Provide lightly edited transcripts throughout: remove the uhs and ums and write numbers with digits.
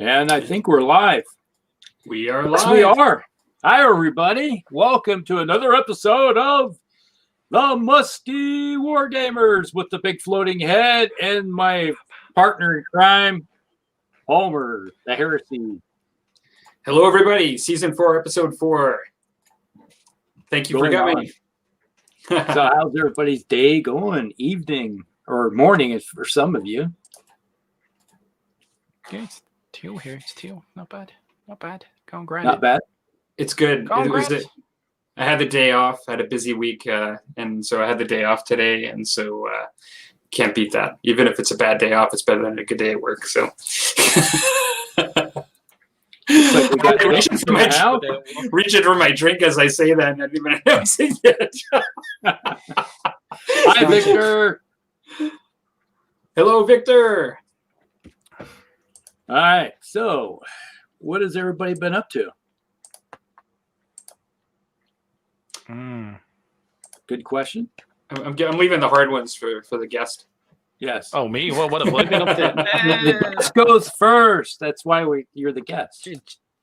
And I think we're live. We are Yes, live. we are. Hi, everybody. Welcome to another episode of the Musty Wargamers with the big floating head and my partner in crime, Homer, the heresy. Hello, everybody. Season 4, Episode 4. Thank you for coming. So how's everybody's day going? Evening or morning is for some of you. Okay, it's 2 here. It's 2. Not bad. Not bad. Going grand. Not bad. It's good. Going I had the day off. I had a busy week, and so I had the day off today, and so can't beat that. Even if it's a bad day off, it's better than a good day at work. So. Reaching for my drink as I say that, not even announcing it. Hi, Victor. Hello, Victor. All right. So, what has everybody been up to? Good question. I'm leaving the hard ones for the guest. Yes. Oh, me? Well, what have I been up to? The guest goes first. That's why you're the guest.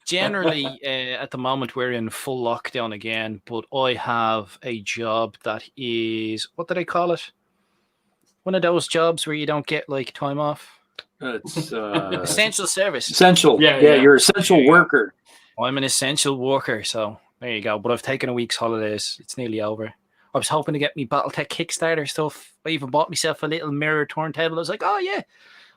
Generally, at the moment, we're in full lockdown again, but I have a job that is, what do they call it? One of those jobs where you don't get, like, time off. It's essential service. Essential. Yeah, you're an essential worker. I'm an essential worker, so there you go. But I've taken a week's holidays. It's nearly over. I was hoping to get me BattleTech Kickstarter stuff. I even bought myself a little mirror turntable. I was like, oh, yeah,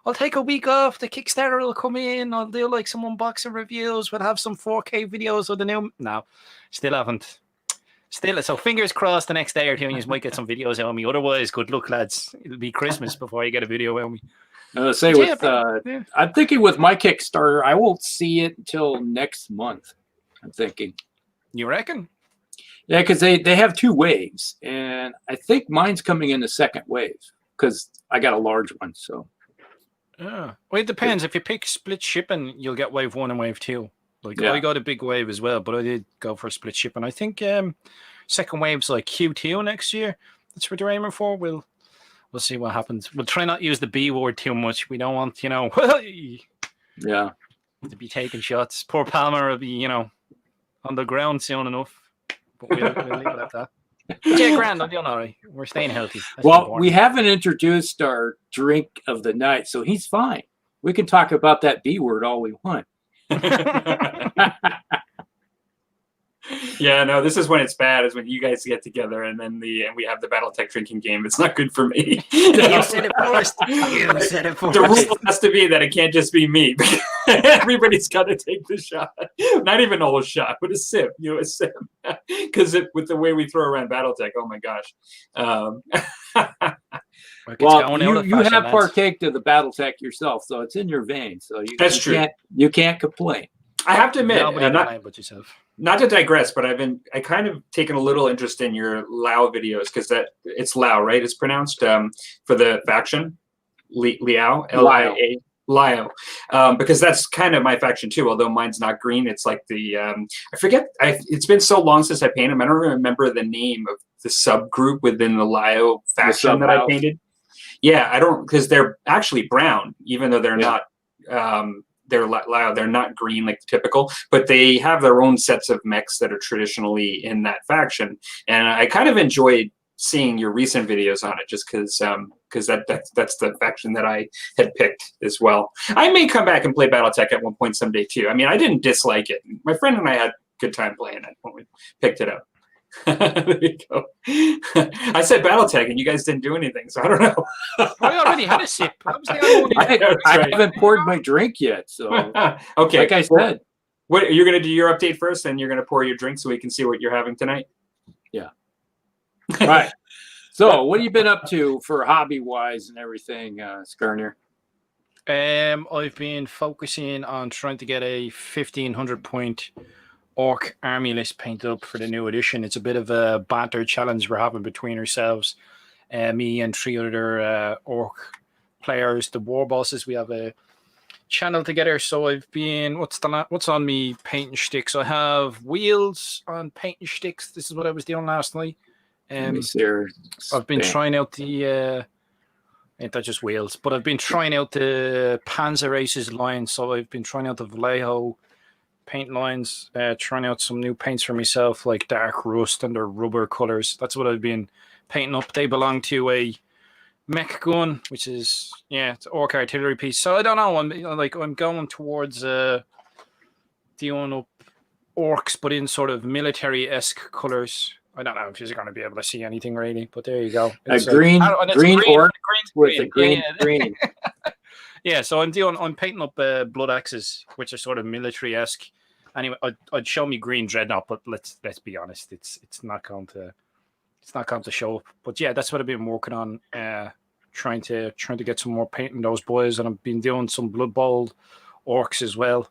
I'll take a week off. The Kickstarter will come in. I'll do like some unboxing reviews. We'll have some 4K videos of the new... No, still haven't. So fingers crossed the next day or two, and you might get some videos out of me. Otherwise, good luck, lads. It'll be Christmas before you get a video out of me. I'm thinking with my Kickstarter, I won't see it until next month. I'm thinking. You reckon? Yeah, because they have 2 waves, and I think mine's coming in the second wave because I got a large one. So, well, it depends. If you pick split shipping, you'll get wave 1 and wave 2. I got a big wave as well, but I did go for split shipping. I think second wave's like Q2 next year. That's what they're aiming for. We'll see what happens. We'll try not to use the B word too much. We don't want, to be taking shots. Poor Palmer will be, on the ground soon enough. But we'll leave it at that. Yeah, grand. I'm doing all right. We're staying healthy. That's important. We haven't introduced our drink of the night, so he's fine. We can talk about that B word all we want. Yeah, no, this is when it's bad, is when you guys get together and then we have the BattleTech drinking game. It's not good for me. You said it first. The rule has to be that it can't just be me. Everybody's got to take the shot. Not even a whole shot, but a sip. A sip. Because with the way we throw around BattleTech, oh my gosh. You have partaked of the BattleTech yourself, so it's in your veins. So that's true. You can't complain. I have to admit, but yourself. Not to digress, but I kind of taken a little interest in your Lao videos because it's Lao, right? It's pronounced for the faction, Liao, L-I-A, Liao, because that's kind of my faction too. Although mine's not green, it's like the I forget. It's been so long since I painted them. I don't remember the name of the subgroup within the Liao faction that I painted. Yeah, I don't, because they're actually brown, even though they're not. They're loud. They're not green like the typical, but they have their own sets of mechs that are traditionally in that faction. And I kind of enjoyed seeing your recent videos on it, just because that's the faction that I had picked as well. I may come back and play BattleTech at one point someday too. I mean, I didn't dislike it. My friend and I had a good time playing it when we picked it up. There you go. I said BattleTech and you guys didn't do anything, so I don't know. I already had a sip. I haven't poured my drink yet, so okay. Like I said, what you're gonna do your update first, and you're gonna pour your drink so we can see what you're having tonight. Yeah. All right. So, what have you been up to for hobby-wise and everything, Skarner? I've been focusing on trying to get a 1,500 point Orc army list painted up for the new edition. It's a bit of a banter challenge we're having between ourselves, me and 3 other Orc players, the war bosses. We have a channel together. So I've been what's on me painting sticks. I have wheels on painting sticks. This is what I was doing last night. I've been trying out the Ain't that just wheels? But I've been trying out the Panzer Races line, so I've been trying out the Vallejo paint lines, trying out some new paints for myself, like dark rust and the rubber colors. That's what I've been painting up. They belong to a mech gun, which is it's orc artillery piece. So I don't know. I'm going towards doing up orcs, but in sort of military-esque colors. I don't know if you're going to be able to see anything really, but there you go. It's green orc with a green green. Yeah, so I'm painting up blood axes, which are sort of military-esque. Anyway, I'd show me green dreadnought, but let's be honest, it's not going to show up. But yeah, that's what I've been working on, trying to get some more painting those boys, and I've been doing some Blood Bowl orcs as well.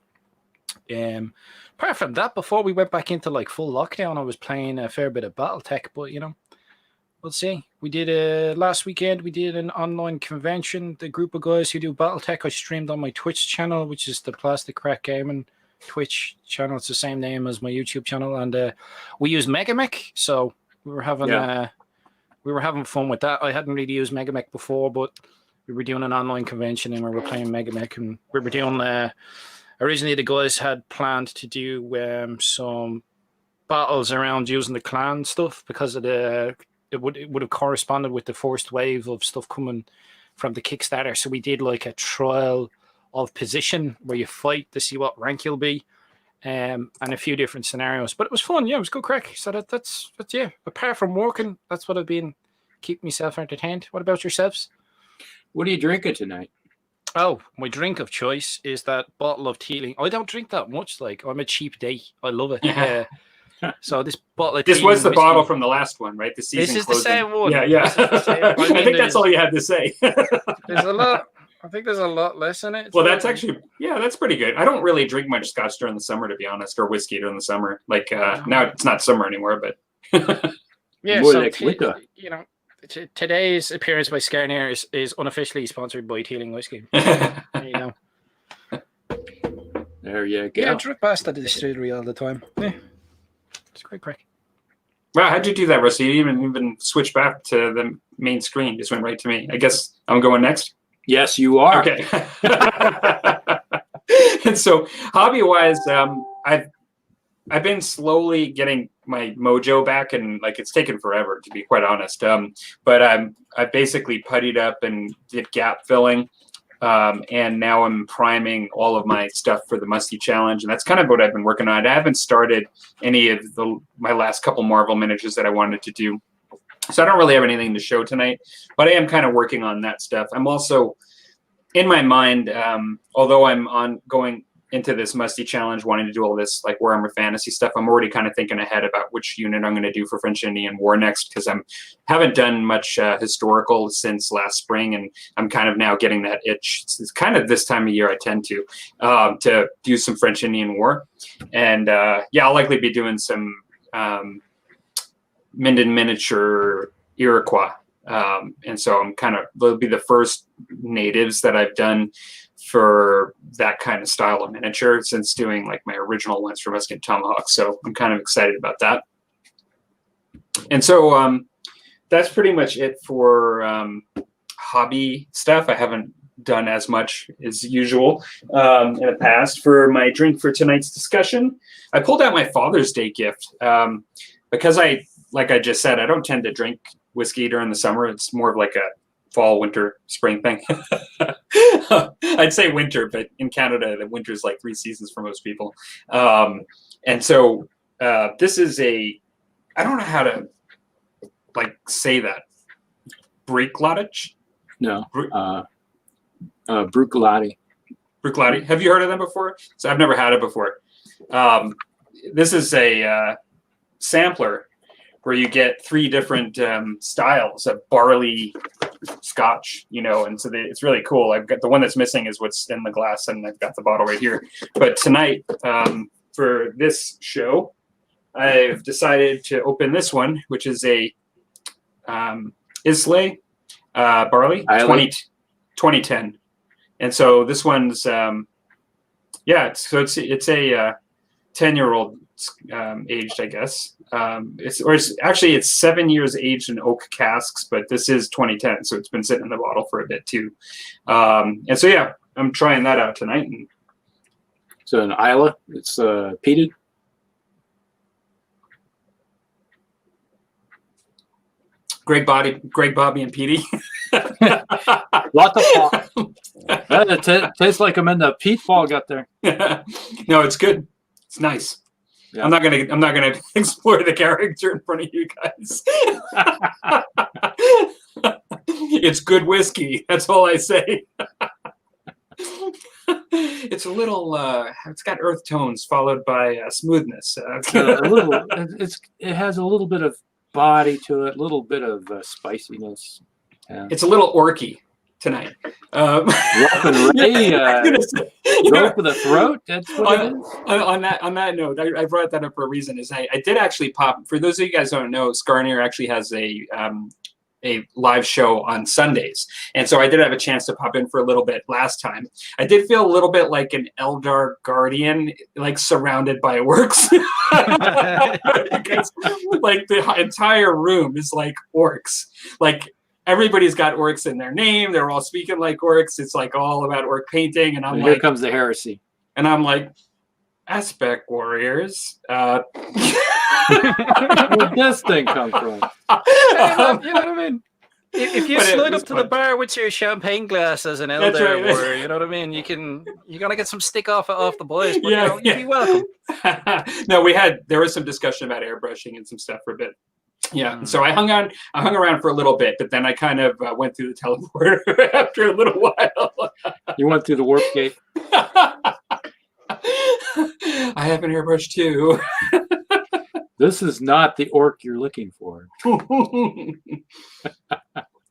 Apart from that, before we went back into like full lockdown, I was playing a fair bit of BattleTech, but we'll see. We did last weekend. We did an online convention. The group of guys who do BattleTech, I streamed on my Twitch channel, which is the Plastic Crack Gaming Twitch channel. It's the same name as my YouTube channel, and we use Megamech, so we were having fun with that. I hadn't really used Megamech before, but we were doing an online convention and we were playing Megamech, and we were doing. Originally, the guys had planned to do some battles around using the clan stuff because of it would have corresponded with the first wave of stuff coming from the Kickstarter. So we did like a trial of position where you fight to see what rank you'll be, and a few different scenarios. But it was fun. Yeah, it was good crack. So that's apart from working, that's what I've been keeping myself entertained. What about yourselves? What are you drinking tonight? Oh, my drink of choice is that bottle of Teeling. I don't drink that much. Like, I'm a cheap date. I love it. So this bottle of This was the whiskey, bottle from the last one, right? The season This is closing. the same one. Yeah. I think that's all you had to say. There's a lot. I think there's a lot less in it. Well, that's actually, that's pretty good. I don't really drink much scotch during the summer, to be honest, or whiskey during the summer. Like now it's not summer anymore, but yeah. More So like winter. today's appearance by Scarnair is unofficially sponsored by Teeling Whiskey. There you go. There you go. Yeah, I drink past at the distillery all the time. Yeah, it's great crack. Wow, how'd you do that, Rusty? You didn't even switch back to the main screen. Just went right to me. I guess I'm going next. Yes, you are. Okay. And so, hobby-wise, I've been slowly getting my mojo back, and like it's taken forever, to be quite honest. But I basically puttied up and did gap filling, and now I'm priming all of my stuff for the Musty challenge, and that's kind of what I've been working on. I haven't started any of my last couple Marvel miniatures that I wanted to do, so I don't really have anything to show tonight. But I am kind of working on that stuff. I'm also in my mind, although I'm going into this Musty challenge, wanting to do all this like Warhammer Fantasy stuff, I'm already kind of thinking ahead about which unit I'm going to do for French Indian War next, because haven't done much historical since last spring, and I'm kind of now getting that itch. It's kind of this time of year I tend to do some French Indian War, and I'll likely be doing some Minden miniature Iroquois, and so they'll be the first natives that I've done for that kind of style of miniature since doing like my original ones for Musket Tomahawk. So I'm kind of excited about that. And so that's pretty much it for hobby stuff. I haven't done as much as usual in the past. For my drink for tonight's discussion, I pulled out my Father's Day gift because like I just said, I don't tend to drink whiskey during the summer. It's more of like a fall, winter, spring thing. I'd say winter, but in Canada, the winter is like 3 seasons for most people. And so this is I don't know how to like say that. Bricolage? No. Brucolati. Brucolati. Have you heard of them before? So I've never had it before. This is a sampler where you get 3 different styles of barley scotch, and so it's really cool. I've got the one that's missing is what's in the glass, and I've got the bottle right here. But tonight, for this show, I've decided to open this one, which is a Islay barley 2010, and so this one's it's a 10-year-old aged, I guess. It's 7 years aged in oak casks, but this is 2010, so it's been sitting in the bottle for a bit too. And so yeah, I'm trying that out tonight. And so an Isla, it's peated. Greg, Bobby, and Petey. Lots of pop. It tastes like I'm in the peat fog up there. No, it's good. It's nice. Yeah. I'm not gonna explore the character in front of you guys. It's good whiskey. That's all I say. It's a little. It's got earth tones followed by smoothness. It has a little bit of body to it, a little bit of spiciness. Yeah. It's a little orky tonight. Rope and Ray, rope for the throat. That's what it is. On that note, I brought that up for a reason. Is I did actually pop. For those of you guys who don't know, Skarnier actually has a live show on Sundays, and so I did have a chance to pop in for a little bit last time. I did feel a little bit like an Eldar Guardian, like surrounded by orcs. Like the entire room is like orcs. Like everybody's got orcs in their name. They're all speaking like orcs. It's like all about orc painting, and here comes the heresy. And I'm like, aspect warriors. Where'd this thing come from? You know what I mean? If you slide up to the bar with your champagne glass as an Eldar warrior, you know what I mean? You're gonna get some stick off the boys, but you'd be welcome. No, there was some discussion about airbrushing and some stuff for a bit. Yeah, so I hung around for a little bit, but then I kind of went through the teleporter after a little while. You went through the warp gate. I have an airbrush too. This is not the orc you're looking for.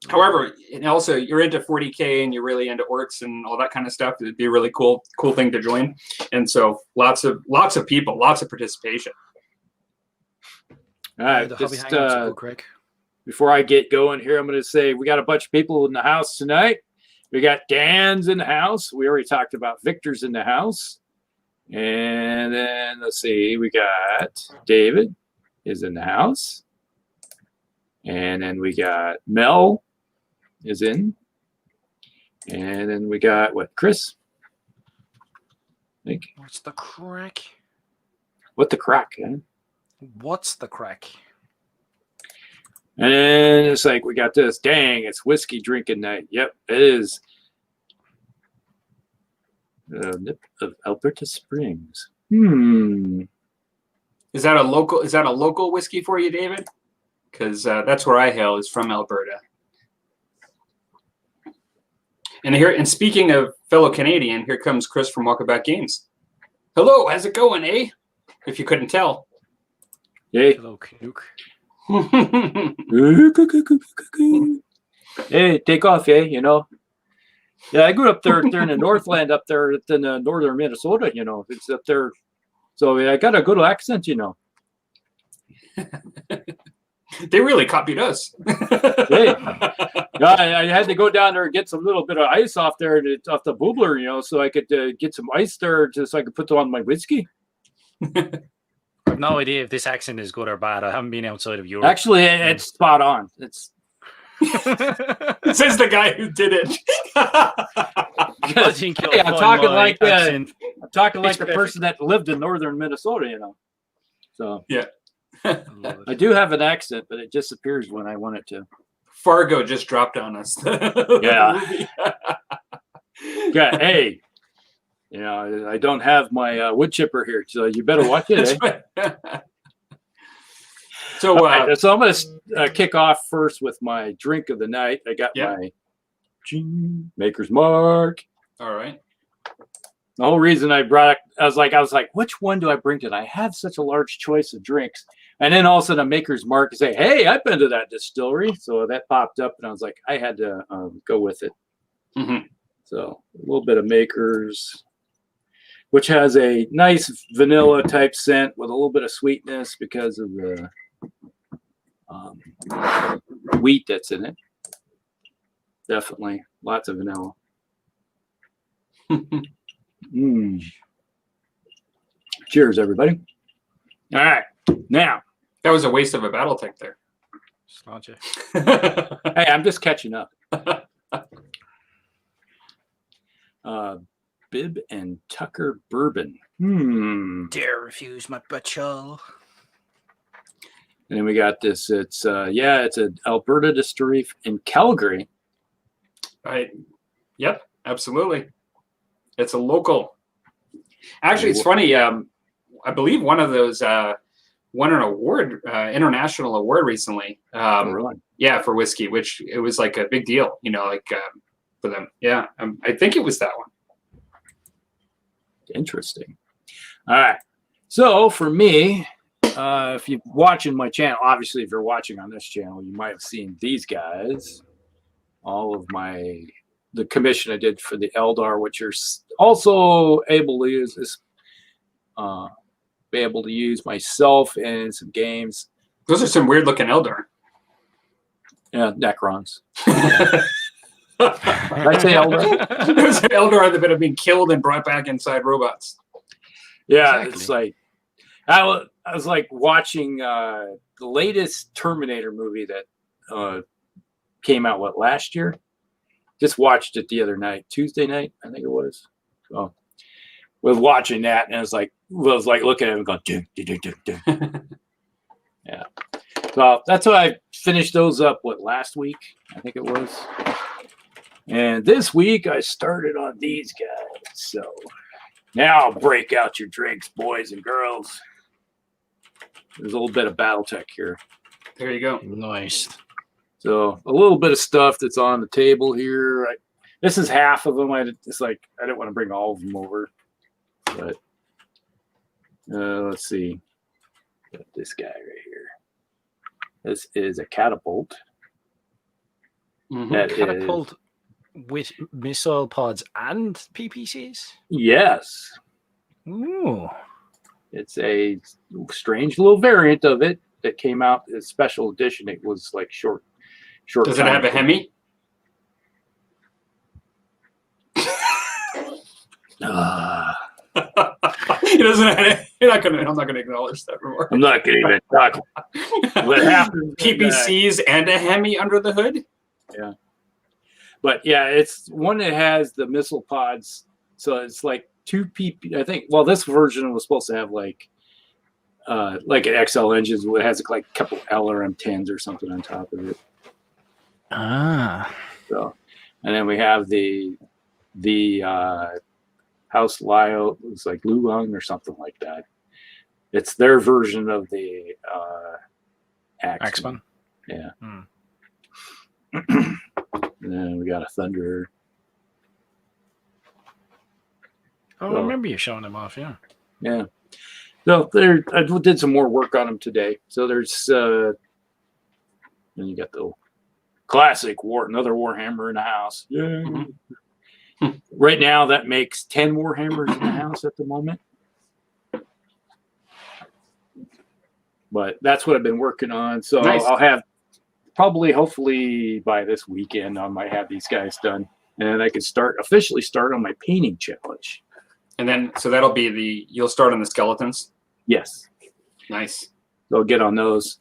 However, and also you're into 40K and you're really into orcs and all that kind of stuff. It'd be a really cool thing to join. And so lots of people, lots of participation. All right, before I get going here, I'm going to say we got a bunch of people in the house tonight. We got Dan's in the house. We already talked about Victor's in the house. And then let's see, we got David is in the house. And then we got Mel is in. And then we got Chris? I think. What's the crack? What the crack, man? What's the crack? And then it's like we got this. Dang, it's whiskey drinking night. Yep, it is. Nip of Alberta Springs. Is that a local whiskey for you, David? Because that's where I hail, is from Alberta. And speaking of fellow Canadian, here comes Chris from Walkabout Games. Hello, how's it going, eh? If you couldn't tell. Yay. Hello, Canuck. Hey, take off, eh? You know. Yeah, I grew up there in the Northland, up there in northern Minnesota. You know, it's up there. So I got a good accent, you know. They really copied us. Hey, I had to go down there and get some little bit of ice off there, off the bubbler, you know, so I could get some ice there, so I could put on my whiskey. I have no idea if this accent is good or bad. I haven't been outside of Europe. Actually, it's spot on. It's says the guy who did it. I think hey, I'm talking like the person that lived in northern Minnesota, you know. So yeah. I do have an accent, but it disappears when I want it to. Fargo just dropped on us. Yeah. Yeah. Hey, you know, I don't have my wood chipper here, so you better watch it. Eh? So I'm going to kick off first with my drink of the night. I got my Maker's Mark. All right. The whole reason I brought it, I was like, which one do I bring tonight? I have such a large choice of drinks. And then all of a sudden a Maker's Mark say, hey, I've been to that distillery. So that popped up and I was like, I had to go with it. Mm-hmm. So a little bit of Maker's, which has a nice vanilla type scent with a little bit of sweetness because of the wheat that's in it. Definitely lots of vanilla. Cheers, everybody. All right. Now. That was a waste of a battle tank there. Sláinte. Hey, I'm just catching up. Bibb and Tucker bourbon. Dare refuse my butchel. And then we got this. It's it's an Alberta distillery in Calgary. Right. Yep. Absolutely. It's a local. Actually, it's funny. I believe one of those won an award, international award recently. Really? Yeah, for whiskey, which it was like a big deal. You know, like for them. Yeah, I think it was that one. Interesting. All right. So for me, if you're watching my channel, obviously if you're watching on this channel, you might have seen these guys. All of the commission I did for the Eldar, which you're also able to use this, be able to use myself in some games. Those are some weird looking Eldar. Yeah, Necrons. I say Eldar. There's an Eldar that have been killed and brought back inside robots. Yeah, Exactly. it's like I was like watching the latest Terminator movie that came out last year. Just watched it the other night, Tuesday night, I think it was. So was watching that and I was like looking at him going, do. Yeah. So that's what I finished those up last week, I think it was. And this week I started on these guys. So now break out your drinks, boys and girls. There's a little bit of BattleTech here. There you go. Nice. So a little bit of stuff that's on the table here. This is half of them. I didn't want to bring all of them over, but let's see. Got this guy right here. This is a catapult. Mm-hmm. That Catapult with missile pods and PPCs? Yes. Ooh. It's a strange little variant of it that came out as special edition. It was like short. Does it have a Hemi? He doesn't have it. I'm not gonna acknowledge that anymore. I'm not going to even talk. What happened? PPCs and a Hemi under the hood? Yeah. But yeah, it's one that has the missile pods. So it's like two PP. I think, well, this version was supposed to have like an XL engine. It has like a couple LRM-10s or something on top of it. Ah. So, and then we have the House Lyo. It's like Luong or something like that. It's their version of the Axeman. Yeah. Hmm. And then we got a Thunder. Oh, I remember you showing them off, yeah. Yeah. So I did some more work on them today. So there's and you got the classic another Warhammer in the house. Yeah. Mm-hmm. Right now that makes 10 Warhammers in the house at the moment. But that's what I've been working on. So nice. I'll have hopefully by this weekend I might have these guys done. And I can officially start on my painting challenge. And then, so that'll be you'll start on the skeletons? Yes. Nice. So I'll get on those.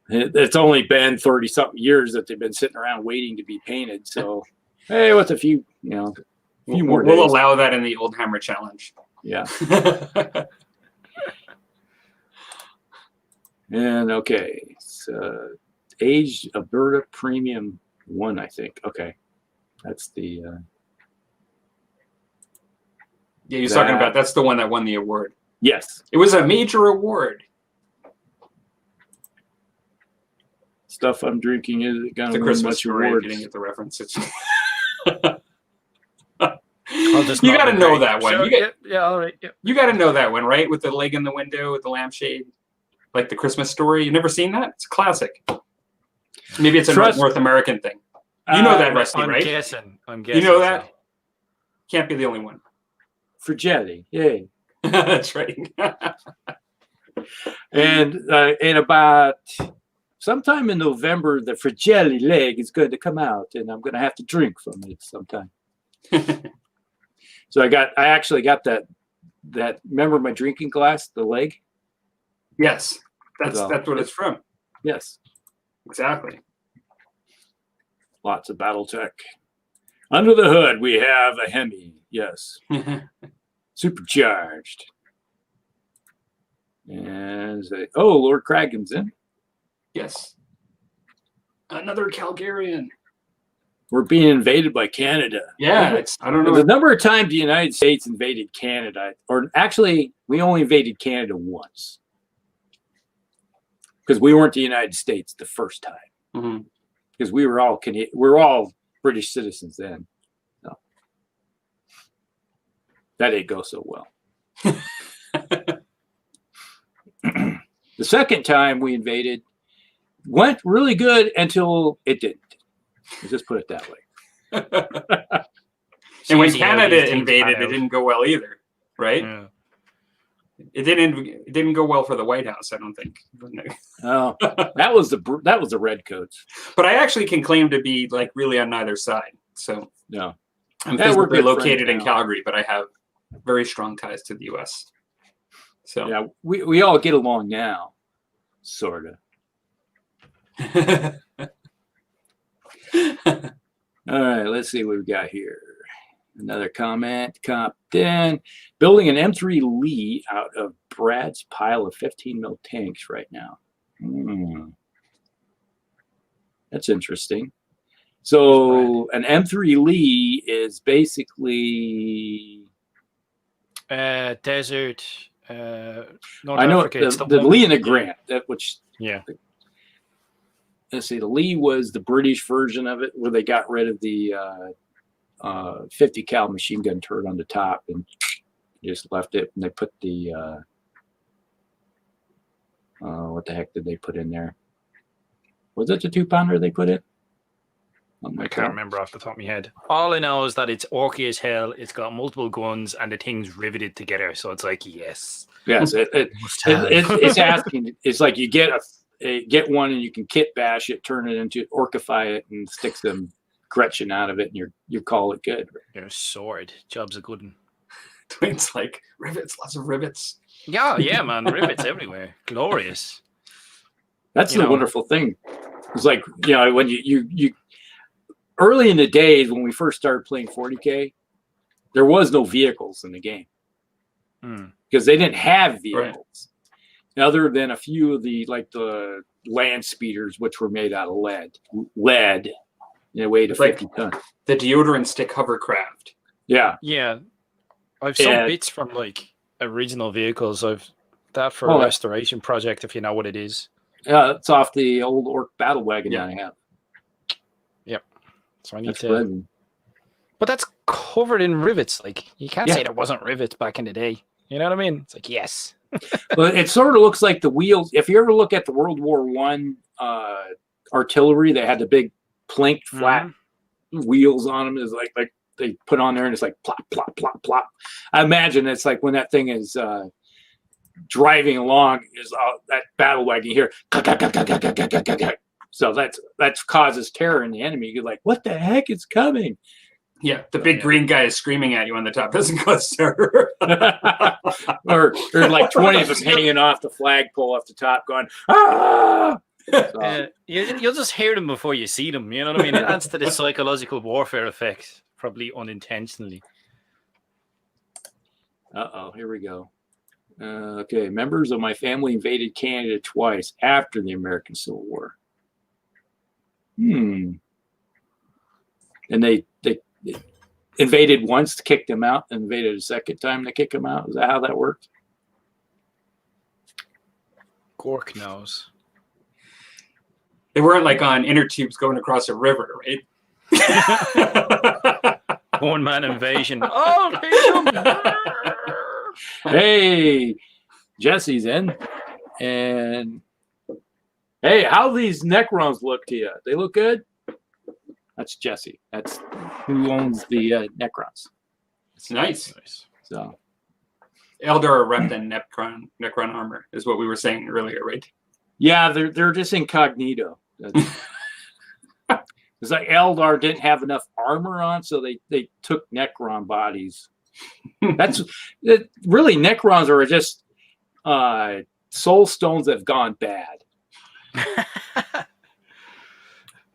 It's only been 30-something years that they've been sitting around waiting to be painted. So, hey, what's a few more days. We'll allow that in the Old Hammer Challenge. Yeah. And okay. So, Aged Alberta Premium 1, I think. Okay. That's the... Yeah, you're talking about, that's the one that won the award. Yes. It was a major award. Stuff I'm drinking is going It's to a win Christmas much story. If awards. you didn't get the reference. It's You got to know that one. So, all right. Yeah. You got to know that one, right? With the leg in the window, with the lampshade, like the Christmas story. You never seen that? It's a classic. Maybe it's a North American thing. You know that, Rusty, I'm right? guessing. You know that? Can't be the only one. Fratelli, yay. That's right. And in about sometime in November, the Fratelli leg is going to come out, and I'm going to have to drink from it sometime. So I actually got that. Remember my drinking glass, the leg? Yes, that's So, what it's from. Yes. Exactly. Lots of battle tech. Under the hood, we have a Hemi. Yes. Supercharged. And Lord Kragen's in. Yes. Another Calgarian. We're being invaded by Canada. Yeah, I don't know. The number of times the United States invaded Canada, or actually, we only invaded Canada once. Because we weren't the United States the first time. Because we were all British citizens then. So that didn't go so well. The second time we invaded went really good until it didn't. Let's just put it that way. And when Canada invaded, it didn't go well either, right? Yeah. It didn't go well for the White House, I don't think. Oh, that was the redcoats. But I actually can claim to be like really on neither side. So no, I'm physically located in Calgary, but I have very strong ties to the U.S. So yeah, we all get along now, sort of. All right, let's see what we got here. Another comment. Comp 10. Building an M3 Lee out of Brad's pile of 15 mil tanks right now. That's interesting. So an M3 Lee is basically desert. North I know Africa, the Lee and the Grant. Yeah. Let's see. The Lee was the British version of it, where they got rid of the 50 cal machine gun turret on the top and just left it, and they put the what the heck did they put in there? Was it the 2-pounder they put in? I can't remember off the top of my head. All I know is that it's orky as hell. It's got multiple guns and the thing's riveted together. So it's like, yes. Yes, it's asking. It's like you get one and you can kit bash it, turn it into orcify it, and stick some Gretchen out of it, and you call it good. Your sword job's a good one. Twins like rivets, lots of rivets. Yeah, man, rivets everywhere. Glorious. That's the wonderful thing. It's like, when you early in the days when we first started playing 40K, there was no vehicles in the game because they didn't have vehicles other than a few of the land speeders, which were made out of lead. They weighed a 50 ton. The deodorant stick hovercraft. Yeah. I've some bits from original vehicles. I've that for a restoration project, if you know what it is. Yeah, it's off the old Orc battle wagon that I have. Yep. So I need to. But that's covered in rivets. You can't say there wasn't rivets back in the day. You know what I mean? It's like, yes. Well, it sort of looks like the wheels. If you ever look at the World War I artillery, they had the big planked flat wheels on them. Is like they put on there and it's like plop, plop, plop, plop. I imagine it's like when that thing is driving along, is that battle wagon here. So that causes terror in the enemy. You're like, what the heck is coming? Yeah, the big green guy is screaming at you on the top. Doesn't cause terror. or there's like 20 of them hanging off the flagpole off the top going, ah! So. You'll just hear them before you see them. You know what I mean? It adds to the psychological warfare effect, probably unintentionally. Here we go. Okay, members of my family invaded Canada twice after the American Civil War. And they invaded once to kick them out, and invaded a second time to kick them out. Is that how that worked? Gork knows. They weren't on inner tubes going across a river, right? One-man invasion. Oh, hey, Jesse's in. And hey, how these Necrons look to you? They look good? That's Jesse. That's who owns the Necrons. It's nice. So Eldar Repton Necron armor is what we were saying earlier, right? Yeah, they're just incognito. It's like Eldar didn't have enough armor on, so they took Necron bodies. Really, Necrons are just soul stones have gone bad.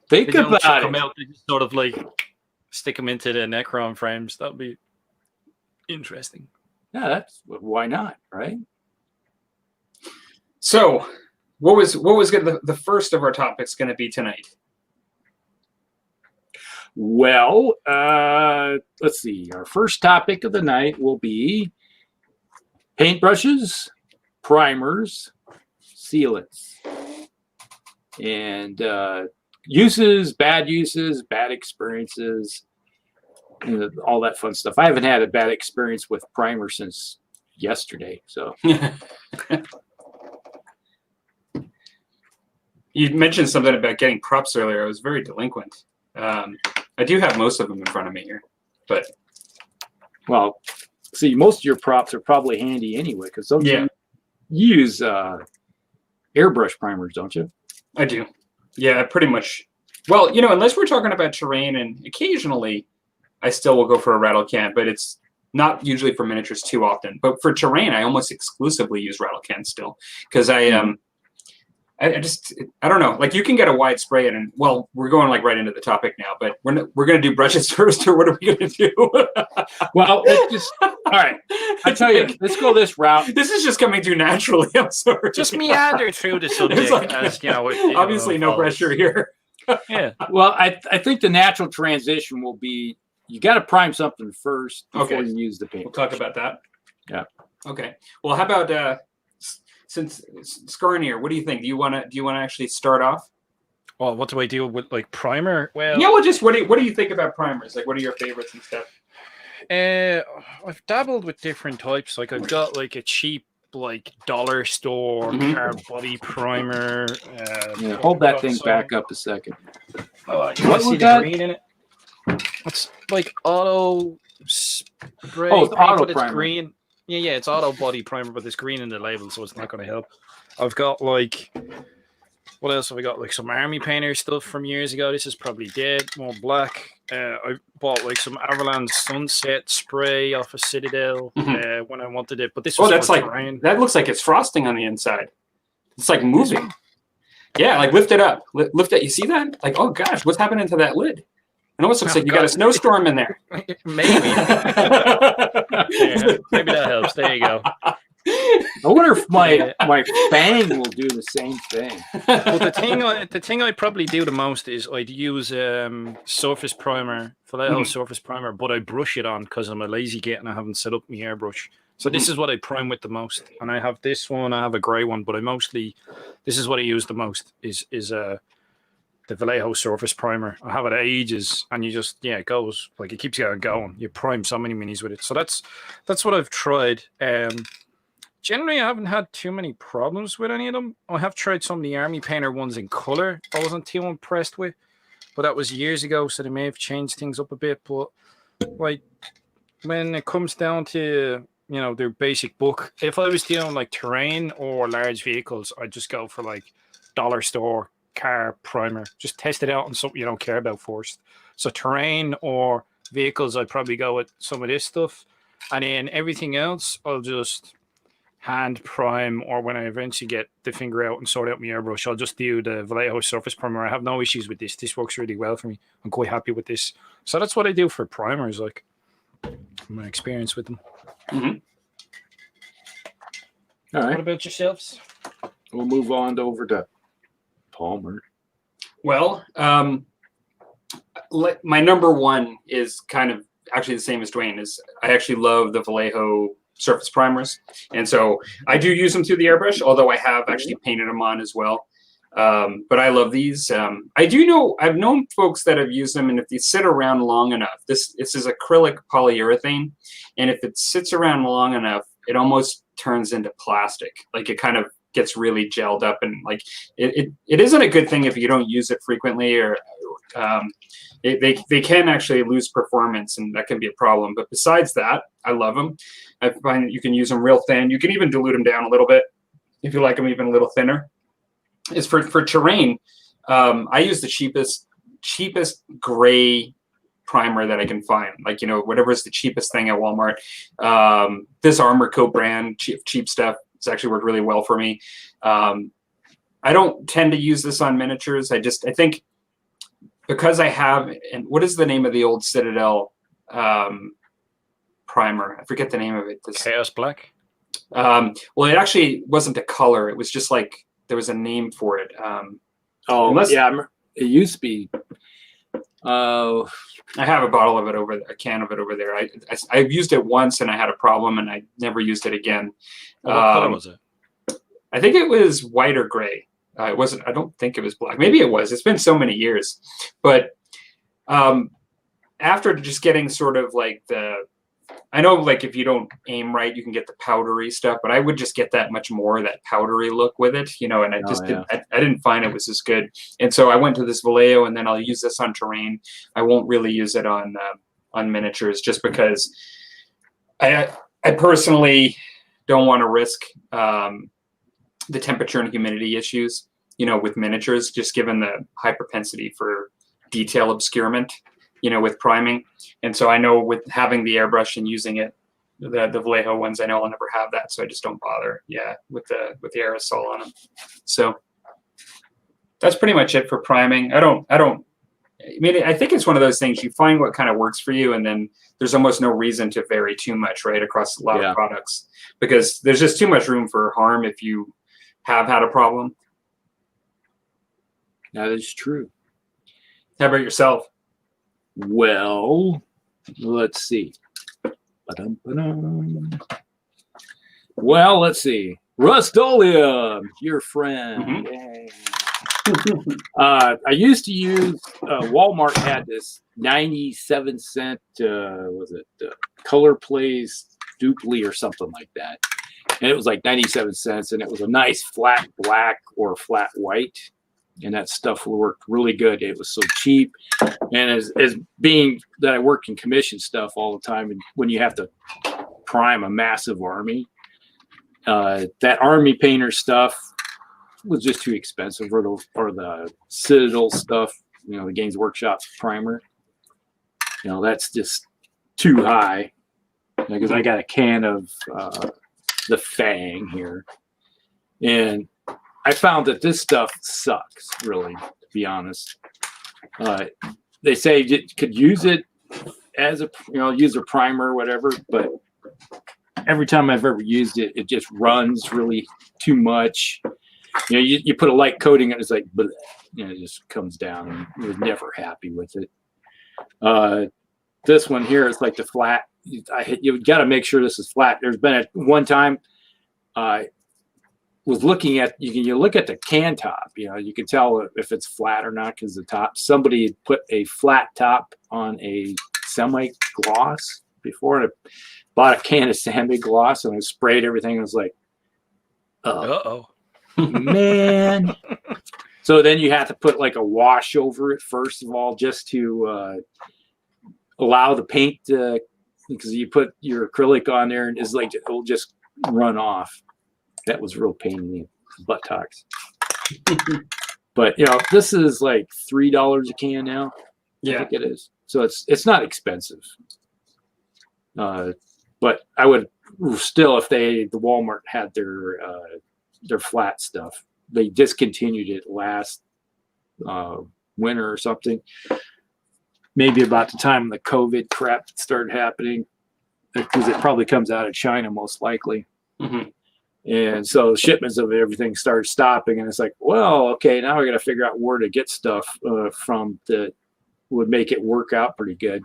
Think They don't chuck about them it. out, they just sort of like stick them into the Necron frames. That would be interesting. Yeah, that's why not, right? So, what was the first of our topics going to be tonight? Well, let's see. Our first topic of the night will be paintbrushes, primers, sealants, and uses, bad experiences, and all that fun stuff. I haven't had a bad experience with primer since yesterday. So you mentioned something about getting props earlier. I was very delinquent. I do have most of them in front of me here, but well, see, most of your props are probably handy anyway because you use airbrush primers, don't you? I do. Yeah, pretty much. Well, you know, unless we're talking about terrain, and occasionally I still will go for a rattle can, but it's not usually for miniatures too often. But for terrain, I almost exclusively use rattle cans still because I don't know. Like you can get a wide spray and well, we're going like right into the topic now, but we're gonna do brushes first, or what are we gonna do? Well, it's just all right. I tell you, let's go this route. This is just coming too naturally. I'm sorry. Just meander through the subject, like, as you know. Obviously, no pressure here. Yeah. Well, I think the natural transition will be you got to prime something first before you use the paint. We'll talk about that. Yeah. Okay. Well, how about since Skarnier, what do you think? Do you want to actually start off? Well, what do I do with like primer? Well, yeah. Well, just what do you think about primers? Like, what are your favorites and stuff? I've dabbled with different types. Like I've got like a cheap like dollar store car body primer. Hold that thing back up a second. Oh, you want to see the green in it? It's like auto spray. Oh, it's auto but primer. It's green. Yeah, it's auto body primer, but there's green in the label, so it's not going to help. I've got like, what else have I got? Like some Army painter stuff from years ago. This is probably dead, more black. I bought like some Avalanche Sunset spray off of Citadel when I wanted it, but this was that's like terrain. That looks like it's frosting on the inside. It's like moving. Yeah, like lift it up. Lift it. You see that? Like, oh gosh, what's happening to that lid? It almost looks like you got a snowstorm in there. Maybe. Yeah, maybe that helps. There you go. I wonder if my fang will do the same thing. Well, the thing I probably do the most is I'd use surface primer, Vallejo surface primer, but I brush it on because I'm a lazy git and I haven't set up my airbrush. So this is what I prime with the most. And I have this one, I have a grey one, but this is what I use the most is the Vallejo surface primer. I have it ages, and you just it goes like it keeps going. You prime so many minis with it. So that's what I've tried. Generally, I haven't had too many problems with any of them. I have tried some of the Army Painter ones in color. I wasn't too impressed with, but that was years ago, so they may have changed things up a bit. But like when it comes down to their basic book, if I was dealing like terrain or large vehicles, I'd just go for like dollar store car primer. Just test it out on something you don't care about first. So terrain or vehicles, I'd probably go with some of this stuff, and then everything else I'll just hand prime, or when I eventually get the finger out and sort out my airbrush, I'll just do the Vallejo surface primer. I have no issues with this. This works really well for me. I'm quite happy with this. So that's what I do for primers, like my experience with them. All right. What about yourselves? We'll move on over to Palmer. Well, my number one is kind of actually the same as Dwayne. Is I actually love the Vallejo surface primers, and so I do use them through the airbrush, although I have actually painted them on as well. But I love these. I've known folks that have used them, and if they sit around long enough, this is acrylic polyurethane, and if it sits around long enough, it almost turns into plastic. Like it kind of gets really gelled up, and like it isn't a good thing if you don't use it frequently, or they can actually lose performance, and that can be a problem. But besides that, I love them. I find that you can use them real thin. You can even dilute them down a little bit if you like them even a little thinner. Is for terrain, I use the cheapest gray primer that I can find. Like, whatever is the cheapest thing at Walmart. This Armor Co brand, cheap stuff. It's actually worked really well for me. I don't tend to use this on miniatures. I think because I have, and what is the name of the old Citadel primer? I forget the name of it. Chaos Black? Well, it actually wasn't a color. It was just like, there was a name for it. It used to be. I have a bottle of it a can of it over there. I've used it once and I had a problem and I never used it again. What color was it? I think it was white or gray. It wasn't. I don't think it was black. Maybe it was. It's been so many years, but after just getting sort of like I know like if you don't aim right, you can get the powdery stuff, but I would just get that much more that powdery look with it, you know. And I just I didn't find it was as good, and so I went to this Vallejo, and then I'll use this on terrain. I won't really use it on miniatures, just because I personally don't want to risk the temperature and humidity issues, you know, with miniatures, just given the high propensity for detail obscurement, you know, with priming. And so I know with having the airbrush and using it, the Vallejo ones, I know I'll never have that, so I just don't bother. Yeah, with the aerosol on them. So that's pretty much it for priming. I mean, I think it's one of those things, you find what kind of works for you, and then there's almost no reason to vary too much, right, across a lot of products, because there's just too much room for harm if you have had a problem. That is true. How about yourself? Well, let's see. Ba-dum-ba-dum. Well, let's see. Rustolia, your friend. Mm-hmm. I used to use Walmart had this 97-cent Color Plays Dupli or something like that, and it was like 97 cents, and it was a nice flat black or flat white, and that stuff worked really good. It was so cheap, and as being that I work in commission stuff all the time, and when you have to prime a massive army, that army painter stuff was just too expensive, or the Citadel stuff, you know, the Games Workshop primer, you know, that's just too high, because I got a can of the Fang here, and I found that this stuff sucks, really, to be honest. They say you could use it as use a primer or whatever, but every time I've ever used it, it just runs really too much. You know, you put a light coating and it's like, bleh, you know, it just comes down, and you're never happy with it. This one here is like the flat. You've got to make sure this is flat. There's been one time I was looking at, you look at the can top, you know, you can tell if it's flat or not, because the top, somebody put a flat top on a semi-gloss before, and I bought a can of semi-gloss and I sprayed everything. I was like, oh. Man. So then you have to put like a wash over it first of all, just to allow the paint to, because you put your acrylic on there and it's like, it'll just run off. That was real pain in the buttocks. But you know, this is like $3 a can now. Yeah, I think it is. So it's not expensive. But I would still, if the Walmart had their flat stuff, they discontinued it last winter or something. Maybe about the time the COVID crap started happening, because it probably comes out of China most likely. Mm-hmm. And so shipments of everything started stopping, and it's like, well, okay, now we got to figure out where to get stuff from that would make it work out pretty good.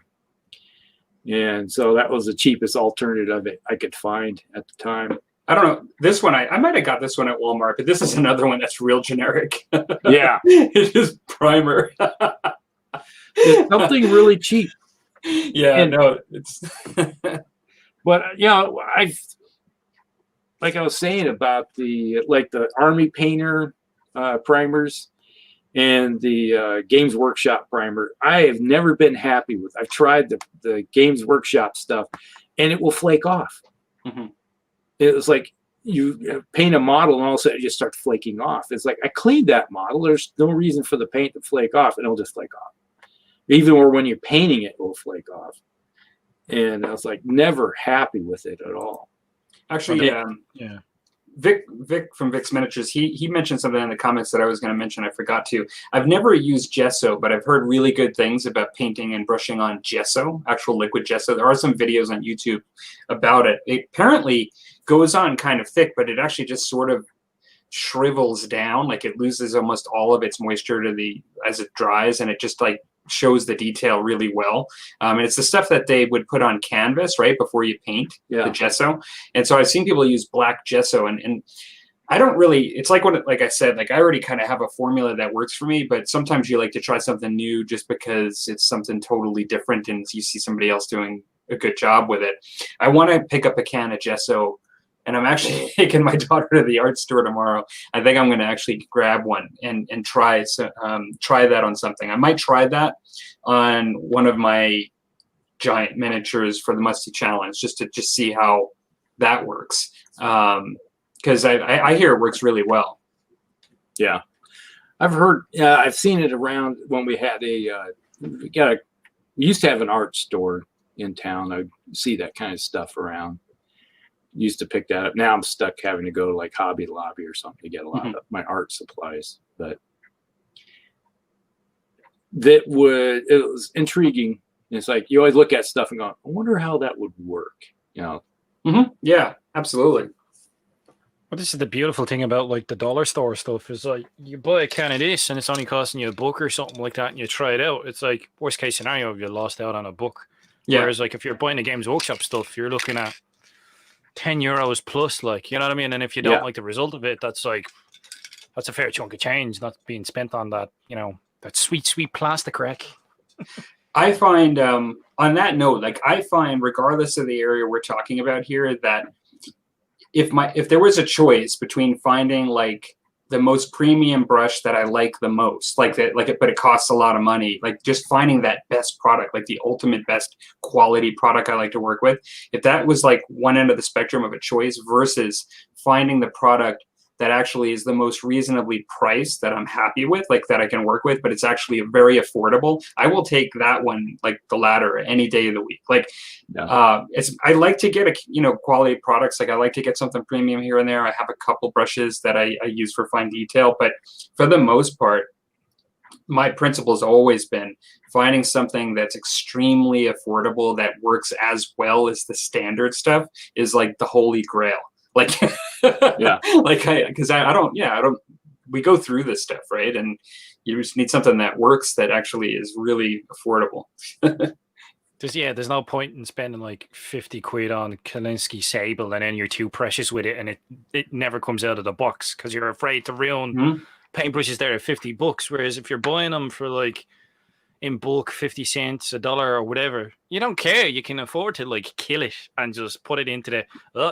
And so that was the cheapest alternative I could find at the time. I don't know. This one, I might have got this one at Walmart, but this is another one that's real generic. Yeah. It is primer. It's something really cheap. Yeah, no, it's. But, you know, like I was saying about the Army Painter primers and the Games Workshop primer, I have never been happy with. I've tried the Games Workshop stuff, and it will flake off. Mm-hmm. It was like you paint a model and all of a sudden it just starts flaking off. It's like, I cleaned that model. There's no reason for the paint to flake off, and it'll just flake off. Even or when you're painting it, it will flake off. And I was like, never happy with it at all. Actually, Vic from Vic's Miniatures, he mentioned something in the comments that I was going to mention. I forgot to. I've never used gesso, but I've heard really good things about painting and brushing on gesso, actual liquid gesso. There are some videos on YouTube about it. It apparently goes on kind of thick, but it actually just sort of shrivels down, like it loses almost all of its moisture as it dries, and it just like shows the detail really well. And it's the stuff that they would put on canvas right before you paint the gesso. And so I've seen people use black gesso, and I don't really, it's like like I said, like I already kind of have a formula that works for me, but sometimes you like to try something new just because it's something totally different and you see somebody else doing a good job with it. I want to pick up a can of gesso, and I'm actually taking my daughter to the art store tomorrow. I think I'm going to actually grab one and try that on something. I might try that on one of my giant miniatures for the Musty Challenge, just to see how that works. Because I hear it works really well. Yeah, I've heard. I've seen it around when we had we used to have an art store in town. I see that kind of stuff around. Used to pick that up. Now I'm stuck having to go to like Hobby Lobby or something to get a lot of my art supplies. But it was intriguing. It's like you always look at stuff and go, I wonder how that would work. You know? Yeah, absolutely. Well, this is the beautiful thing about like the dollar store stuff is like you buy a can of this and it's only costing you $1 or something like that, and you try it out. It's like worst case scenario if you lost out on $1. Yeah. Whereas like if you're buying the Games Workshop stuff, you're looking at €10 plus, like, you know what I mean? And if you don't like the result of it, that's a fair chunk of change not being spent on that, you know, that sweet plastic wreck. I find on that note, like I find regardless of the area we're talking about here, that if there was a choice between finding like the most premium brush that I like the most, but it costs a lot of money, like just finding that best product, like the ultimate best quality product I like to work with, if that was like one end of the spectrum of a choice versus finding the product that actually is the most reasonably priced that I'm happy with, like that I can work with, but it's actually very affordable, I will take that one, like the latter, any day of the week. Like, I like to get quality products. Like I like to get something premium here and there. I have a couple brushes that I use for fine detail, but for the most part, my principle has always been finding something that's extremely affordable that works as well as the standard stuff is like the holy grail. Like, because I don't, we go through this stuff, right? And you just need something that works that actually is really affordable. There's no point in spending like 50 quid on Kalinsky Sable and then you're too precious with it and it never comes out of the box because you're afraid to ruin paintbrushes there at $50. Whereas if you're buying them for like in bulk, 50 cents, $1 or whatever, you don't care. You can afford to like kill it and just put it into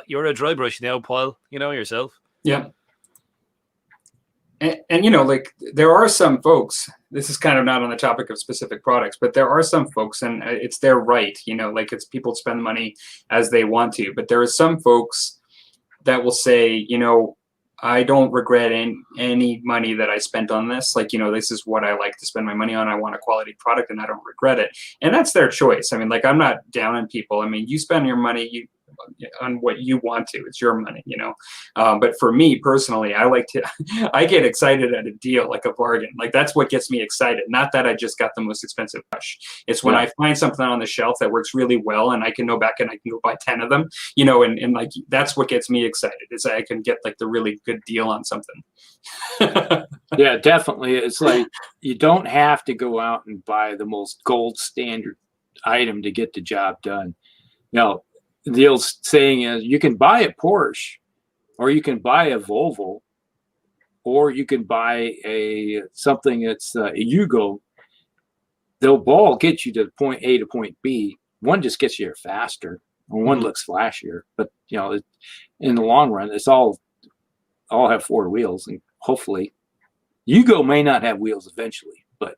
you're a dry brush now, pal, you know yourself. Yeah. And you know, like there are some folks, this is kind of not on the topic of specific products, but there are some folks, and it's their right, you know, like it's people spend money as they want to, but there are some folks that will say, you know, I don't regret any money that I spent on this. Like, you know, this is what I like to spend my money on. I want a quality product and I don't regret it. And that's their choice. I mean, like, I'm not down on people. I mean, you spend your money on what you want to. It's your money, you know. But for me personally, I get excited at a deal, like a bargain. Like that's what gets me excited. Not that I just got the most expensive brush. It's when I find something on the shelf that works really well and I can go back and I can go buy 10 of them, you know, and like that's what gets me excited is I can get like the really good deal on something. Yeah, definitely. It's like you don't have to go out and buy the most gold standard item to get the job done. Now, the old saying is you can buy a Porsche or you can buy a Volvo or you can buy something that's a Yugo. They'll all get you to point A to point B. One just gets you there faster or one looks flashier. But, you know, in the long run, it's all have four wheels, and hopefully Yugo may not have wheels eventually, but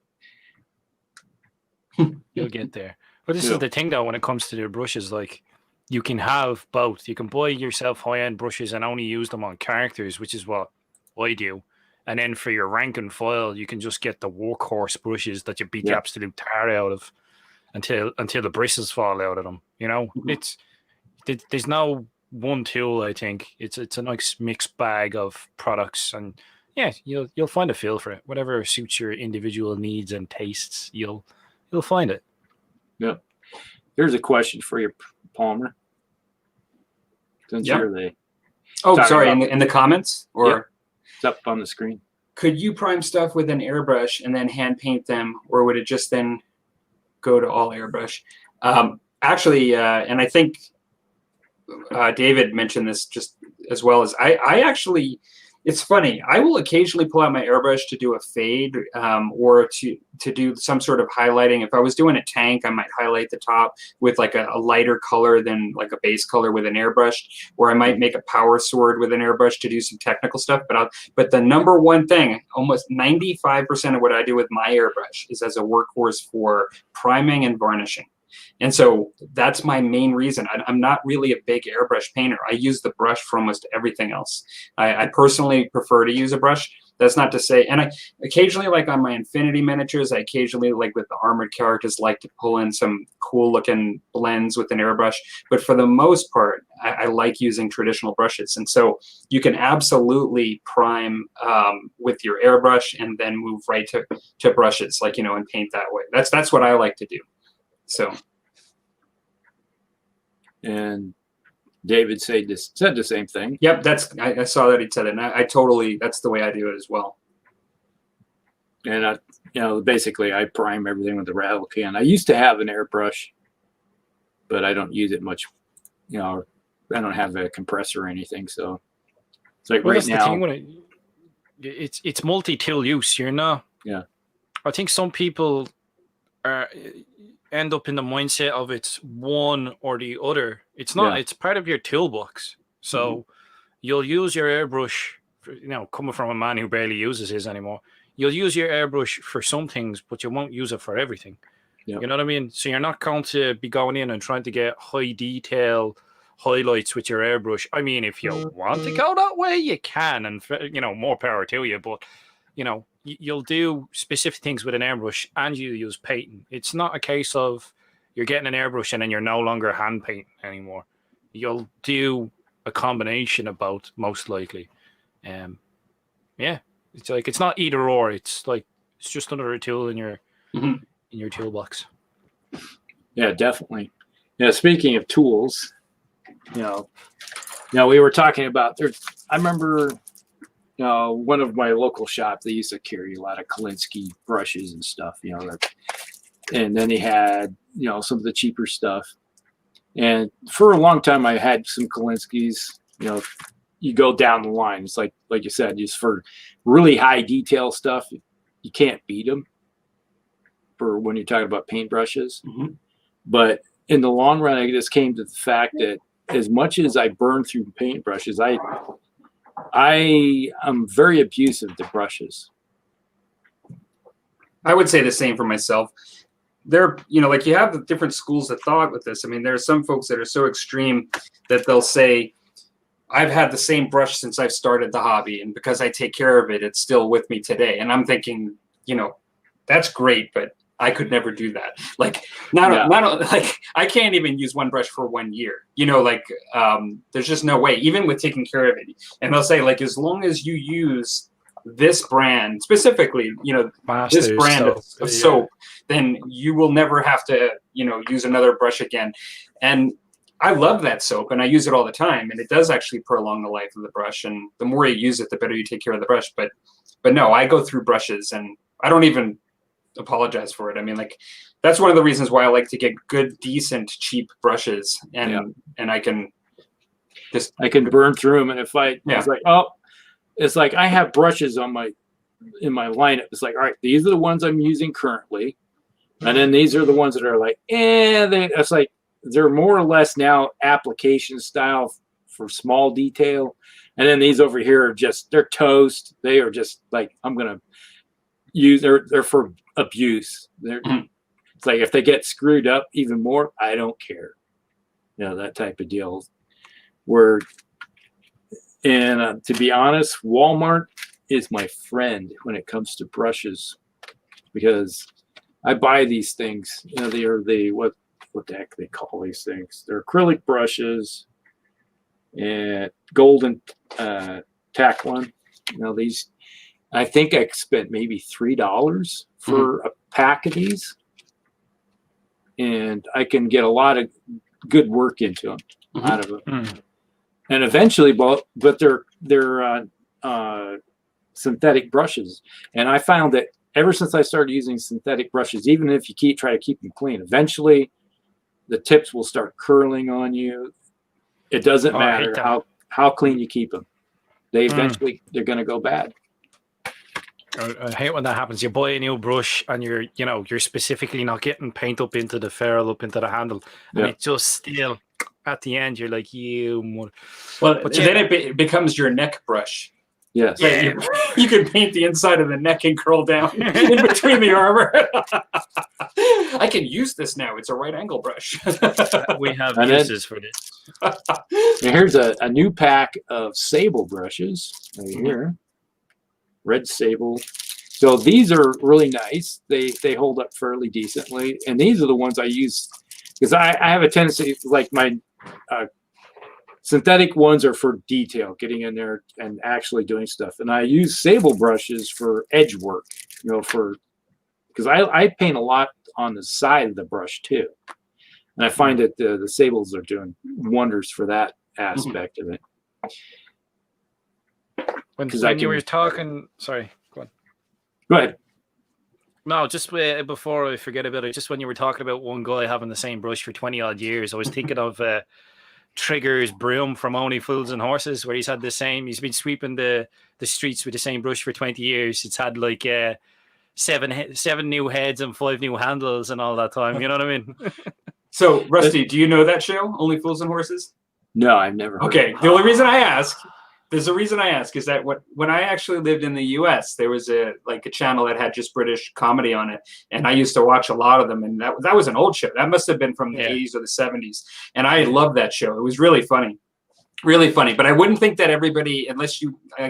you'll get there. But this is the thing, though, when it comes to the brushes, like you can have both. You can buy yourself high-end brushes and only use them on characters, which is what I do. And then for your rank and file, you can just get the workhorse brushes that you beat the absolute tar out of until the bristles fall out of them. You know, there's no one tool. I think it's a nice mixed bag of products, and yeah, you'll find a feel for it. Whatever suits your individual needs and tastes, you'll find it. Yep. Here's a question for you, Palmer. Since Yep. you're the sorry, in the comments, or Yep. It's up on the screen. could you prime stuff with an airbrush and then hand paint them, or would it just then go to all airbrush? Actually, and I think David mentioned this just as well as I actually. It's funny. I will occasionally pull out my airbrush to do a fade, or to do some sort of highlighting. If I was doing a tank, I might highlight the top with like a lighter color than like a base color with an airbrush, or I might make a power sword with an airbrush to do some technical stuff. But the number one thing, almost 95% of what I do with my airbrush is as a workhorse for priming and varnishing. And so that's my main reason. I'm not really a big airbrush painter. I use the brush for almost everything else. I personally prefer to use a brush. That's not to say, and I occasionally, like on my Infinity miniatures, I occasionally, like with the armored characters, like to pull in some cool looking blends with an airbrush. But for the most part, I like using traditional brushes. And so you can absolutely prime with your airbrush and then move right to brushes, like, and paint that way. That's what I like to do. So, and David said the same thing. Yep, I saw that he said it, and I totally, that's the way I do it as well. And basically I prime everything with the rattle can. I used to have an airbrush, but I don't use it much. I don't have a compressor or anything, so it's like right now. The thing it's multi-tool use. You're not. Yeah. I think some people end up in the mindset of it's one or the other. It's not. Yeah. It's part of your toolbox. So you'll use your airbrush. Coming from a man who barely uses his anymore, you'll use your airbrush for some things, but you won't use it for everything. Yep. You know what I mean? So you're not going to be going in and trying to get high detail highlights with your airbrush. I mean, if you want to go that way, you can, and more power to you. But you'll do specific things with an airbrush, and you use painting. It's not a case of you're getting an airbrush and then you're no longer hand painting anymore. You'll do a combination of both, most likely. It's like it's not either or. It's like it's just another tool in your in your toolbox. Yeah, definitely. Yeah, speaking of tools, we were talking about there. I remember. One of my local shops, they used to carry a lot of Kolinsky brushes and stuff, and then they had, some of the cheaper stuff. And for a long time, I had some Kolinskys, you go down the line. It's like you said, just for really high detail stuff, you can't beat them for when you're talking about paintbrushes. Mm-hmm. But in the long run, I just came to the fact that as much as I burn through paintbrushes, I am very abusive to brushes. I would say the same for myself. There, like you have the different schools of thought with this. I mean, there are some folks that are so extreme that they'll say, I've had the same brush since I've started the hobby, and because I take care of it, it's still with me today. And I'm thinking, that's great, but I could never do that. Like, I can't even use one brush for 1 year. There's just no way, even with taking care of it. And they'll say, like, as long as you use this brand specifically, this brand of soap, then you will never have to, use another brush again. And I love that soap, and I use it all the time, and it does actually prolong the life of the brush. And the more you use it, the better you take care of the brush. But no, I go through brushes, and I don't even apologize for it. I mean, like, that's one of the reasons why I like to get good, decent, cheap brushes, and I can burn through them. And if it's like I have brushes in my lineup. It's like, all right, these are the ones I'm using currently, and then these are the ones that are like, it's like they're more or less now application style for small detail, and then these over here are they're toast. They are just like, I'm gonna use. They're for abuse. It's like if they get screwed up even more, I don't care. That type of deal. And to be honest, Walmart is my friend when it comes to brushes, because I buy these things. They are what the heck they call these things? They're acrylic brushes, and golden tack one. These, I think I spent maybe $3 for a pack of these, and I can get a lot of good work into them out of them. And eventually, but they're synthetic brushes, and I found that ever since I started using synthetic brushes, even if you try to keep them clean, eventually the tips will start curling on you. It doesn't matter how clean you keep them. They eventually they're going to go bad. I hate when that happens. You buy a new brush and you're specifically not getting paint up into the ferrule, up into the handle, and it just still at the end you're like, but then it becomes your neck brush. Yes. Yeah. You can paint the inside of the neck and curl down in between the armor. I can use this now. It's a right angle brush. We have uses for this. Here's a new pack of sable brushes right here. Red sable. So these are really nice. They hold up fairly decently. And these are the ones I use because I have a tendency, like my synthetic ones are for detail, getting in there and actually doing stuff. And I use sable brushes for edge work, because I paint a lot on the side of the brush too. And I find that the sables are doing wonders for that aspect of it. When you were talking, sorry, go on. Go ahead. No, just before I forget about it, just when you were talking about one guy having the same brush for 20 odd years, I was thinking of Trigger's broom from Only Fools and Horses, where he's been sweeping the streets with the same brush for 20 years. It's had like seven new heads and 5 new handles and all that time. You know what I mean? So, Rusty, do you know that show, Only Fools and Horses? No, I've never heard Okay, of it. the only reason I ask, there's a reason I ask, is that when I actually lived in the U.S., there was a channel that had just British comedy on it, and I used to watch a lot of them, and that was an old show. That must have been from the 80s or the 70s, and I loved that show. It was really funny. Really funny, but I wouldn't think that everybody, I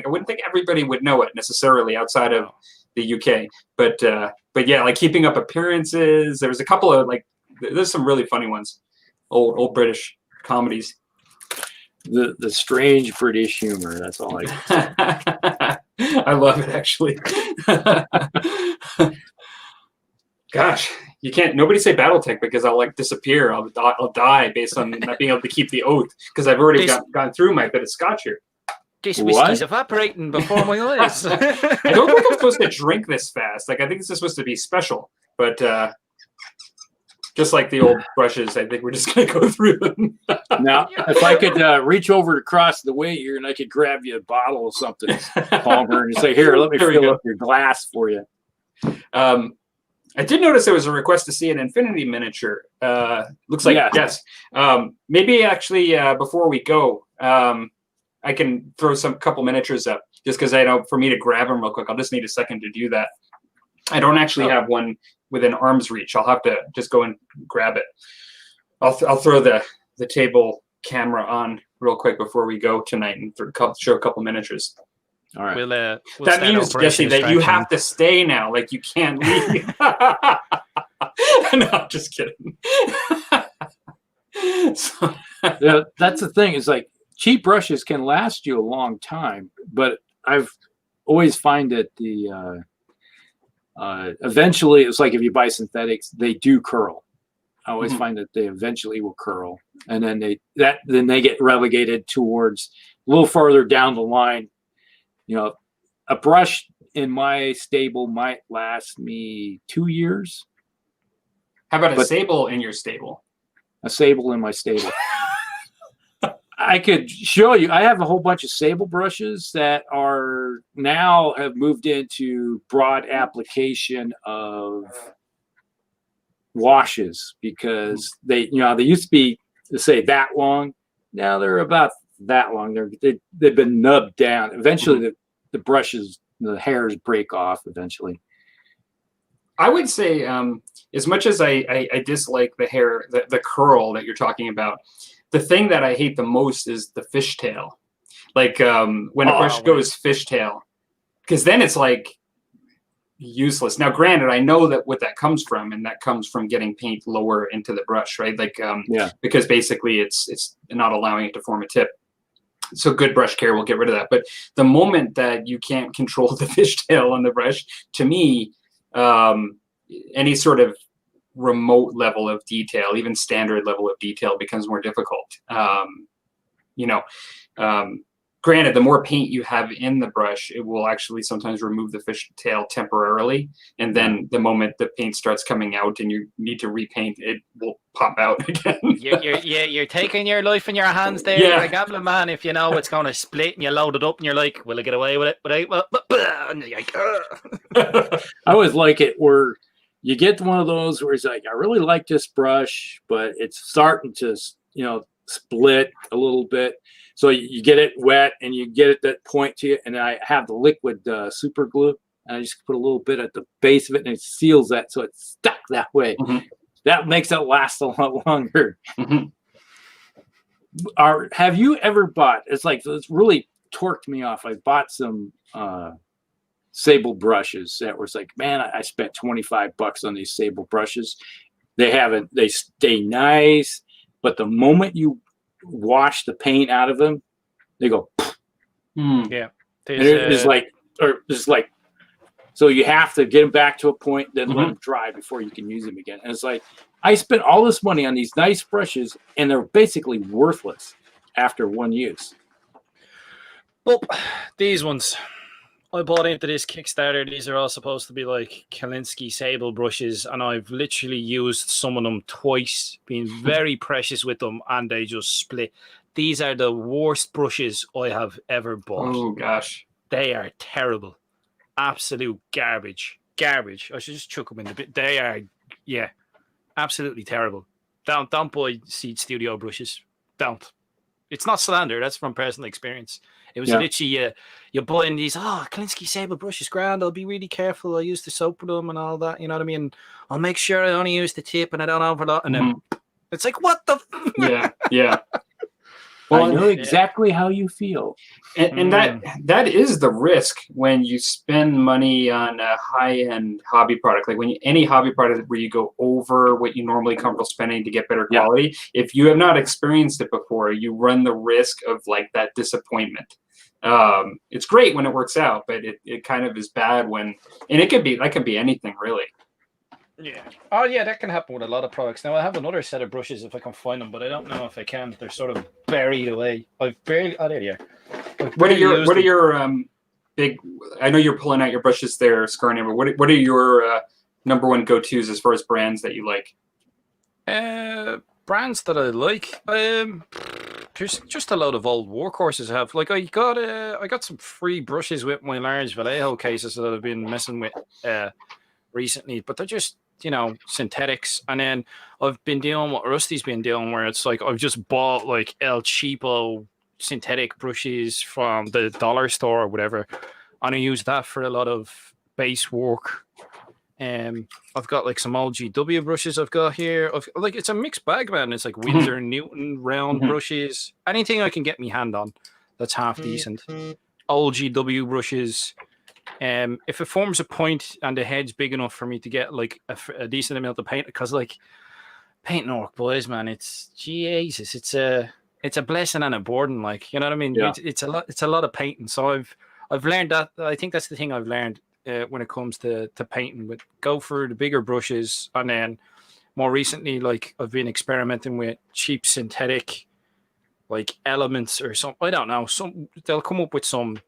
wouldn't think everybody would know it necessarily outside of the UK. But yeah, like Keeping Up Appearances. There was a couple of there's some really funny ones, old British comedies. The strange British humor. That's all I. I love it actually. Gosh, you can't. Nobody say BattleTech because I'll disappear. I'll die based on not being able to keep the oath because I've already gone through my bit of scotch here. This whiskey's evaporating before my eyes. I don't think I'm supposed to drink this fast. I think this is supposed to be special, but just like the old brushes, I think we're just going to go through them. Now, if I could reach over across the way here and I could grab you a bottle of something, Palmer, and say, "Here, let me fill up your glass for you." I did notice there was a request to see an Infinity miniature. Looks like yes. Maybe actually before we go, I can throw couple miniatures up just because I know for me to grab them real quick, I'll just need a second to do that. I don't actually have one within arm's reach. I'll have to just go and grab it. I'll throw the table camera on real quick before we go tonight and show a couple miniatures. All right. We'll that means, Jesse, that you have to stay now. Like you can't leave. No, I'm just kidding. Yeah, that's the thing. Is cheap brushes can last you a long time, but I've always find that the eventually it's like if you buy synthetics, they do curl. I always find that they eventually will curl, and then they get relegated towards a little farther down the line. A brush in my stable might last me 2 years. How about a sable in your stable? A sable in my stable. I could show you. I have a whole bunch of sable brushes that are now have moved into broad application of washes because they used to be that long. Now they're about that long. They've been nubbed down. Eventually, the brushes, the hairs break off. Eventually, I would say, as much as I dislike the hair, the curl that you're talking about. The thing that I hate the most is the fishtail. When a brush goes fishtail, because then it's useless. Now, granted, I know that what that comes from, and that comes from getting paint lower into the brush, right? Because basically it's not allowing it to form a tip. So good brush care will get rid of that. But the moment that you can't control the fishtail on the brush, to me, any sort of remote level of detail, even standard level of detail, becomes more difficult. Granted, the more paint you have in the brush, it will actually sometimes remove the fishtail temporarily. And then the moment the paint starts coming out and you need to repaint, it will pop out again. You're taking your life in your hands there. Yeah. You're a gambling man if you know it's going to split and you load it up and you're like, will I get away with it? And you're like, I always like it where you get one of those where it's like, I really like this brush, but it's starting to, split a little bit. So you get it wet and you get it that point to you. And I have the liquid super glue. And I just put a little bit at the base of it and it seals that. So it's stuck that way. Mm-hmm. That makes it last a lot longer. Mm-hmm. Have you ever bought, it's really torqued me off. I bought some sable brushes that was like, man, I spent $25 on these sable brushes. They stay nice. But the moment you wash the paint out of them, they go. Yeah, it's like, so you have to get them back to a point, then let them dry before you can use them again. And it's like, I spent all this money on these nice brushes, and they're basically worthless after one use. Well, these ones, I bought into this Kickstarter. These are all supposed to be like Kalinsky sable brushes, and I've literally used some of them twice, being very precious with them, and they just split. These are the worst brushes I have ever bought. Oh, gosh. They are terrible. Absolute garbage. Garbage. I should just chuck them in the bit. They are, absolutely terrible. Don't buy Seed Studio brushes. Don't. It's not slander. That's from personal experience. It was literally you're buying these, Kalinsky sable brushes, grand. I'll be really careful. I'll use the soap with them and all that. You know what I mean? I'll make sure I only use the tip and I don't overload. And then it's like, what the? Yeah. Well, I know exactly how you feel. And that is the risk when you spend money on a high-end hobby product. Like any hobby product where you go over what you normally comfortable spending to get better quality. If you have not experienced it before, you run the risk of like that disappointment. It's great when it works out, but it kind of is bad when, and that can be anything really. Yeah. Oh, yeah, that can happen with a lot of products. Now, I have another set of brushes if I can find them, but I don't know if I can. They're sort of buried away. I've barely. Oh, there you are. What are your big? I know you're pulling out your brushes there, Scarnammer. What are your number one go-tos as far as brands that you like? Brands that I like. There's just a load of old workhorses I have. Like I got some free brushes with my large Vallejo cases that I've been messing with recently, but they're just synthetics. And then I've been doing what Rusty's been doing, where it's like I've just bought like El Cheapo synthetic brushes from the dollar store or whatever, and I use that for a lot of base work. I've got like some old GW brushes I've got here. It's a mixed bag, man. It's like Winsor Newton round brushes. Anything I can get my hand on that's half decent. Old GW brushes. If it forms a point and the head's big enough for me to get like a decent amount of paint, because like painting orc boys, man, it's Jesus, it's a blessing and a burden. Like, you know what I mean? Yeah. It's a lot of painting. So I've learned that. I think that's the thing I've learned when it comes to painting. But go for the bigger brushes, and then more recently, like I've been experimenting with cheap synthetic, like elements or something. I don't know. They'll come up with some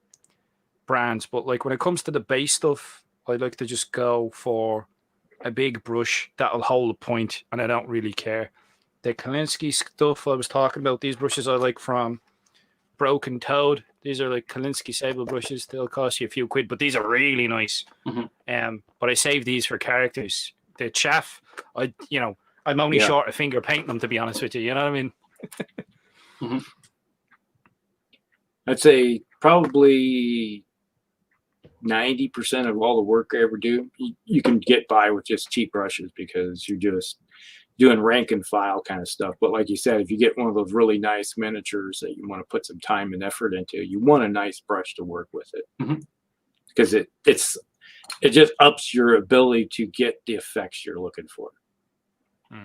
brands, but like when it comes to the base stuff, I like to just go for a big brush that'll hold a point, and I don't really care. The Kalinsky stuff I was talking about, these brushes I like from Broken Toad. These are like Kalinsky sable brushes. They'll cost you a few quid, but these are really nice. But I save these for characters. The chaff, I'm only short a finger painting them, to be honest with you. You know what I mean? I'd say probably 90% of all the work I ever do, you can get by with just cheap brushes because you're just doing rank and file kind of stuff. But like you said, if you get one of those really nice miniatures that you want to put some time and effort into, you want a nice brush to work with it because it just ups your ability to get the effects you're looking for.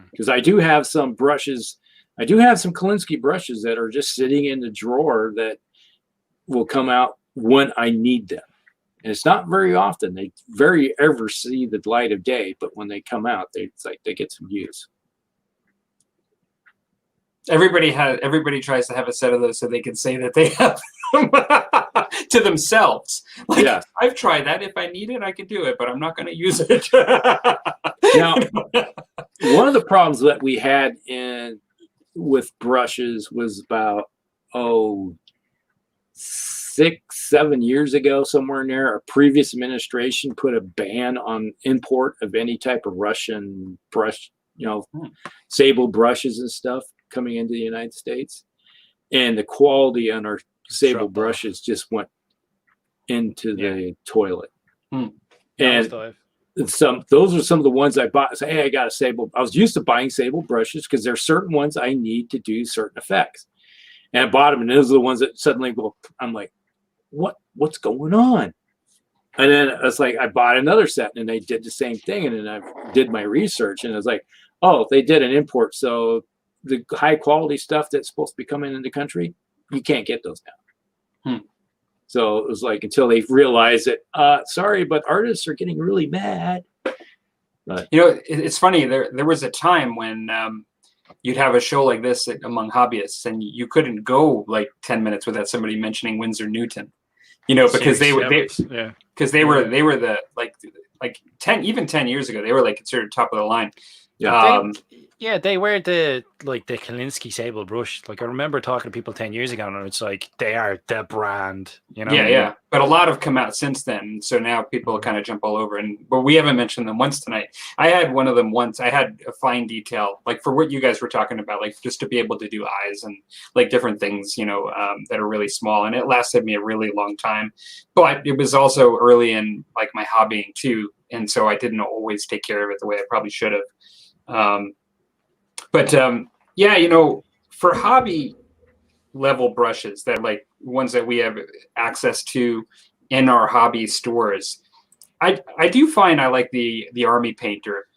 Because I do have some brushes I do have some Kolinsky brushes that are just sitting in the drawer that will come out when I need them. And it's not very often. They very ever see the light of day, but when they come out, it's like they get some use. Everybody tries to have a set of those so they can say that they have them to themselves. Like, yeah. I've tried that. If I need it, I can do it, but I'm not going to use it. Now, one of the problems that we had with brushes was about 6-7 years ago, somewhere in there. Our previous administration put a ban on import of any type of Russian brush, sable brushes and stuff coming into the United States, and the quality on our sable brushes just went into the toilet. And those are some of the ones I bought. So, hey, I got a sable. I was used to buying sable brushes because there's certain ones I need to do certain effects, and I bought them, and those are the ones that suddenly I'm like, what's going on? And then it's like I bought another set, and they did the same thing, and then I did my research, and I was like, oh, they did an import, so the high quality stuff that's supposed to be coming in the country, you can't get those now. So it was like until they realized that, sorry, but artists are getting really mad. But it's funny. There was a time when you'd have a show like this among hobbyists, and you couldn't go like 10 minutes without somebody mentioning Winsor Newton. Because they were the like 10 years ago, they were like considered top of the line. Yeah, they were the Kolinsky sable brush. Like I remember talking to people 10 years ago, and it's like they are the brand, Yeah. But a lot have come out since then, so now people kind of jump all over. But we haven't mentioned them once tonight. I had one of them once. I had a fine detail, like for what you guys were talking about, like just to be able to do eyes and like different things, that are really small, and it lasted me a really long time. But it was also early in like my hobbying too, and so I didn't always take care of it the way I probably should have. For hobby level brushes that like ones that we have access to in our hobby stores, I do find I like the Army Painter,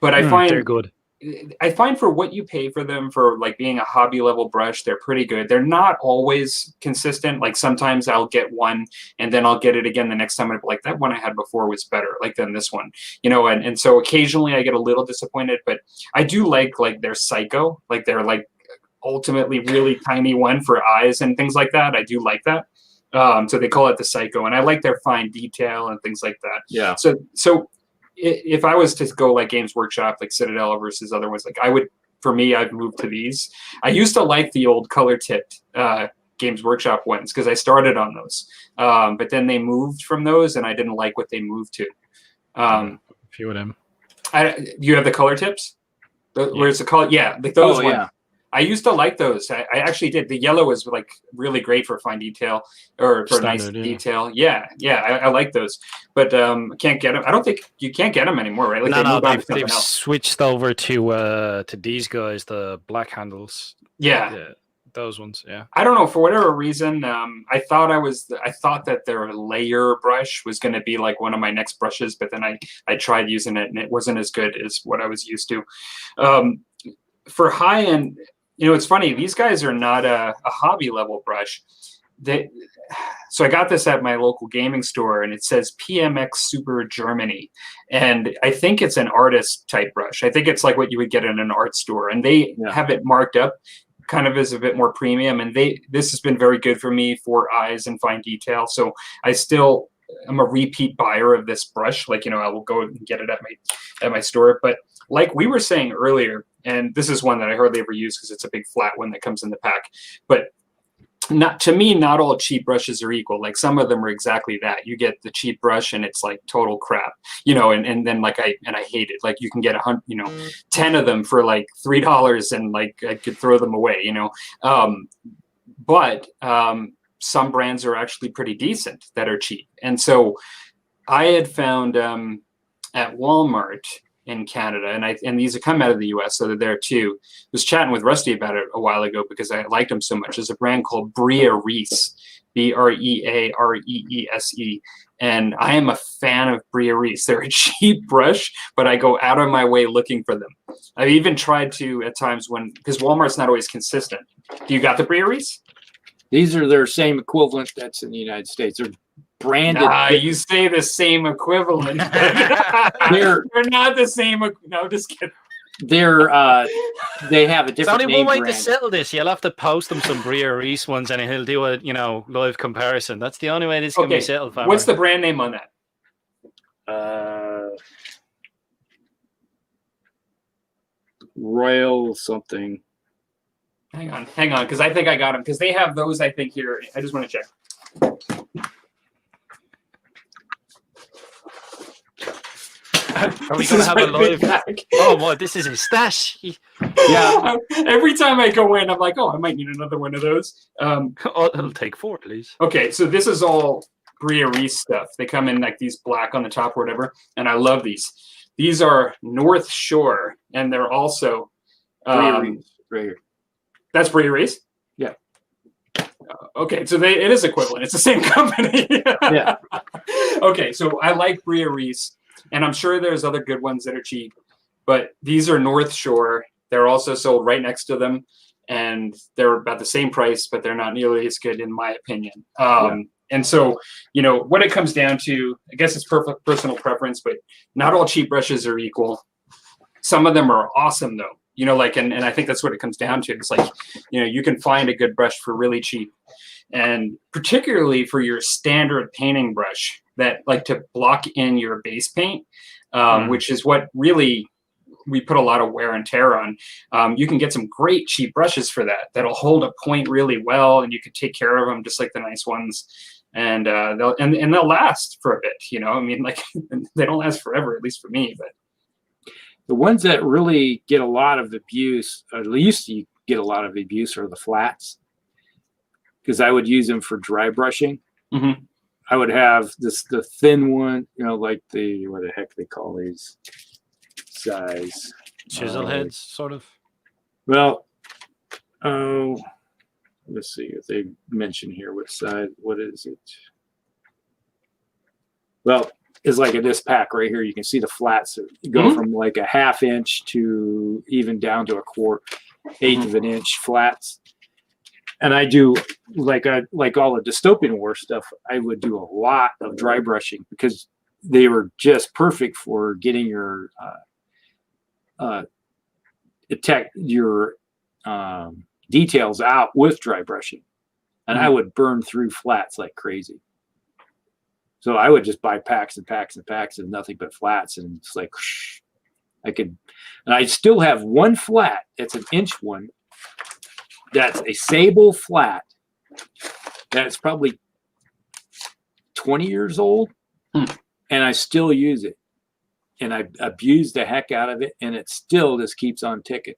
but I find they're good. I find for what you pay for them for like being a hobby level brush, they're pretty good. They're not always consistent. Like sometimes I'll get one and then I'll get it again the next time. I'm like, that one I had before was better than this one, and so occasionally I get a little disappointed, but I do like their Psycho, like they're like ultimately really tiny one for eyes and things like that. I do like that. So they call it the Psycho, and I like their fine detail and things like that. Yeah. So if I was to go like Games Workshop, like Citadel versus other ones, like I'd move to these. I used to like the old color tipped Games Workshop ones because I started on those. But then they moved from those, and I didn't like what they moved to. A few of them. You have the color tips? Where's the color? Yeah, like those ones. Yeah. I used to like those. I actually did. The yellow was like really great for fine detail or for nice detail. Yeah. I like those, but can't get them. I don't think you can't get them anymore, right? Like they've switched over to these guys, the black handles. Yeah, those ones. Yeah. I don't know, for whatever reason. I thought that their layer brush was going to be like one of my next brushes, but then I tried using it and it wasn't as good as what I was used to. For high end. It's funny. These guys are not a hobby level brush. So I got this at my local gaming store, and it says PMX Super Germany, and I think it's an artist type brush. I think it's like what you would get in an art store, and they have it marked up kind of as a bit more premium. And this has been very good for me for eyes and fine detail. So I'm a repeat buyer of this brush. Like, I will go and get it at my store. But like we were saying earlier, and this is one that I hardly ever use because it's a big flat one that comes in the pack. But not all cheap brushes are equal. Like some of them are exactly that. You get the cheap brush and it's like total crap, and then like I hate it. Like you can get 10 of them for like $3 and like I could throw them away, but some brands are actually pretty decent that are cheap. And so I had found at Walmart in Canada, and these have come out of the US, so they're there too. I was chatting with Rusty about it a while ago because I liked them so much. There's a brand called Brea Reese, Breareese, And I am a fan of Bria Reese. They're a cheap brush, but I go out of my way looking for them. I've even tried to at times because Walmart's not always consistent. Do you got the Bria Reese? These are their same equivalent that's in the United States. They're branded. You say the same equivalent. They're not the same. No, just kidding. They have a different There's only name one way brand. to settle this. You'll have to post them some Bria Reese ones, and he'll do a live comparison. That's the only way this can be settled. Farmer. What's the brand name on that? Royal something. Hang on, because I think I got them. Because they have those, I think, here. I just want to check. Are we going to have a live? Oh, boy, this is his stash. Yeah. Every time I go in, I'm like, oh, I might need another one of those. It'll take 4 at least. Okay, so this is all Bria Reese stuff. They come in like these black on the top or whatever, and I love these. These are North Shore, and they're also Bria Reese, right here. That's Bria Reese? Yeah. Okay, so it is equivalent. It's the same company. Yeah. Okay, so I like Bria Reese, and I'm sure there's other good ones that are cheap, but these are North Shore. They're also sold right next to them, and they're about the same price, but they're not nearly as good in my opinion. And so, what it comes down to, I guess it's personal preference, but not all cheap brushes are equal. Some of them are awesome though. And I think that's what it comes down to. It's like, you can find a good brush for really cheap. And particularly for your standard painting brush that like to block in your base paint, which is what really we put a lot of wear and tear on. You can get some great cheap brushes for that. That'll hold a point really well, and you can take care of them just like the nice ones. And they'll last for a bit, like they don't last forever, at least for me, but. The ones that really get a lot of abuse, at least you get a lot of abuse, are the flats. Because I would use them for dry brushing. Mm-hmm. I would have the thin one, like what the heck they call these size. Chisel heads, sort of. Well, let's see if they mention here what size, what is it? Well, it's like in this pack right here. You can see the flats go from like a 1/2 inch to even down to a 1/4 of an inch flats. And I do like all the dystopian war stuff. I would do a lot of dry brushing because they were just perfect for getting your details out with dry brushing. And I would burn through flats like crazy. So I would just buy packs and packs and packs of nothing but flats, and it's like and I still have one flat. It's an inch one. That's a sable flat. That's probably 20 years old, and I still use it. And I abuse the heck out of it, and it still just keeps on ticking.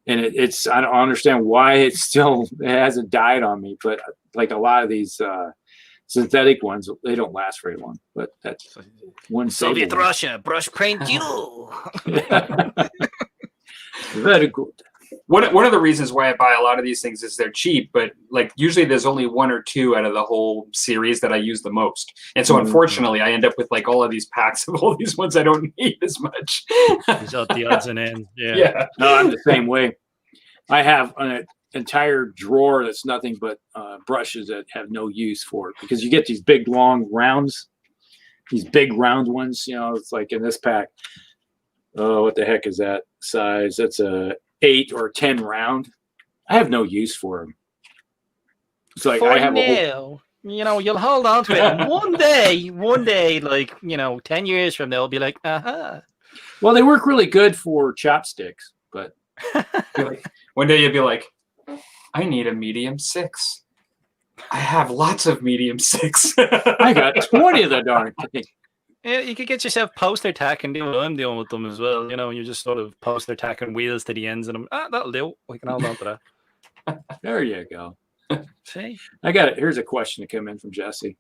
And I don't understand why it hasn't died on me, but like a lot of these synthetic ones, they don't last very long. But that's one Soviet Russia, brush paint you. Very good. One of the reasons why I buy a lot of these things is they're cheap, but like usually there's only 1 or 2 out of the whole series that I use the most. And so unfortunately I end up with like all of these packs of all these ones I don't need as much. These are the odds and ends. Yeah. No, I'm the same way. I have an entire drawer that's nothing but brushes that have no use for it, because you get these big long rounds, these big round ones, it's like in this pack. Oh, what the heck is that size? That's a 8 or 10 round. I have no use for them. It's like I have you'll hold on to it. And one day, like 10 years from now, it'll be like, Well, they work really good for chopsticks, but one day you'll be like, I need a medium 6. I have lots of medium 6. I got 20 of the darn thing. Yeah, you could get yourself poster tack and do what I'm doing with them as well. You just sort of poster tacking wheels to the ends of them. That'll do. We can hold on to that. There you go. See? I got it. Here's a question that came in from Jesse.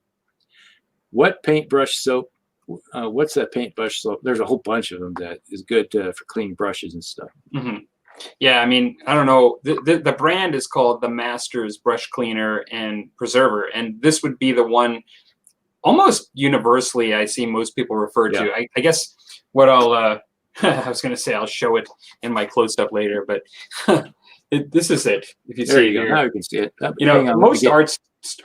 What paintbrush soap? What's that paintbrush soap? There's a whole bunch of them that is good for cleaning brushes and stuff. Mm-hmm. Yeah, I mean, I don't know. The brand is called the Masters Brush Cleaner and Preserver, and this would be the one almost universally I see most people refer to. I guess what I'll I was going to say I'll show it in my close-up later, but this is it. If you There see you go. here. Now you can see it. You know, most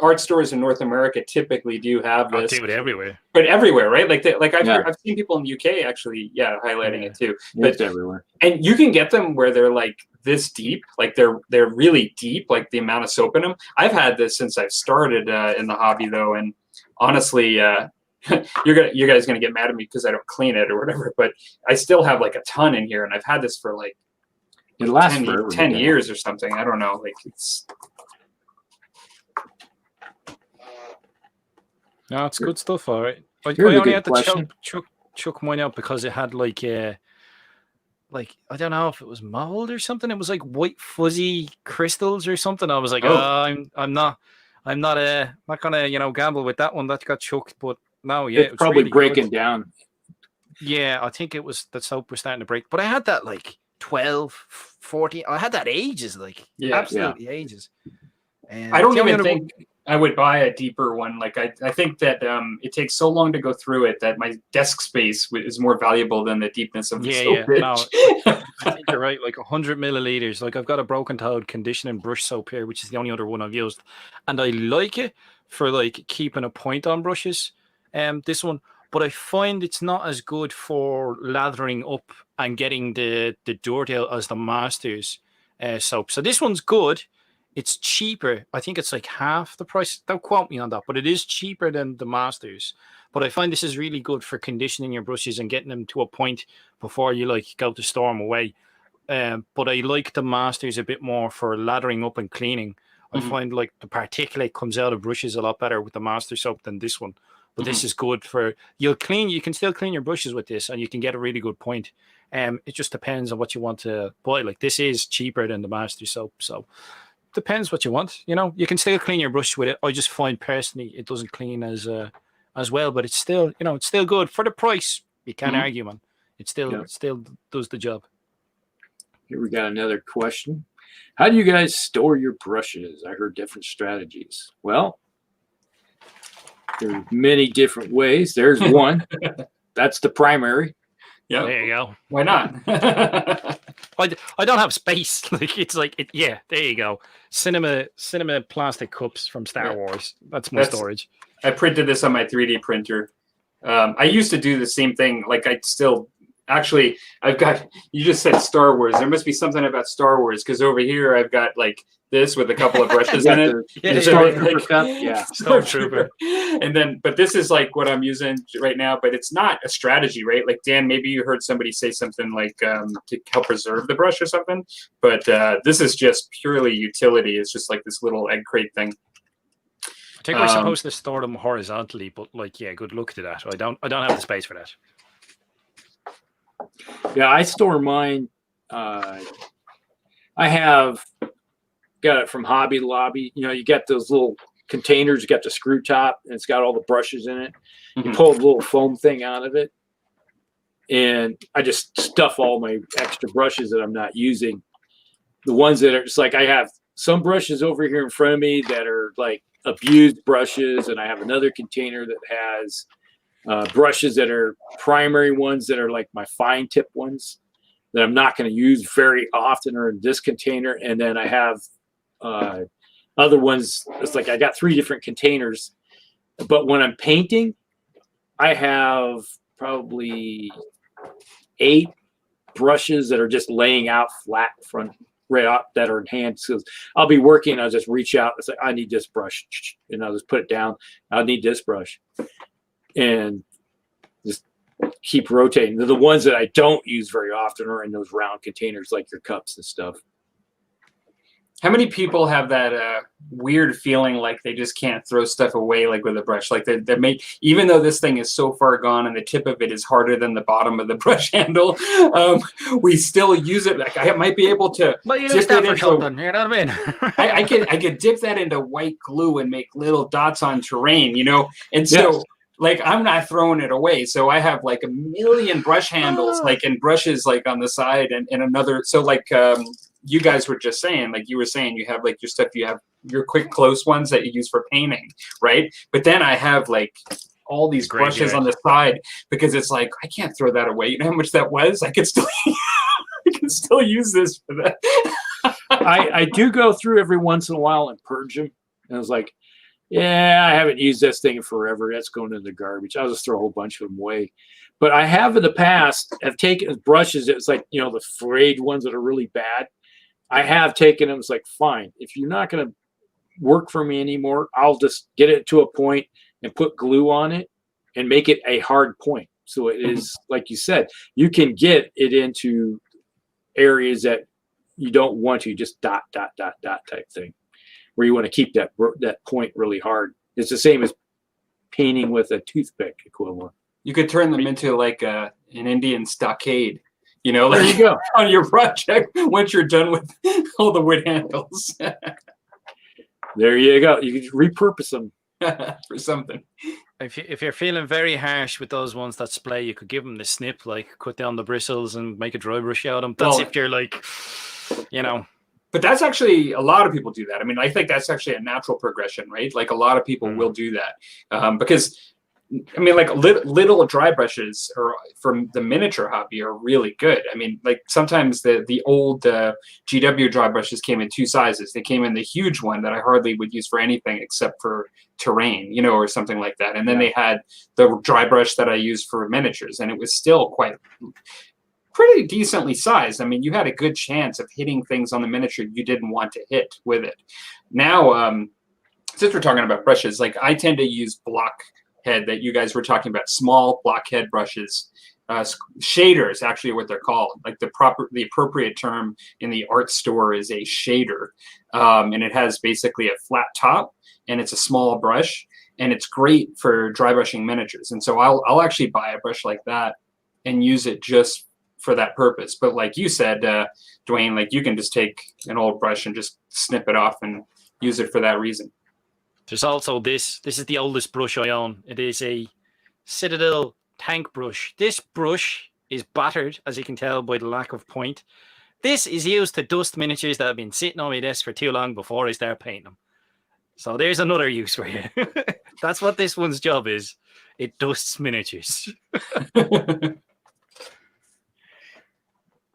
art stores in North America typically do have this. I do it everywhere. But everywhere, right? Like I've seen people in the UK actually, highlighting it too. But it's everywhere. And you can get them where they're like this deep, like they're really deep, like the amount of soap in them. I've had this since I've started in the hobby though, and honestly, you guys gonna get mad at me because I don't clean it or whatever. But I still have like a ton in here, and I've had this for like it lasts forever, 10 years or something. I don't know. Like it's. No, it's good stuff, all right. I Here's a only good had question. to chuck mine out because it had like I don't know if it was mold or something. It was like white fuzzy crystals or something. I was like, I'm not gonna gamble with that one. That got chucked, but no, yeah, it's probably really breaking good. down. Yeah, I think it was the soap was starting to break, but I had that like 12, 14. I had that ages, like absolutely ages. And I don't even think I would buy a deeper one. Like I think that it takes so long to go through it that my desk space is more valuable than the deepness of the soap. No, I think you're right. Like 100 milliliters. Like I've got a Broken Toad conditioning brush soap here, which is the only other one I've used, and I like it for like keeping a point on brushes. This one, but I find it's not as good for lathering up and getting the dirt out as the Masters soap. So this one's good. It's cheaper. I think it's like half the price. Don't quote me on that, but it is cheaper than the Masters. But I find this is really good for conditioning your brushes and getting them to a point before you like go to store them away. But I like the Masters a bit more for lathering up and cleaning. I find like the particulate comes out of brushes a lot better with the Master soap than this one. But this is good for you can still clean your brushes with this and you can get a really good point. It just depends on what you want to buy. Like this is cheaper than the Master soap, so depends what you want. You can still clean your brush with it. I just find personally it doesn't clean as well, but it's still it's still good for the price. You can't argue, man. It still does the job. Here we got another question. How do you guys store your brushes? I heard different strategies. Well, there are many different ways. There's one. That's the primary. Yeah, there you go. Why not? I don't have space. Like it's like there you go. Cinema plastic cups from Star Wars. That's my storage. I printed this on my 3D printer. I used to do the same thing. Like I've got. You just said Star Wars. There must be something about Star Wars because over here I've got like this with a couple of brushes in it. Stormtrooper. And then, but this is like what I'm using right now. But it's not a strategy, right? Like Dan, maybe you heard somebody say something like to help preserve the brush or something. But this is just purely utility. It's just like this little egg crate thing. I think we're supposed to store them horizontally, but like, good luck to that. I don't have the space for that. Yeah, I store mine. I have got it from Hobby Lobby. You got those little containers. You got the screw top, and it's got all the brushes in it. You pull a little foam thing out of it, and I just stuff all my extra brushes that I'm not using. The ones that are just like I have some brushes over here in front of me that are like abused brushes, and I have another container that has brushes that are primary ones that are like my fine tip ones that I'm not going to use very often are in this container. And then I have other ones. It's like I got 3 different containers, but when I'm painting, I have probably 8 brushes that are just laying out flat front right out that are in hand. So I'll be working. I'll just reach out. It's like, I need this brush, and I'll just put it down. I need this brush. And just keep rotating. The ones that I don't use very often are in those round containers like your cups and stuff. How many people have that weird feeling like they just can't throw stuff away like with a brush? Like they make, even though this thing is so far gone and the tip of it is harder than the bottom of the brush handle, we still use it. Like I might be able to dip it into something, you know what I mean? I could dip that into white glue and make little dots on terrain, And so like I'm not throwing it away. So I have like a million brush handles, like and brushes like on the side and another. So like you guys were just saying, like you were saying, you have like your stuff, you have your quick close ones that you use for painting, right? But then I have like all these brushes on the side because it's like I can't throw that away. You know how much that was? I could still I can still use this for that. I do go through every once in a while and purge them. And I was like, yeah, I haven't used this thing in forever. That's going in the garbage. I'll just throw a whole bunch of them away. But I have in the past, I've taken brushes. It's like, you know, the frayed ones that are really bad. I have taken them. It's like, fine. If you're not going to work for me anymore, I'll just get it to a point and put glue on it and make it a hard point. So it is, like you said, you can get it into areas that you don't want to, just dot, dot, dot, dot type thing, where you want to keep that point really hard. It's the same as painting with a toothpick equivalent. You could turn them into like an Indian stockade, you know, like there you go. On your project once you're done with all the wood handles. There you go. You can repurpose them for something. If you're feeling very harsh with those ones that splay, you could give them the snip, like cut down the bristles and make a dry brush out of them. That's if you're like, you know. But that's actually, a lot of people do that. I mean, I think that's actually a natural progression, right? Like a lot of people will do that because, I mean, like little dry brushes or from the miniature hobby are really good. I mean, like sometimes the old GW dry brushes came in two sizes. They came in the huge one that I hardly would use for anything except for terrain, you know, or something like that. And then they had the dry brush that I used for miniatures, and it was still pretty decently sized. I mean, you had a good chance of hitting things on the miniature you didn't want to hit with it. Now, since we're talking about brushes, like I tend to use blockhead that you guys were talking about, small blockhead brushes. Shaders actually are what they're called. Like the appropriate term in the art store is a shader, and it has basically a flat top and it's a small brush, and it's great for dry brushing miniatures. And so I'll actually buy a brush like that and use it just for that purpose. But like you said, Dwayne, like you can just take an old brush and just snip it off and use it for that reason. There's also this is the oldest brush I own. It is a Citadel tank brush. This brush is battered, as you can tell by the lack of point. This is used to dust miniatures that have been sitting on my desk for too long before I start painting them. So there's another use for you. That's what this one's job is. It dusts miniatures.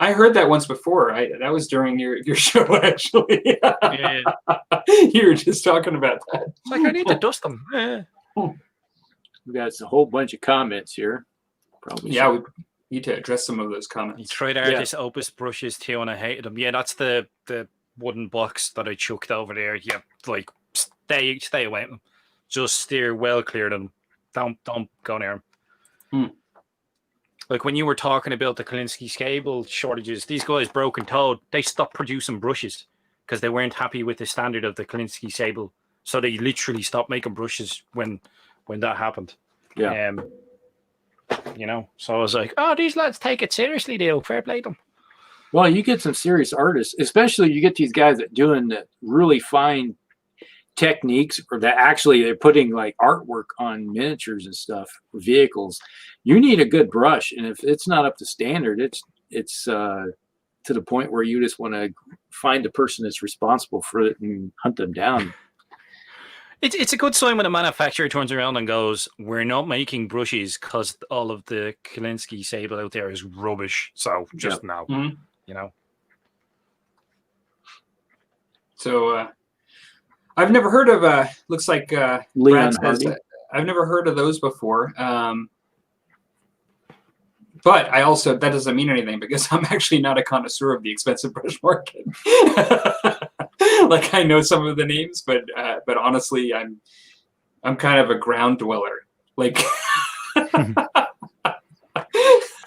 I heard that once before. That was during your show, actually. Yeah. You were just talking about that. It's like, I need to dust them. Yeah. We got a whole bunch of comments here. Probably. Yeah, we need to address some of those comments. You tried Artist Opus brushes too, and I hated them. Yeah, that's the wooden box that I chucked over there. Yeah, like stay away from them. Just steer well clear of them. Don't go near them. Like when you were talking about the Kalinsky cable shortages, these guys broke and told they stopped producing brushes because they weren't happy with the standard of the Kalinsky Sable. So they literally stopped making brushes when that happened. Yeah. You know, so I was like, oh, these lads take it seriously, though. Fair play to them. Well, you get some serious artists, especially you get these guys that doing the really fine techniques, or that actually they're putting like artwork on miniatures and stuff for vehicles. You need a good brush, and if it's not up to standard, it's to the point where you just want to find the person that's responsible for it and hunt them down. It's a good sign when a manufacturer turns around and goes, we're not making brushes because all of the Kalinsky Sable out there is rubbish. So just now, you know. So I've never heard of, looks like Brad says, I've never heard of those before. But I also, that doesn't mean anything because I'm actually not a connoisseur of the expensive brush market. Like I know some of the names, but honestly, I'm kind of a ground dweller. Like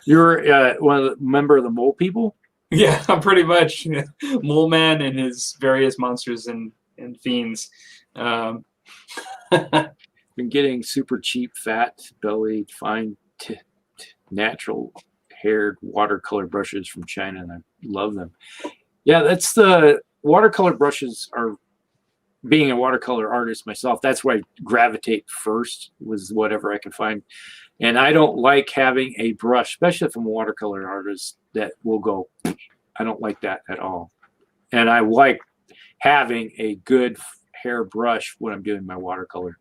You're one of the member of the mole people? Yeah, I'm pretty much Mole Man and his various monsters and fiends. Been getting super cheap, fat bellied, fine, natural haired watercolor brushes from China, and I love them. Yeah, that's the watercolor brushes are, being a watercolor artist myself, that's where I gravitate first, was whatever I can find. And I don't like having a brush, especially if I'm a watercolor artist, that will go, I don't like that at all. And I like having a good hair brush when I'm doing my watercolor.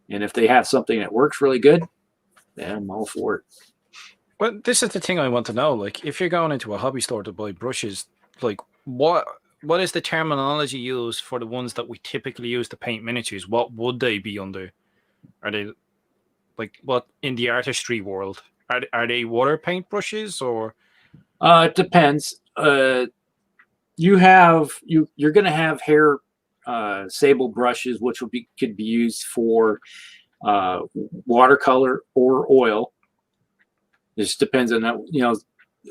And if they have something that works really good, then I'm all for it. Well, this is the thing I want to know. Like, if you're going into a hobby store to buy brushes, like, what is the terminology used for the ones that we typically use to paint miniatures? What would they be under? Are they like what in the artistry world? Are they water paint brushes or? It depends. You're going to have hair sable brushes, which could be used for watercolor or oil. It just depends on that,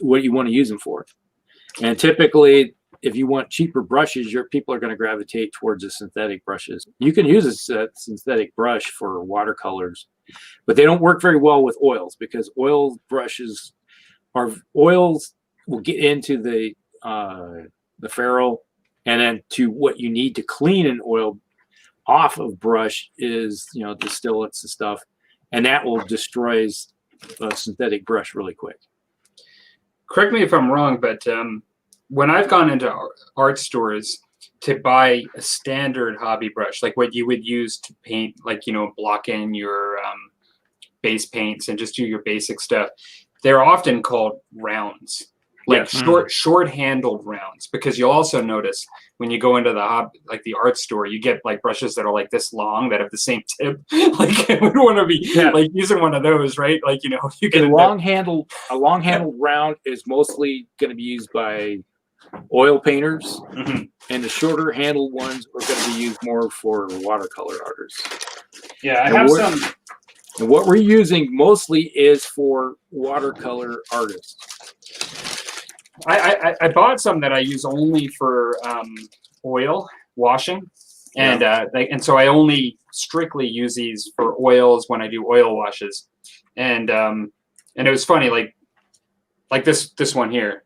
what you want to use them for. And typically, if you want cheaper brushes, people are going to gravitate towards the synthetic brushes. You can use a synthetic brush for watercolors, but they don't work very well with oils because oils will get into the ferrule, and then to what you need to clean an oil off of brush is distillates and stuff, and that will destroy a synthetic brush really quick. Correct me if I'm wrong, but when I've gone into art stores to buy a standard hobby brush, like what you would use to paint, like block in your base paints and just do your basic stuff, they're often called rounds. Like short-handled rounds, because you'll also notice when you go into the art store, you get like brushes that are like this long that have the same tip. Like we don't want to be like using one of those, right? Like you get a long handled round is mostly going to be used by oil painters, and the shorter handled ones are going to be used more for watercolor artists. Yeah, I have some. And what we're using mostly is for watercolor artists. I bought some that I use only for oil washing, and so I only strictly use these for oils when I do oil washes, and it was funny, like this one here,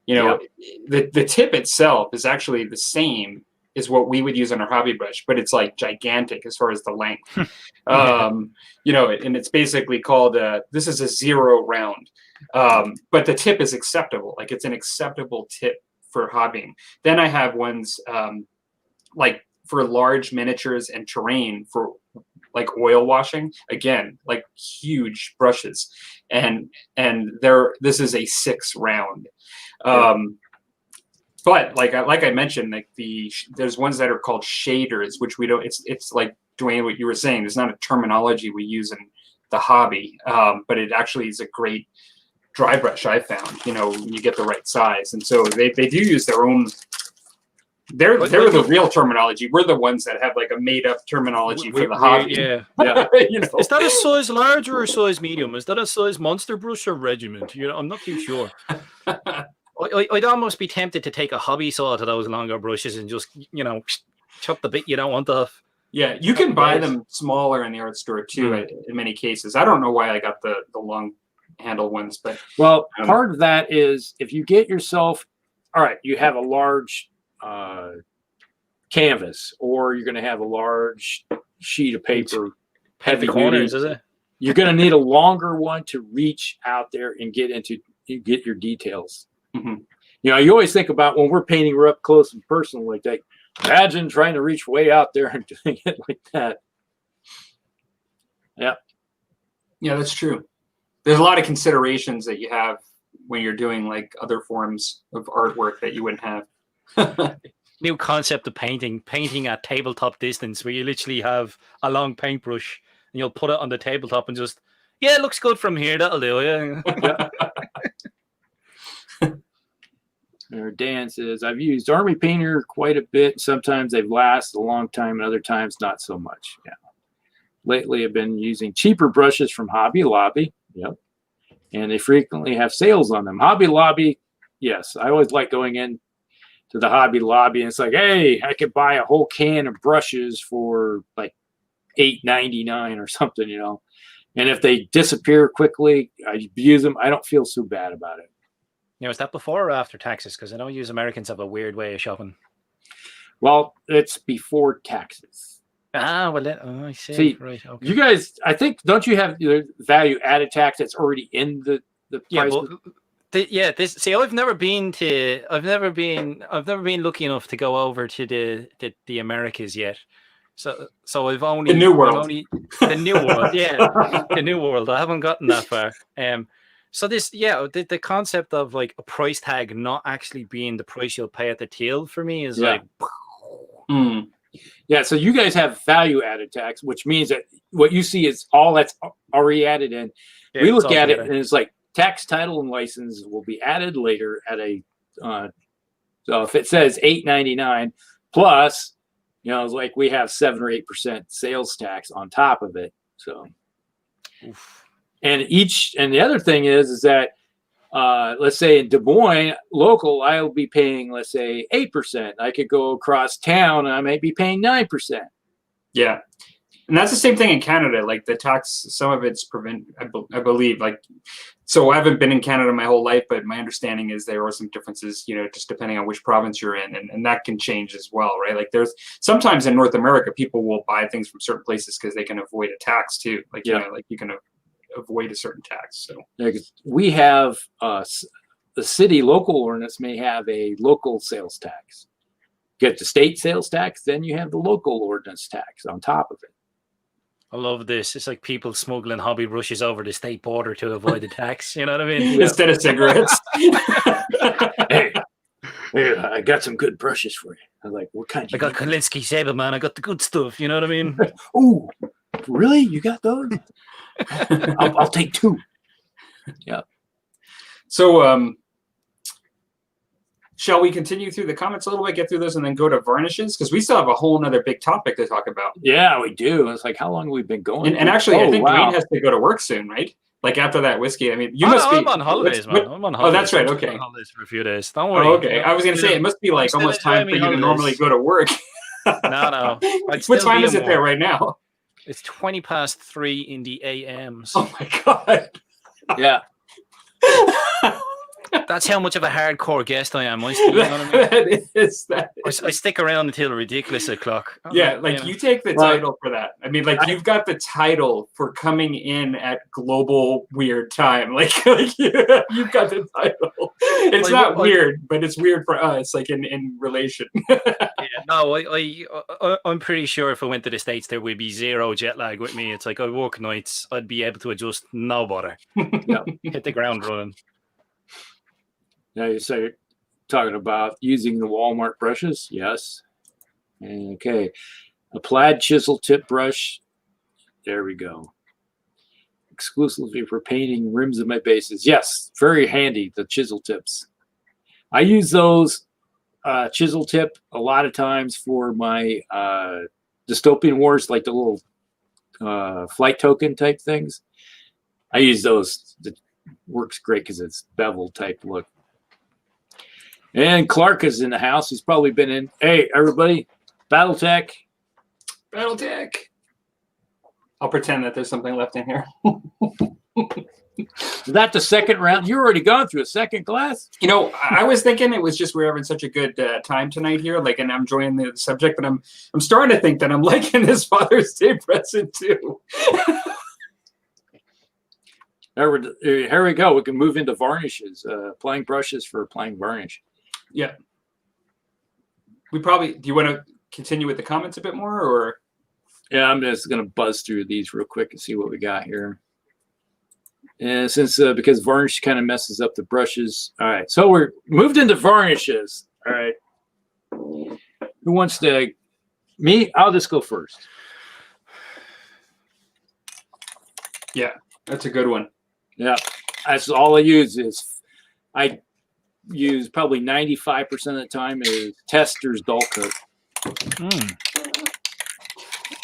the tip itself is actually the same as what we would use on our hobby brush, but it's like gigantic as far as the length, and it's basically called this is a 0 round. But the tip is acceptable. Like it's an acceptable tip for hobbying. Then I have ones like for large miniatures and terrain for like oil washing. Again, like huge brushes, and this is a 6 round. But like I mentioned, like there's ones that are called shaders, which we don't. It's like Dwayne, what you were saying. There's not a terminology we use in the hobby, but it actually is a great dry brush, I found, when you get the right size. And so they do use their own, they're the real terminology. We're the ones that have like a made up terminology for the hobby. Yeah. Is that a size large or a size medium? Is that a size monster brush or regiment? I'm not too sure. I'd almost be tempted to take a hobby saw to those longer brushes and just, chop the bit you don't want off. Yeah, you can buy them smaller in the art store too, in many cases. I don't know why I got the long handle ones, but part of that is if you get yourself, all right, you have a large canvas, or you're going to have a large sheet of paper, heavy corners, duty, is it? You're going to need a longer one to reach out there and get your details. You always think about when we're painting, we're up close and personal like that. Imagine trying to reach way out there and doing it like that. Yeah, that's true. There's a lot of considerations that you have when you're doing like other forms of artwork that you wouldn't have. New concept of painting at tabletop distance, where you literally have a long paintbrush and you'll put it on the tabletop and just, it looks good from here, that'll do. Dan says, I've used Army Painter quite a bit. Sometimes they've lasted a long time and other times not so much. Yeah. Lately, I've been using cheaper brushes from Hobby Lobby. Yep. And they frequently have sales on them. Hobby Lobby, yes. I always like going in to the Hobby Lobby and it's like, hey, I could buy a whole can of brushes for like $8.99 or something, And if they disappear quickly, I use them. I don't feel so bad about it. Is that before or after taxes? Because I know you Americans have a weird way of shopping. Well, it's before taxes. I see. See, right. Okay. You guys, I think, don't you have the value added tax that's already in the price? See, I've never been lucky enough to go over to the Americas yet. So I've only The New World. The New World, yeah, the New World. I haven't gotten that far. So the concept of like a price tag not actually being the price you'll pay at the till for me is like. Yeah, so you guys have value added tax, which means that what you see is all that's already added in. Yeah, we look at it and it's like tax, title, and license will be added later at a. So if it says $8.99 plus, it's like we have 7 or 8% sales tax on top of it. So, and the other thing is that let's say in Des Moines local, I'll be paying, let's say 8%. I could go across town and I might be paying 9%. Yeah. And that's the same thing in Canada. Like the tax, some of it's I believe. Like, so I haven't been in Canada my whole life, but my understanding is there are some differences, just depending on which province you're in, and that can change as well, right? Like there's sometimes in North America, people will buy things from certain places because they can avoid a tax too. Like, like you can avoid a certain tax. So we have the city local ordinance may have a local sales tax. You get the state sales tax, then you have the local ordinance tax on top of it. I love this. It's like people smuggling hobby brushes over the state border to avoid the tax. You know what I mean? Instead of cigarettes. hey, I got some good brushes for you. I was like, what kind? I got Kolinsky Sable, man. I got the good stuff. You know what I mean? Oh, really? You got those? I'll take 2. Yeah. So, shall we continue through the comments a little bit, get through those, and then go to varnishes? Because we still have a whole nother big topic to talk about. Yeah, we do. It's like, how long have we been going? And actually, I think Wayne has to go to work soon, right? Like after that whiskey. I mean, you must be. I'm on holidays, man. I'm on holidays. Oh, that's right. Okay. I'm on holidays for a few days. Don't worry. Oh, okay. I was going to say, it must be like almost time for you to normally go to work. No. What time is it there right now? It's 3:20 in the AMs. Oh, my God. Yeah. That's how much of a hardcore guest I am. You know what I mean? I stick around until a ridiculous o'clock. You take the title for that. I mean, like you've got the title for coming in at global weird time. Like you've got the title. It's not weird, but it's weird for us, like in relation. I'm pretty sure if I went to the States, there would be 0 jet lag with me. It's like I work nights. I'd be able to adjust, no bother. Hit the ground running. Now you say talking about using the Walmart brushes. Yes. Okay. A plaid chisel tip brush. There we go. Exclusively for painting rims of my bases. Yes. Very handy. The chisel tips. I use those chisel tip a lot of times for my dystopian wars, like the little flight token type things. I use those. It works great because it's bevel type look. And Clark is in the house. He's probably been in. Hey, everybody. Battletech. I'll pretend that there's something left in here. Is that the second round? You've already gone through a second glass? I was thinking it was just we're having such a good time tonight here. Like, and I'm enjoying the subject, but I'm starting to think that I'm liking this Father's Day present too. Here we go. We can move into varnishes. Applying brushes for applying varnish. Yeah. Do you want to continue with the comments a bit more, or? Yeah, I'm just going to buzz through these real quick and see what we got here. And because varnish kind of messes up the brushes. All right, so we're moved into varnishes. All right. Who wants to? Me? I'll just go first. Yeah, that's a good one. Yeah, that's all I use I use probably 95% of the time is Tester's dull coat.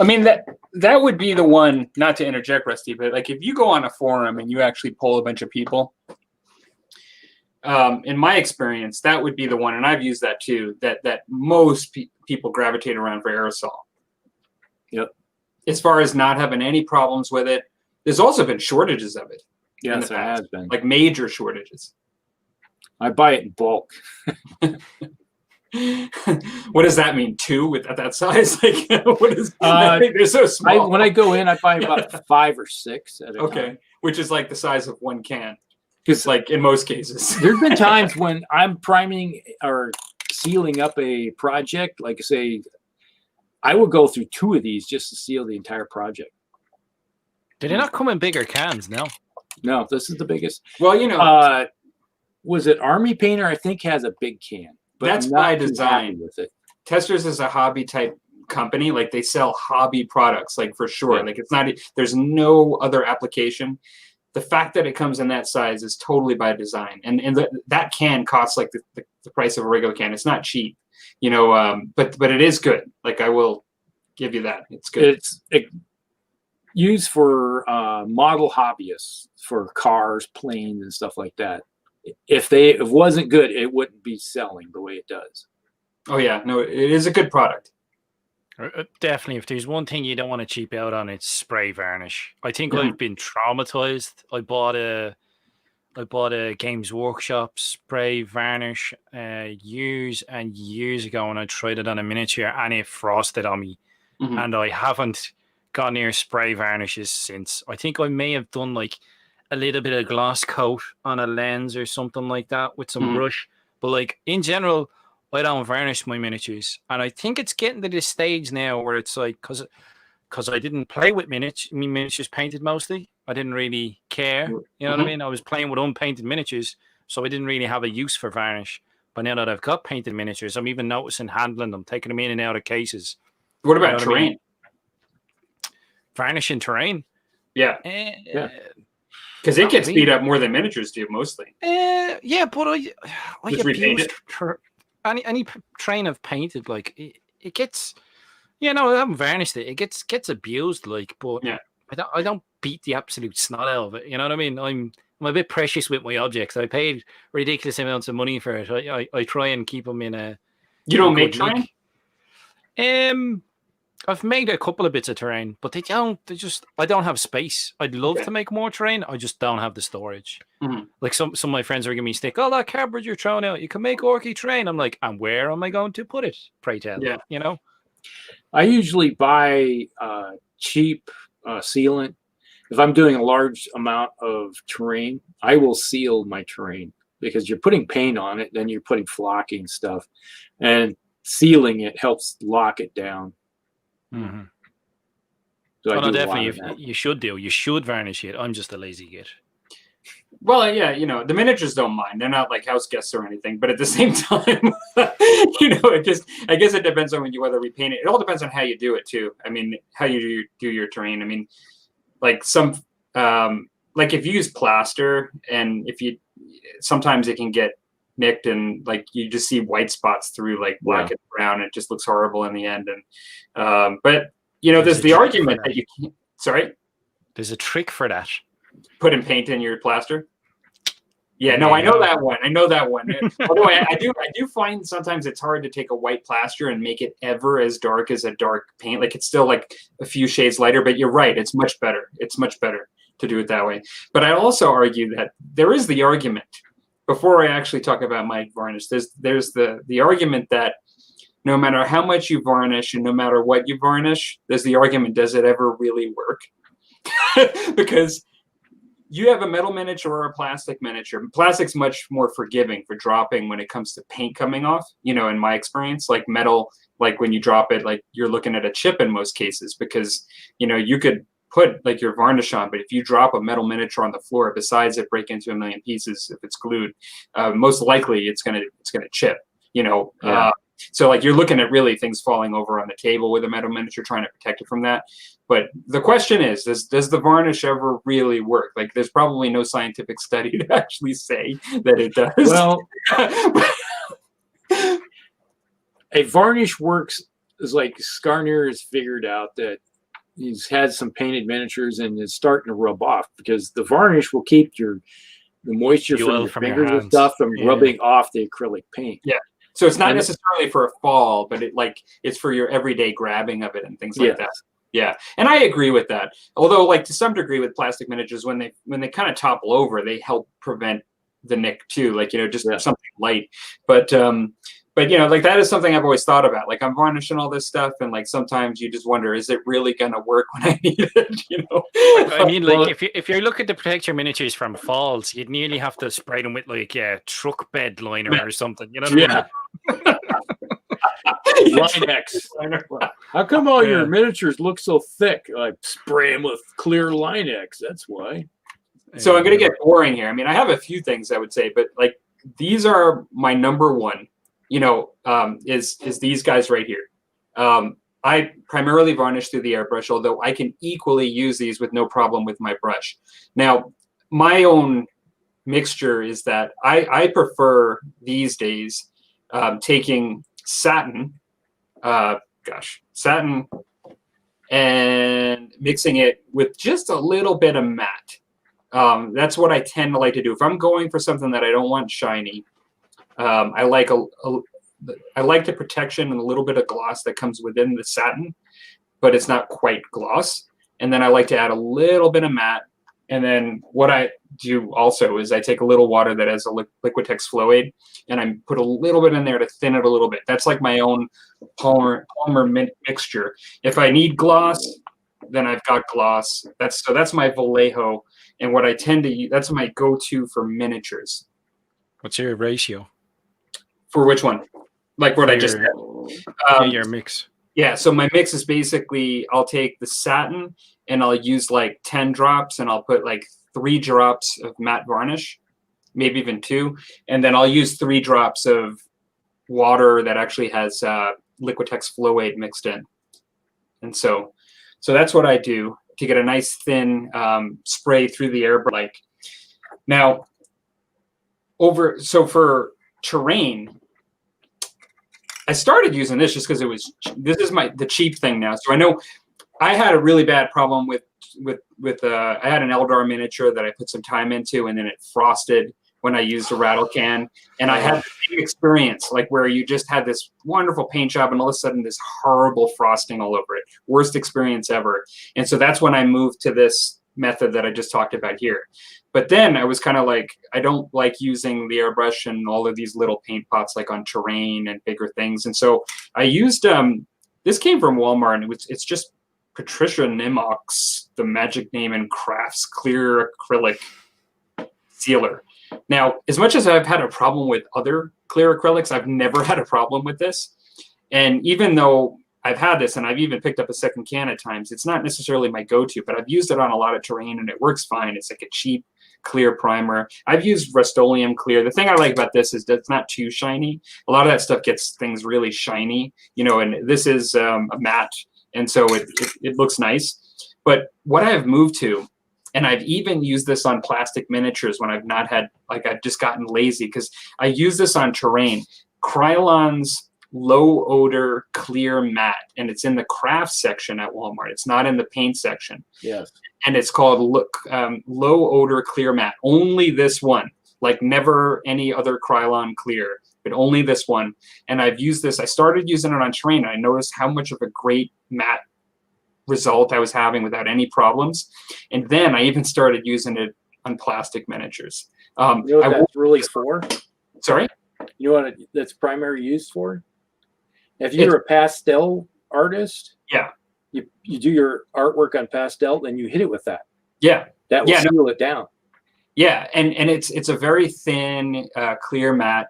I mean, that would be the one, not to interject, Rusty, but like if you go on a forum and you actually poll a bunch of people, in my experience, that would be the one, and I've used that too, that most people gravitate around for aerosol. Yep. As far as not having any problems with it, there's also been shortages of it. Yes, there has been. Like major shortages. I buy it in bulk. What does that mean? 2 at that size? Like, what is? They're so small. When I go in, I buy about 5 or 6 at a time. Which is like the size of one can. Because like in most cases. there's been times when I'm priming or sealing up a project, like say, I will go through 2 of these just to seal the entire project. Did they not come in bigger cans? No. No, this is the biggest. Well, you know, Was it Army Painter? I think has a big can, but that's not by too design. happy with it. Testers is a hobby type company. Like they sell hobby products, like for sure. Yeah. Like it's not, there's no other application. The fact that it comes in that size is totally by design. And that can costs like the price of a regular can. It's not cheap, you know, but it is good. Like I will give you that. It's good. It's used for model hobbyists for cars, planes, and stuff like that. If it wasn't good, it wouldn't be selling the way it does. Oh yeah, no, it is a good product. Definitely. If there's one thing you don't want to cheap out on, it's spray varnish. I think I've been traumatized. I bought a Games Workshop spray varnish years and years ago, and I tried it on a miniature, and it frosted on me. And I haven't gone near spray varnishes since. I think I may have done like a little bit of gloss coat on a lens or something like that with some brush, but like in general, I don't varnish my miniatures. And I think it's getting to this stage now where it's like, because I didn't play with miniatures painted mostly. I didn't really care. You know what I mean? I was playing with unpainted miniatures, so I didn't really have a use for varnish. But now that I've got painted miniatures, I'm even noticing handling them, taking them in and out of cases. What about terrain? Varnish in terrain? Yeah. Yeah. Because it gets beat up more than miniatures do, mostly. Yeah, but I Just repaint it? Any terrain I've painted, like it gets, I haven't varnished it. It gets abused, like, but yeah. I don't beat the absolute snot out of it. You know what I mean? I'm a bit precious with my objects. I paid ridiculous amounts of money for it. I try and keep them in a. You don't make terrain? I've made a couple of bits of terrain, but I don't have space. I'd love to make more terrain. I just don't have the storage. Like some of my friends are giving me stick. Oh, that cardboard you're throwing out, you can make orky terrain. I'm like, and where am I going to put it? Pray tell. Yeah. You know? I usually buy cheap sealant. If I'm doing a large amount of terrain, I will seal my terrain because you're putting paint on it, then you're putting flocking stuff, and sealing it helps lock it down. So no, definitely. You should varnish it. I'm just a lazy git. Well, yeah, the miniatures don't mind. They're not like house guests or anything. But at the same time, I guess it depends on whether we paint it. It all depends on how you do it too. I mean, how you do your terrain. I mean, like like if you use plaster and sometimes it can get nicked and like you just see white spots through like black and brown. It just looks horrible in the end. And but there's the argument that you can't. Sorry, there's a trick for that. Put in paint in your plaster. Yeah, no, I know that one. Although I do find sometimes it's hard to take a white plaster and make it ever as dark as a dark paint. Like it's still like a few shades lighter, but you're right. It's much better. It's much better to do it that way. But I also argue that there is the argument. Before I actually talk about my varnish, there's the argument that no matter how much you varnish and no matter what you varnish, there's the argument, does it ever really work? Because you have a metal miniature or a plastic miniature. Plastic's much more forgiving for dropping when it comes to paint coming off, in my experience. Like metal, like when you drop it, like you're looking at a chip in most cases because, you could put like your varnish on, but if you drop a metal miniature on the floor, besides it break into a million pieces if it's glued, most likely it's gonna chip. So like you're looking at really things falling over on the table with a metal miniature, trying to protect it from that. But the question is, does the varnish ever really work? Like there's probably no scientific study to actually say that it does. Well, a varnish works is like Skarner has figured out that he's had some painted miniatures and it's starting to rub off because the varnish will keep the moisture from your fingers and stuff from rubbing off the acrylic paint. Yeah. So it's not necessarily for a fall, but it's for your everyday grabbing of it and things like that. Yeah, and I agree with that. Although, like to some degree, with plastic miniatures, when they kind of topple over, they help prevent the nick too. Like just something light. But But like that is something I've always thought about. Like I'm varnishing all this stuff, and like sometimes you just wonder, is it really gonna work when I need it? I mean, like if you're looking to protect your miniatures from falls, you'd nearly have to spray them with like a truck bed liner or something. You know what I mean? Linex. How come all your miniatures look so thick? Like spray them with clear Linex. That's why. So I'm gonna get boring here. I mean, I have a few things I would say, but like these are my number one. Is these guys right here. I primarily varnish through the airbrush, although I can equally use these with no problem with my brush. Now, my own mixture is that I prefer these days taking satin, satin, and mixing it with just a little bit of matte. That's what I tend to like to do. If I'm going for something that I don't want shiny, I like the protection and a little bit of gloss that comes within the satin, but it's not quite gloss. And then I like to add a little bit of matte. And then what I do also is I take a little water that has a Liquitex Flow Aid, and I put a little bit in there to thin it a little bit. That's like my own polymer mixture. If I need gloss, then I've got gloss. That's my Vallejo, and what I tend to use. That's my go-to for miniatures. What's your ratio? For which one? Like what I just said. Your mix. Yeah, so my mix is basically I'll take the satin and I'll use like 10 drops and I'll put like 3 drops of matte varnish, maybe even 2. And then I'll use 3 drops of water that actually has Liquitex Flow Aid mixed in. And so that's what I do to get a nice thin spray through the air. Like now, for terrain, I started using this just because this is the cheap thing now. So I know I had a really bad problem with I had an Eldar miniature that I put some time into, and then it frosted when I used a rattle can, and I had the same experience, like where you just had this wonderful paint job and all of a sudden this horrible frosting all over it. Worst experience ever. And so that's when I moved to this method that I just talked about here. But then I was kind of like, I don't like using the airbrush and all of these little paint pots like on terrain and bigger things. And so I used, this came from Walmart, and it's just Patricia Nimmock's The Magic Name and Crafts Clear Acrylic Sealer. Now, as much as I've had a problem with other clear acrylics, I've never had a problem with this. And even though I've had this and I've even picked up a second can at times, it's not necessarily my go-to, but I've used it on a lot of terrain and it works fine. It's like a cheap clear primer. I've used Rust-Oleum clear. The thing I like about this is that it's not too shiny. A lot of that stuff gets things really shiny, and this is a matte, and so it looks nice. But what I've moved to, and I've even used this on plastic miniatures when I've not had, like I've just gotten lazy, because I use this on terrain. Krylon's low odor clear matte, and it's in the craft section at Walmart. It's not in the paint section. Yes. And it's called low odor clear matte. Only this one, like never any other Krylon clear, but only this one. And I've used this. I started using it on terrain. And I noticed how much of a great matte result I was having without any problems. And then I even started using it on plastic miniatures. You know what that's really for? Sorry? You know what that's primarily used for? If you're a pastel artist, yeah, you do your artwork on pastel, then you hit it with that. Yeah. That will seal it down. Yeah, and it's a very thin, clear matte.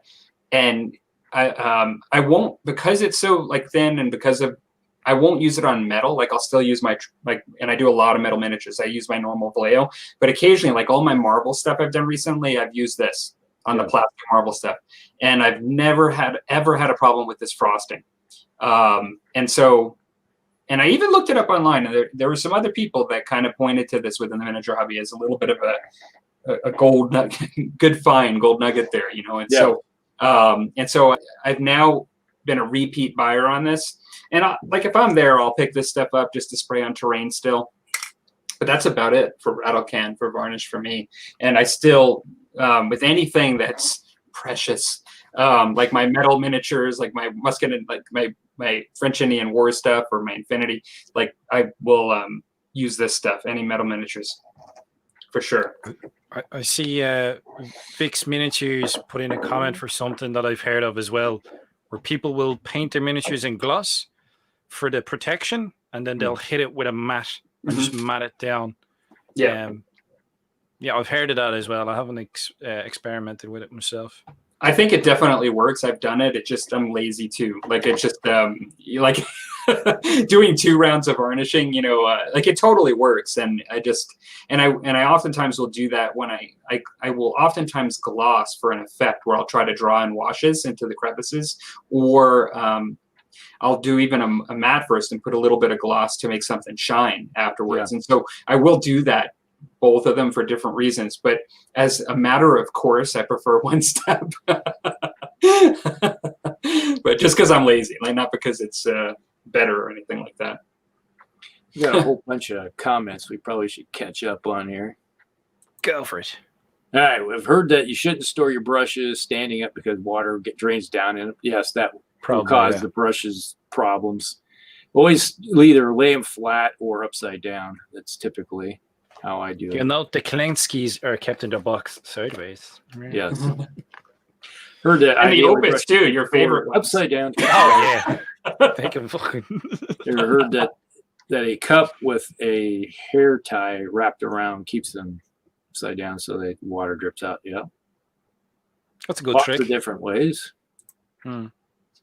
And I won't, because it's so like thin, and because of, I won't use it on metal. Like I'll still use my, and I do a lot of metal miniatures. I use my normal Vallejo, but occasionally, like all my marble stuff I've done recently, I've used this on the plastic marble stuff. And I've never ever had a problem with this frosting. And I even looked it up online, and there were some other people that kind of pointed to this within the miniature hobby as a little bit of a gold nugget, good find, gold nugget there, And so I've now been a repeat buyer on this. And if I'm there, I'll pick this stuff up just to spray on terrain still. But that's about it for rattle can, for varnish for me. And I still, with anything that's precious, like my metal miniatures, like my musket, and like my French Indian War stuff, or my Infinity, like I will use this stuff, any metal miniatures, for sure. I see Vic's Miniatures put in a comment for something that I've heard of as well, where people will paint their miniatures in gloss for the protection, and then they'll hit it with a mat and just mat it down. Yeah. Yeah, I've heard of that as well. I haven't experimented with it myself. I think it definitely works. I've done it. It just, I'm lazy too. Like, it's just like doing 2 rounds of varnishing, you know, like it totally works. And I oftentimes will do that when I will oftentimes gloss for an effect where I'll try to draw in washes into the crevices, or I'll do even a matte first and put a little bit of gloss to make something shine afterwards. Yeah. And so I will do that, both of them, for different reasons. But as a matter of course, I prefer one step. But just because I'm lazy, like, not because it's better or anything like that. We got a whole bunch of comments we probably should catch up on here. Go for it. All right, we've heard that you shouldn't store your brushes standing up because water drains down in it. Yes, that will cause the brushes problems. Always either lay them flat or upside down. That's typically how I do it. You know, the Klenkskis are kept in their box sideways. Yes. Heard that. And the opus too, your favorite ones. Upside down. Oh yeah. Think of fucking. Ever heard that a cup with a hair tie wrapped around keeps them upside down so the water drips out? Yeah. That's a good Lots trick. of different ways. So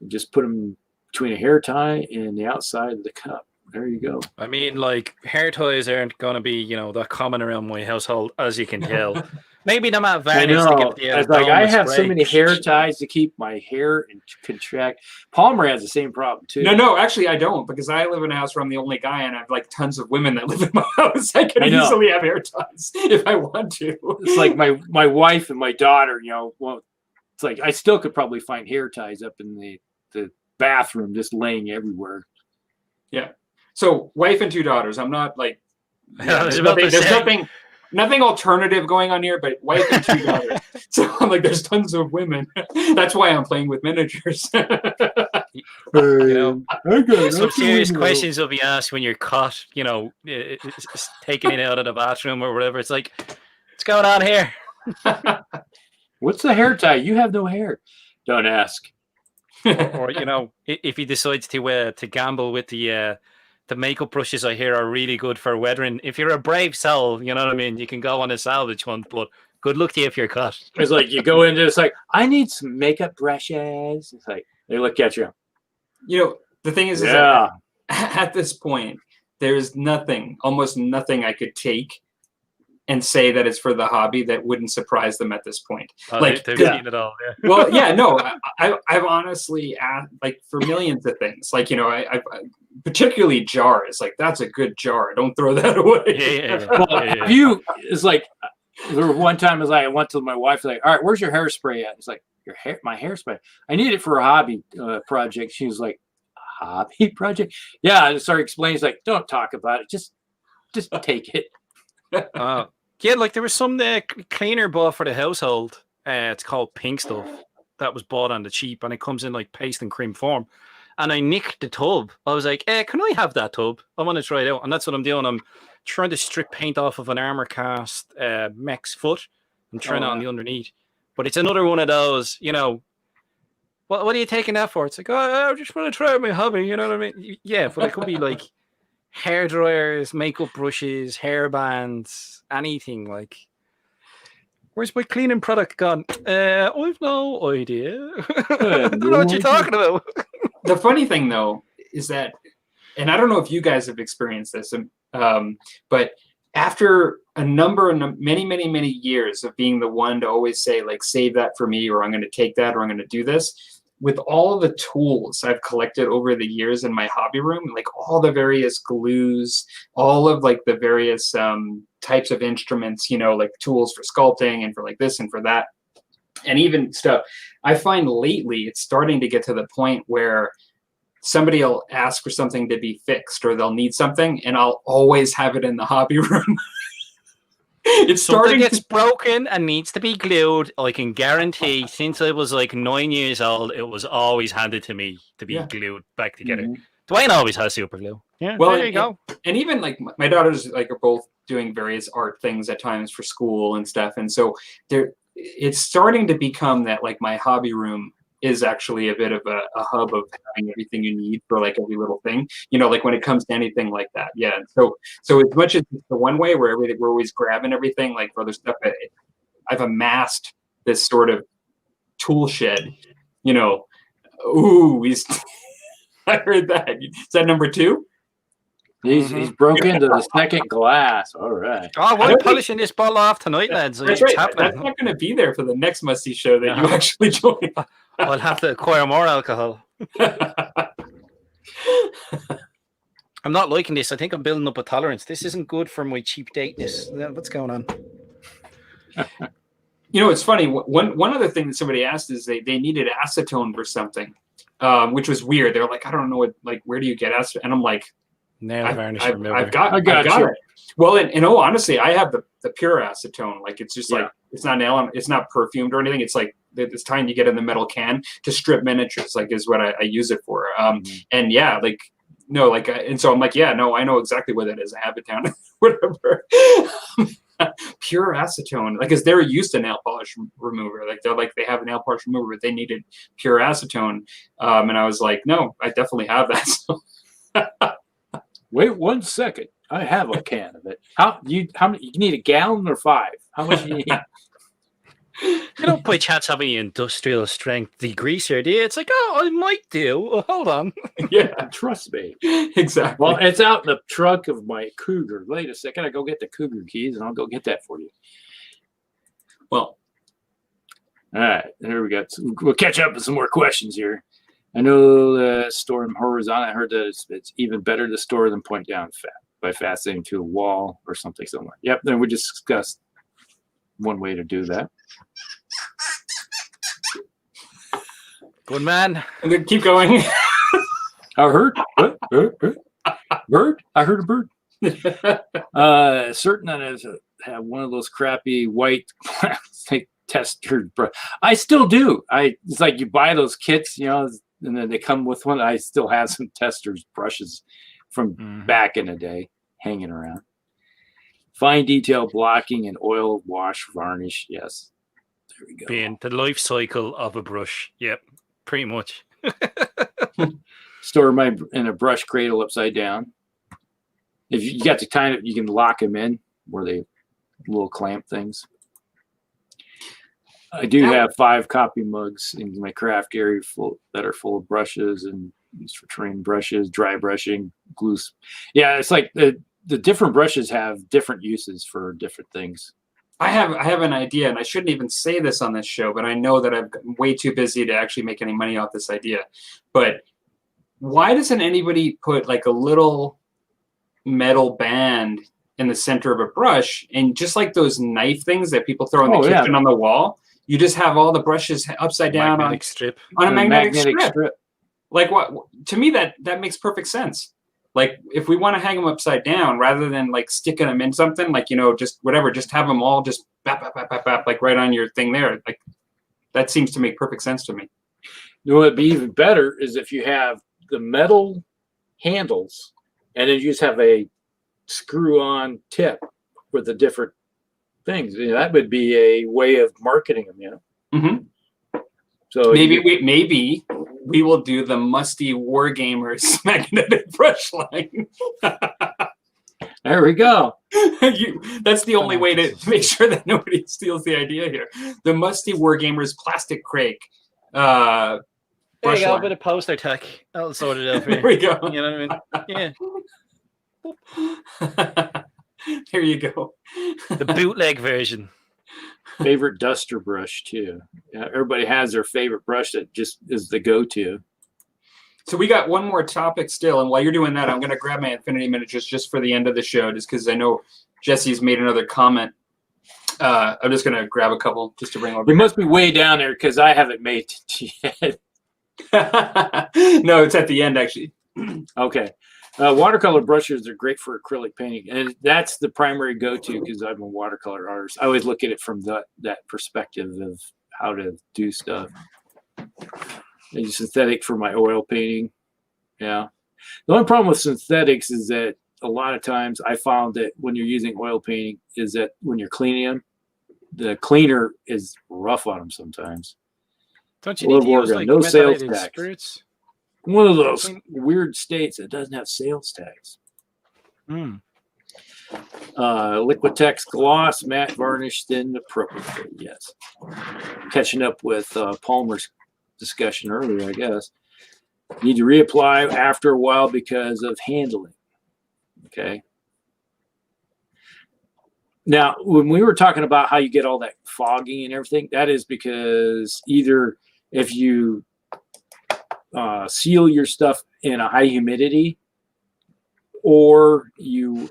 just put them between a hair tie and the outside of the cup. There you go. I mean, like, hair ties aren't going to be, you know, that common around my household, as you can tell. Maybe them at varnish to give the it's like I have so many hair ties to keep my hair and contract. Palmer has the same problem too. No, actually I don't, because I live in a house where I'm the only guy and I have like tons of women that live in my house. I can easily have hair ties if I want to. It's like my wife and my daughter, you know, well, it's like I still could probably find hair ties up in the bathroom just laying everywhere. Yeah. So wife and 2 daughters. I'm not like, there's nothing alternative going on here, but wife and 2 daughters. So I'm like, there's tons of women. That's why I'm playing with miniatures. You know, some serious questions will be asked when you're caught, you know, taking it out of the bathroom or whatever. It's like, what's going on here? What's the hair tie? You have no hair. Don't ask. Or you know, if he decides to gamble with the makeup brushes, I hear are really good for weathering. If you're a brave soul, you know what I mean, you can go on a salvage hunt, but good luck to you if you're caught. It's like you go into, it's like, I need some makeup brushes. It's like they look at you. You know, the thing is that at this point, there's almost nothing I could take and say that it's for the hobby that wouldn't surprise them at this point. Like, they've seen it all. Yeah. Well, yeah, no, I've honestly like for millions of things, like, you know, I particularly jars, like, that's a good jar. Don't throw that away. Yeah. It's like, there was one time I went to my wife, like, all right, where's your hairspray at? It's like, my hairspray. I need it for a hobby project. She was like, a hobby project? Yeah. I started explaining. It's like, don't talk about it. Just take it. Yeah, like there was some cleaner bought for the household. It's called Pink Stuff. That was bought on the cheap, and it comes in like paste and cream form. And I nicked the tub. I was like, can I have that tub? I want to try it out. And that's what I'm doing. I'm trying to strip paint off of an armor cast mech's foot and trying it on the underneath. But it's another one of those, you know, what are you taking that for? It's like, I just want to try out my hobby. You know what I mean? Yeah, but it could be like hair dryers, makeup brushes, hair bands, anything. Like, where's my cleaning product gone? I've no idea. I don't know what you're talking about. The funny thing, though, is that, and I don't know if you guys have experienced this, but after many years of being the one to always say, like, save that for me, or I'm going to take that, or I'm going to do this, with all the tools I've collected over the years in my hobby room, like all the various glues, all of like the various types of instruments, you know, like tools for sculpting and for like this and for that, and even stuff, I find lately it's starting to get to the point where somebody will ask for something to be fixed, or they'll need something, and I'll always have it in the hobby room. It's starting. Something gets broken and needs to be glued, I can guarantee, since I was like 9 years old, it was always handed to me to be glued back together. Dwayne always has super glue. Yeah, well, there you go. And even like my daughters, like, are both doing various art things at times for school and stuff, and so it's starting to become that, like, my hobby room is actually a bit of a hub of having everything you need for like every little thing, you know, like when it comes to anything like that. Yeah. So as much as it's the one way where we're always grabbing everything, like for other stuff, I've amassed this sort of tool shed, you know. Ooh, I heard that. Is that number 2? He's broke into the second glass. All right. Oh, we're polishing this bottle off tonight, lads. That's It's right. happening. That's not going to be there for the next Musty show that you actually join. I'll have to acquire more alcohol. I'm not liking this. I think I'm building up a tolerance. This isn't good for my cheap dateness. What's going on? You know, it's funny. One other thing that somebody asked is they needed acetone for something, which was weird. They're like, I don't know what, like, where do you get acetone? And I'm like, Nail varnish remover. I've got it. Well, and honestly, I have the pure acetone. Like, it's just like, it's not nail, it's not perfumed or anything. It's like this time you get in the metal can to strip miniatures, like, is what I use it for. And yeah, like, no, like, and so I'm like, yeah, no, I know exactly what that is. I have it down, whatever. Pure acetone, like, is they're used to nail polish remover. Like, they have a nail polish remover, but they needed pure acetone. And I was like, no, I definitely have that. So. Wait 1 second. I have a can of it. How many? You need a gallon or 5? How much do you need? You don't by chance have any industrial strength degreaser, do you? It's like, oh, I might do. Oh, hold on. Yeah, trust me. Exactly. Well, it's out in the trunk of my Cougar. Wait a second. I go get the Cougar keys, and I'll go get that for you. Well, all right. There we go. We'll catch up with some more questions here. I know store them horizontal. I heard that it's even better to store than point down by fastening to a wall or something somewhere. Yep. Then we just discussed one way to do that. Good man. And then keep going. I heard bird. I heard a bird. Certain that has have one of those crappy white plastic tester brush. I still do. It's like you buy those kits, you know, and then they come with one. I still have some testers brushes from back in the day hanging around. Fine detail blocking and oil wash varnish. Yes. There we go. Being the life cycle of a brush. Yep. Pretty much. Store mine in a brush cradle upside down. If you got the kind of, you can lock them in where they little clamp things. I do have 5 copy mugs in my craft area that are full of brushes and used for terrain brushes, dry brushing, glues. Yeah, it's like the different brushes have different uses for different things. I have an idea, and I shouldn't even say this on this show, but I know that I'm way too busy to actually make any money off this idea. But why doesn't anybody put like a little metal band in the center of a brush, and just like those knife things that people throw in the kitchen on the wall, you just have all the brushes upside down on a magnetic strip. Like, what? To me, that makes perfect sense. Like, if we want to hang them upside down, rather than like sticking them in something, like, you know, just whatever, just have them all just bap, bap, bap, bap, bap, like right on your thing there. Like, that seems to make perfect sense to me. You know what would be even better is if you have the metal handles and then you just have a screw-on tip with the different things. You know, that would be a way of marketing them, you know. Mm-hmm. So maybe we will do the Musty Wargamers magnetic brush line. There we go. That's the only way to make sure that nobody steals the idea here. The Musty Wargamers plastic crake. There you go, a bit of poster tech. That'll sort it out for you. There we go. You know what I mean? Yeah. There you go. The bootleg version. Favorite duster brush too. Yeah, everybody has their favorite brush that just is the go-to. So we got one more topic still, and while you're doing that, I'm going to grab my Infinity miniatures just for the end of the show, just because I know Jesse's made another comment. I'm just going to grab a couple just to bring over. You must be way down there because I haven't made it yet. No, it's at the end actually. Okay. Watercolor brushes are great for acrylic painting, and that's the primary go-to because I'm a watercolor artist. I always look at it from that perspective of how to do stuff. I use synthetic for my oil painting. Yeah. The only problem with synthetics is that a lot of times I found that when you're using oil painting is that when you're cleaning them, the cleaner is rough on them sometimes. Don't you need to use Oregon, like no sales methylated tax. spirits? One of those weird states that doesn't have sales tax. Hmm. Liquitex gloss, matte varnish, thin appropriately. Yes. Catching up with Palmer's discussion earlier, I guess. Need to reapply after a while because of handling. Okay. Now, when we were talking about how you get all that fogging and everything, that is because either if you seal your stuff in a high humidity, or you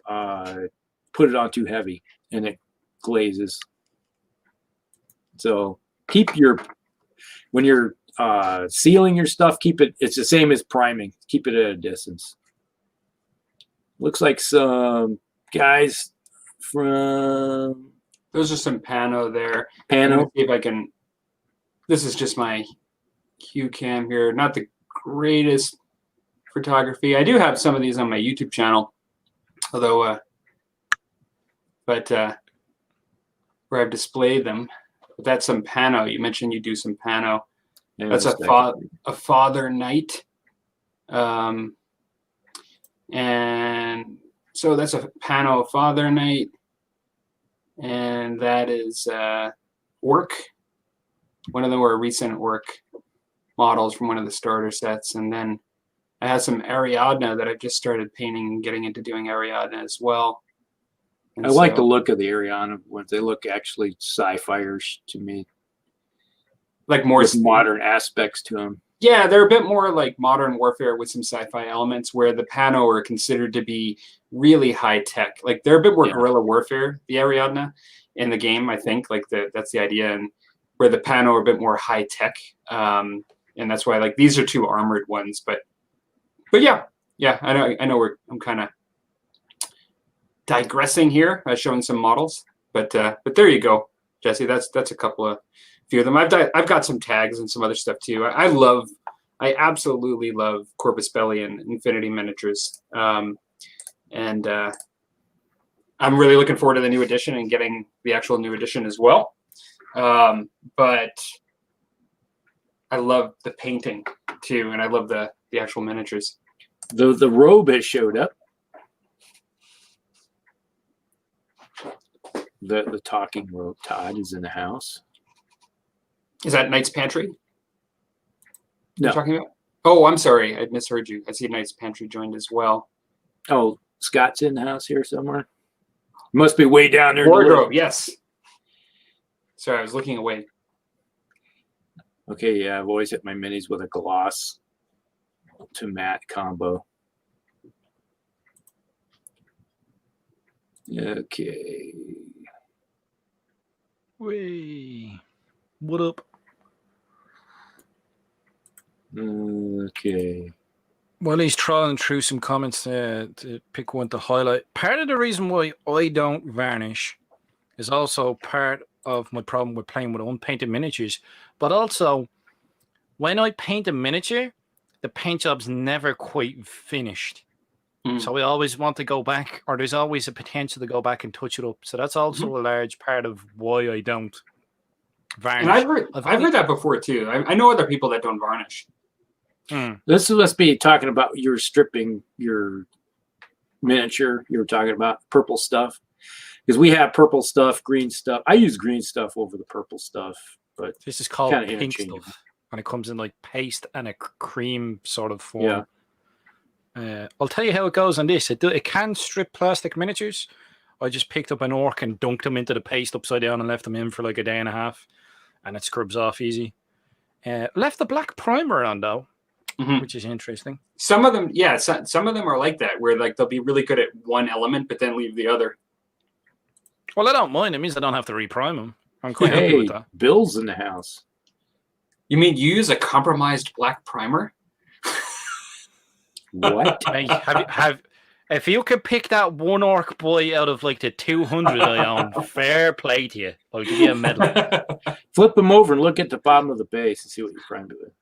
put it on too heavy and it glazes. So when you're sealing your stuff, it's the same as priming. Keep it at a distance. Looks like some guys from... Those are some pano there. Pano. See if I can... This is just my Q cam here. Not the greatest photography. I do have some of these on my YouTube channel, although, where I've displayed them. But that's some pano. You mentioned you do some pano. Yeah, that's a Father Knight, and so that's a pano Father Knight, and that is Orc. One of them were recent Orc models from one of the starter sets, and then I have some Ariadne that I've just started painting and getting into doing Ariadne as well. And I like the look of the Ariadne ones. They look actually sci-fi-ish to me. Like more modern aspects to them. Yeah, they're a bit more like modern warfare with some sci-fi elements, where the Pano are considered to be really high tech. Like they're a bit more guerrilla warfare, the Ariadne, in the game. I think that's the idea, and where the Pano are a bit more high tech, and that's why like these are two armored ones. But yeah, I know I'm kind of digressing here, showing some models, but there you go, Jesse. That's a few of them. I've got some tags and some other stuff too. I absolutely love Corpus Belli and Infinity miniatures, and I'm really looking forward to the new edition and getting the actual new edition as well. But I love the painting too, and I love the actual miniatures. The robe has showed up. The talking robe. Todd is in the house. Is that Knight's Pantry? No. You're talking about? Oh, I'm sorry. I misheard you. I see Knight's Pantry joined as well. Oh, Scott's in the house here somewhere. Must be way down there. Wardrobe, yes. Sorry, I was looking away. Okay, yeah, I've always hit my minis with a gloss to matte combo. Okay. Whee. What up? Okay. Well, he's trawling through some comments to pick one to highlight. Part of the reason why I don't varnish is also part of my problem with playing with unpainted miniatures. But also, when I paint a miniature, the paint job's never quite finished. So I always want to go back, or there's always a potential to go back and touch it up. So that's also a large part of why I don't varnish. And I've heard that before too. I know other people that don't varnish. This must be talking about you're stripping your miniature. You were talking about purple stuff, because we have purple stuff, green stuff. I use green stuff over the purple stuff, but this is called pink stuff, and it comes in like paste and a cream sort of form. Yeah. I'll tell you how it goes on this. It can strip plastic miniatures. I just picked up an orc and dunked them into the paste upside down and left them in for like a day and a half, and it scrubs off easy. Left the black primer on though. Which is interesting. Some of them, yeah, some of them are like that, where like they'll be really good at one element, but then leave the other. Well, I don't mind. It means I don't have to reprime them. I'm quite happy with that. Bill's in the house. You mean you use a compromised black primer? What? If you could pick that one orc boy out of like the 200 I own, fair play to you. I'll give you a medal. Flip them over and look at the bottom of the base and see what you primed it with.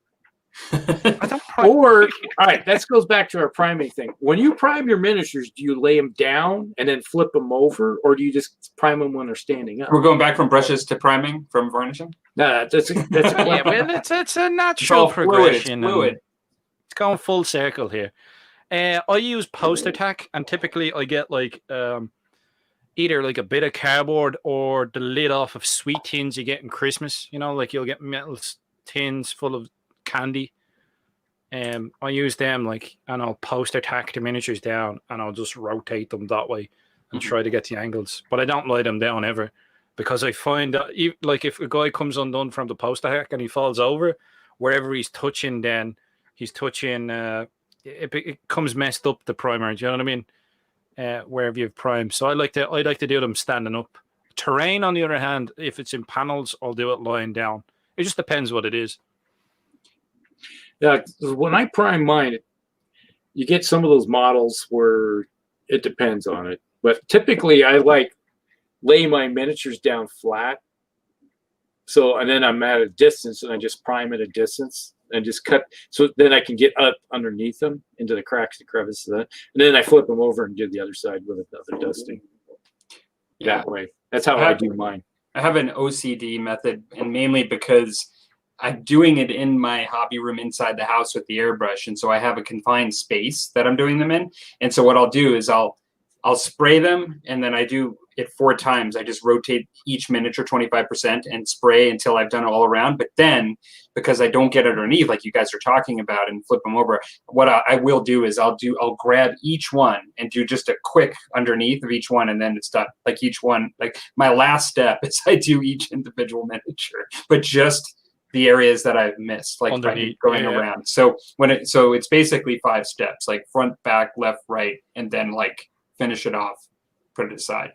I don't prime. Or, all right, that goes back to our priming thing. When you prime your miniatures, do you lay them down and then flip them over, or do you just prime them when they're standing up? We're going back from brushes to priming from varnishing. No, that's a Yeah, well, it's a natural progression. Fluid. It's going full circle here. I use poster tack, and typically I get like either like a bit of cardboard or the lid off of sweet tins you get in Christmas. You know, like you'll get metal tins full of candy. I use them and I'll poster tack the miniatures down, and I'll just rotate them that way and try to get the angles. But I don't lay them down ever, because I find that if a guy comes undone from the poster tack and he falls over, wherever he's touching, then he's touching. It comes messed up the primer. Do you know what I mean? Wherever you've primed. So I like to do them standing up. Terrain, on the other hand, if it's in panels, I'll do it lying down. It just depends what it is. Yeah, when I prime mine, you get some of those models where it depends on it. But typically, I lay my miniatures down flat. So, and then I'm at a distance, and I just prime at a distance and just cut. So then I can get up underneath them into the cracks and crevices. And then I flip them over and do the other side with another dusting. That way. That's how I do mine. I have an OCD method, and mainly because I'm doing it in my hobby room inside the house with the airbrush, and so I have a confined space that I'm doing them in. And so what I'll do is I'll spray them, and then I do it 4 times. I just rotate each miniature 25% and spray until I've done it all around. But then, because I don't get underneath like you guys are talking about and flip them over, what I will do is I'll grab each one and do just a quick underneath of each one, and then it's done. Like each one, like my last step is I do each individual miniature, but just the areas that I've missed, like going around. So so it's basically 5 steps, like front, back, left, right, and then finish it off, put it aside.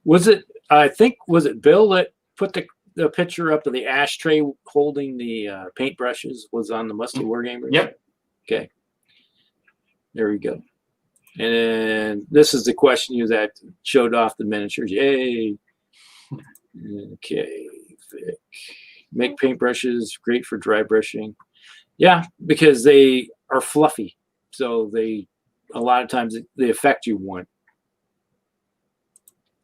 Was it Bill that put the picture up of the ashtray holding the paintbrushes was on the Musty Wargamers? Yep. Okay. There we go. And this is the question you that showed off the miniatures. Yay. Okay. Vic. Make paintbrushes great for dry brushing. Yeah, because they are fluffy. So a lot of times the effect you want.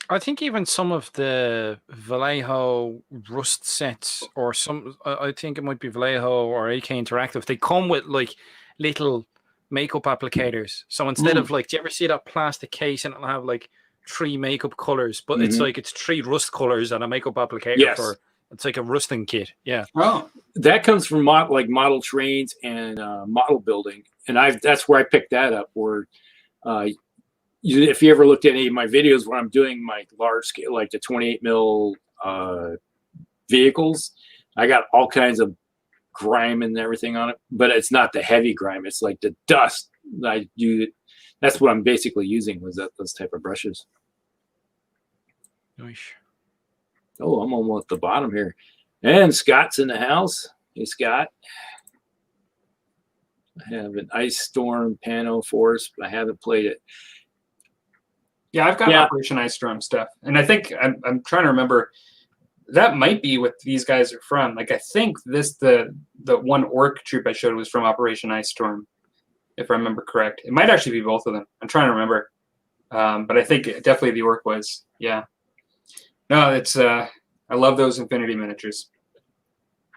I think even some of the Vallejo Rust sets, or I think it might be Vallejo or AK Interactive, they come with little makeup applicators. So instead of do you ever see that plastic case and it'll have 3 makeup colors, but it's 3 rust colors and a makeup applicator for it's like a rusting kit. Yeah. Oh, that comes from model trains and model building, and that's where I picked that up. Where if you ever looked at any of my videos where I'm doing my large scale, like the 28 mil vehicles, I got all kinds of grime and everything on it, but it's not the heavy grime. It's like the dust. That's what I'm basically using was those type of brushes. Nice. Oh, I'm almost at the bottom here. And Scott's in the house. Hey, Scott. I have an Ice Storm Pano Force, but I haven't played it. Yeah, I've got Operation Ice Storm stuff. And I think I'm trying to remember, that might be what these guys are from. I think the one orc troop I showed was from Operation Ice Storm, if I remember correct. It might actually be both of them. I'm trying to remember. But I think definitely the orc was. Yeah. No, it's I love those Infinity miniatures.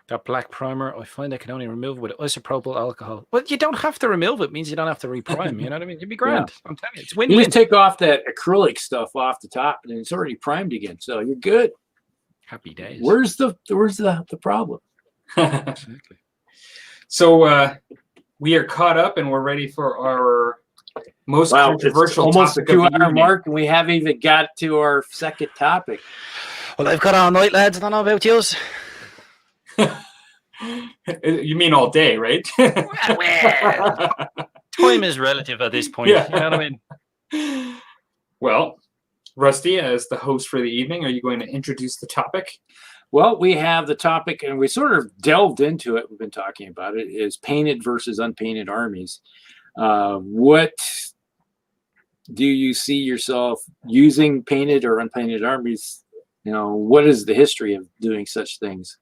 That black primer, I find I can only remove with isopropyl alcohol. Well, you don't have to remove it. Means you don't have to reprime. You know what I mean? You'd be grand. Yeah. I'm telling you, it's win-win. You just take off that acrylic stuff off the top, and it's already primed again, so you're good. Happy days. Where's the problem? Exactly. So we are caught up, and we're ready for our most controversial almost topic a 2-hour mark, and we haven't even got to our second topic. Well, I've got all night, lads. I don't know about yous. You mean all day, right? well, time is relative at this point. Yeah. You know what I mean? Well, Rusty, as the host for the evening, are you going to introduce the topic? Well, we have the topic, and we sort of delved into it. We've been talking about it, is painted versus unpainted armies. What do you see yourself using, painted or unpainted armies? What is the history of doing such things?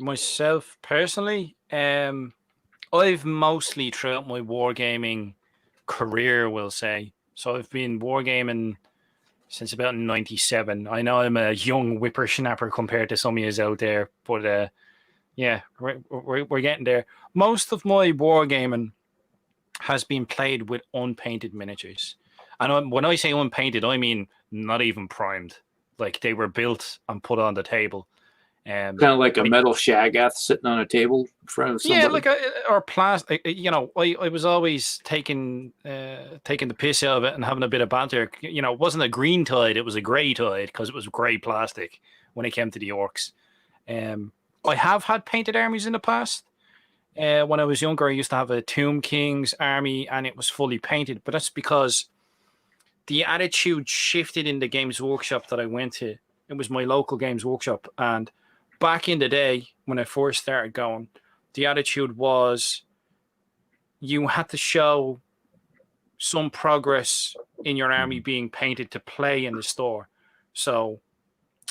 Myself personally, I've mostly throughout my wargaming career, we'll say. So I've been wargaming since about 97. I know I'm a young whippersnapper compared to some of you out there, but yeah, we're getting there. Most of my wargaming has been played with unpainted miniatures. And when I say unpainted, I mean not even primed. Like they were built and put on the table. Kind of like a metal shagath sitting on a table in front of somebody. Yeah, like or plastic. You know, I was always taking the piss out of it and having a bit of banter. You know, it wasn't a green tide; it was a grey tide because it was grey plastic when it came to the orcs. I have had painted armies in the past. When I was younger, I used to have a Tomb King's army, and it was fully painted. But that's because the attitude shifted in the Games Workshop that I went to. It was my local Games Workshop, and back in the day when I first started going, the attitude was you had to show some progress in your army being painted to play in the store. So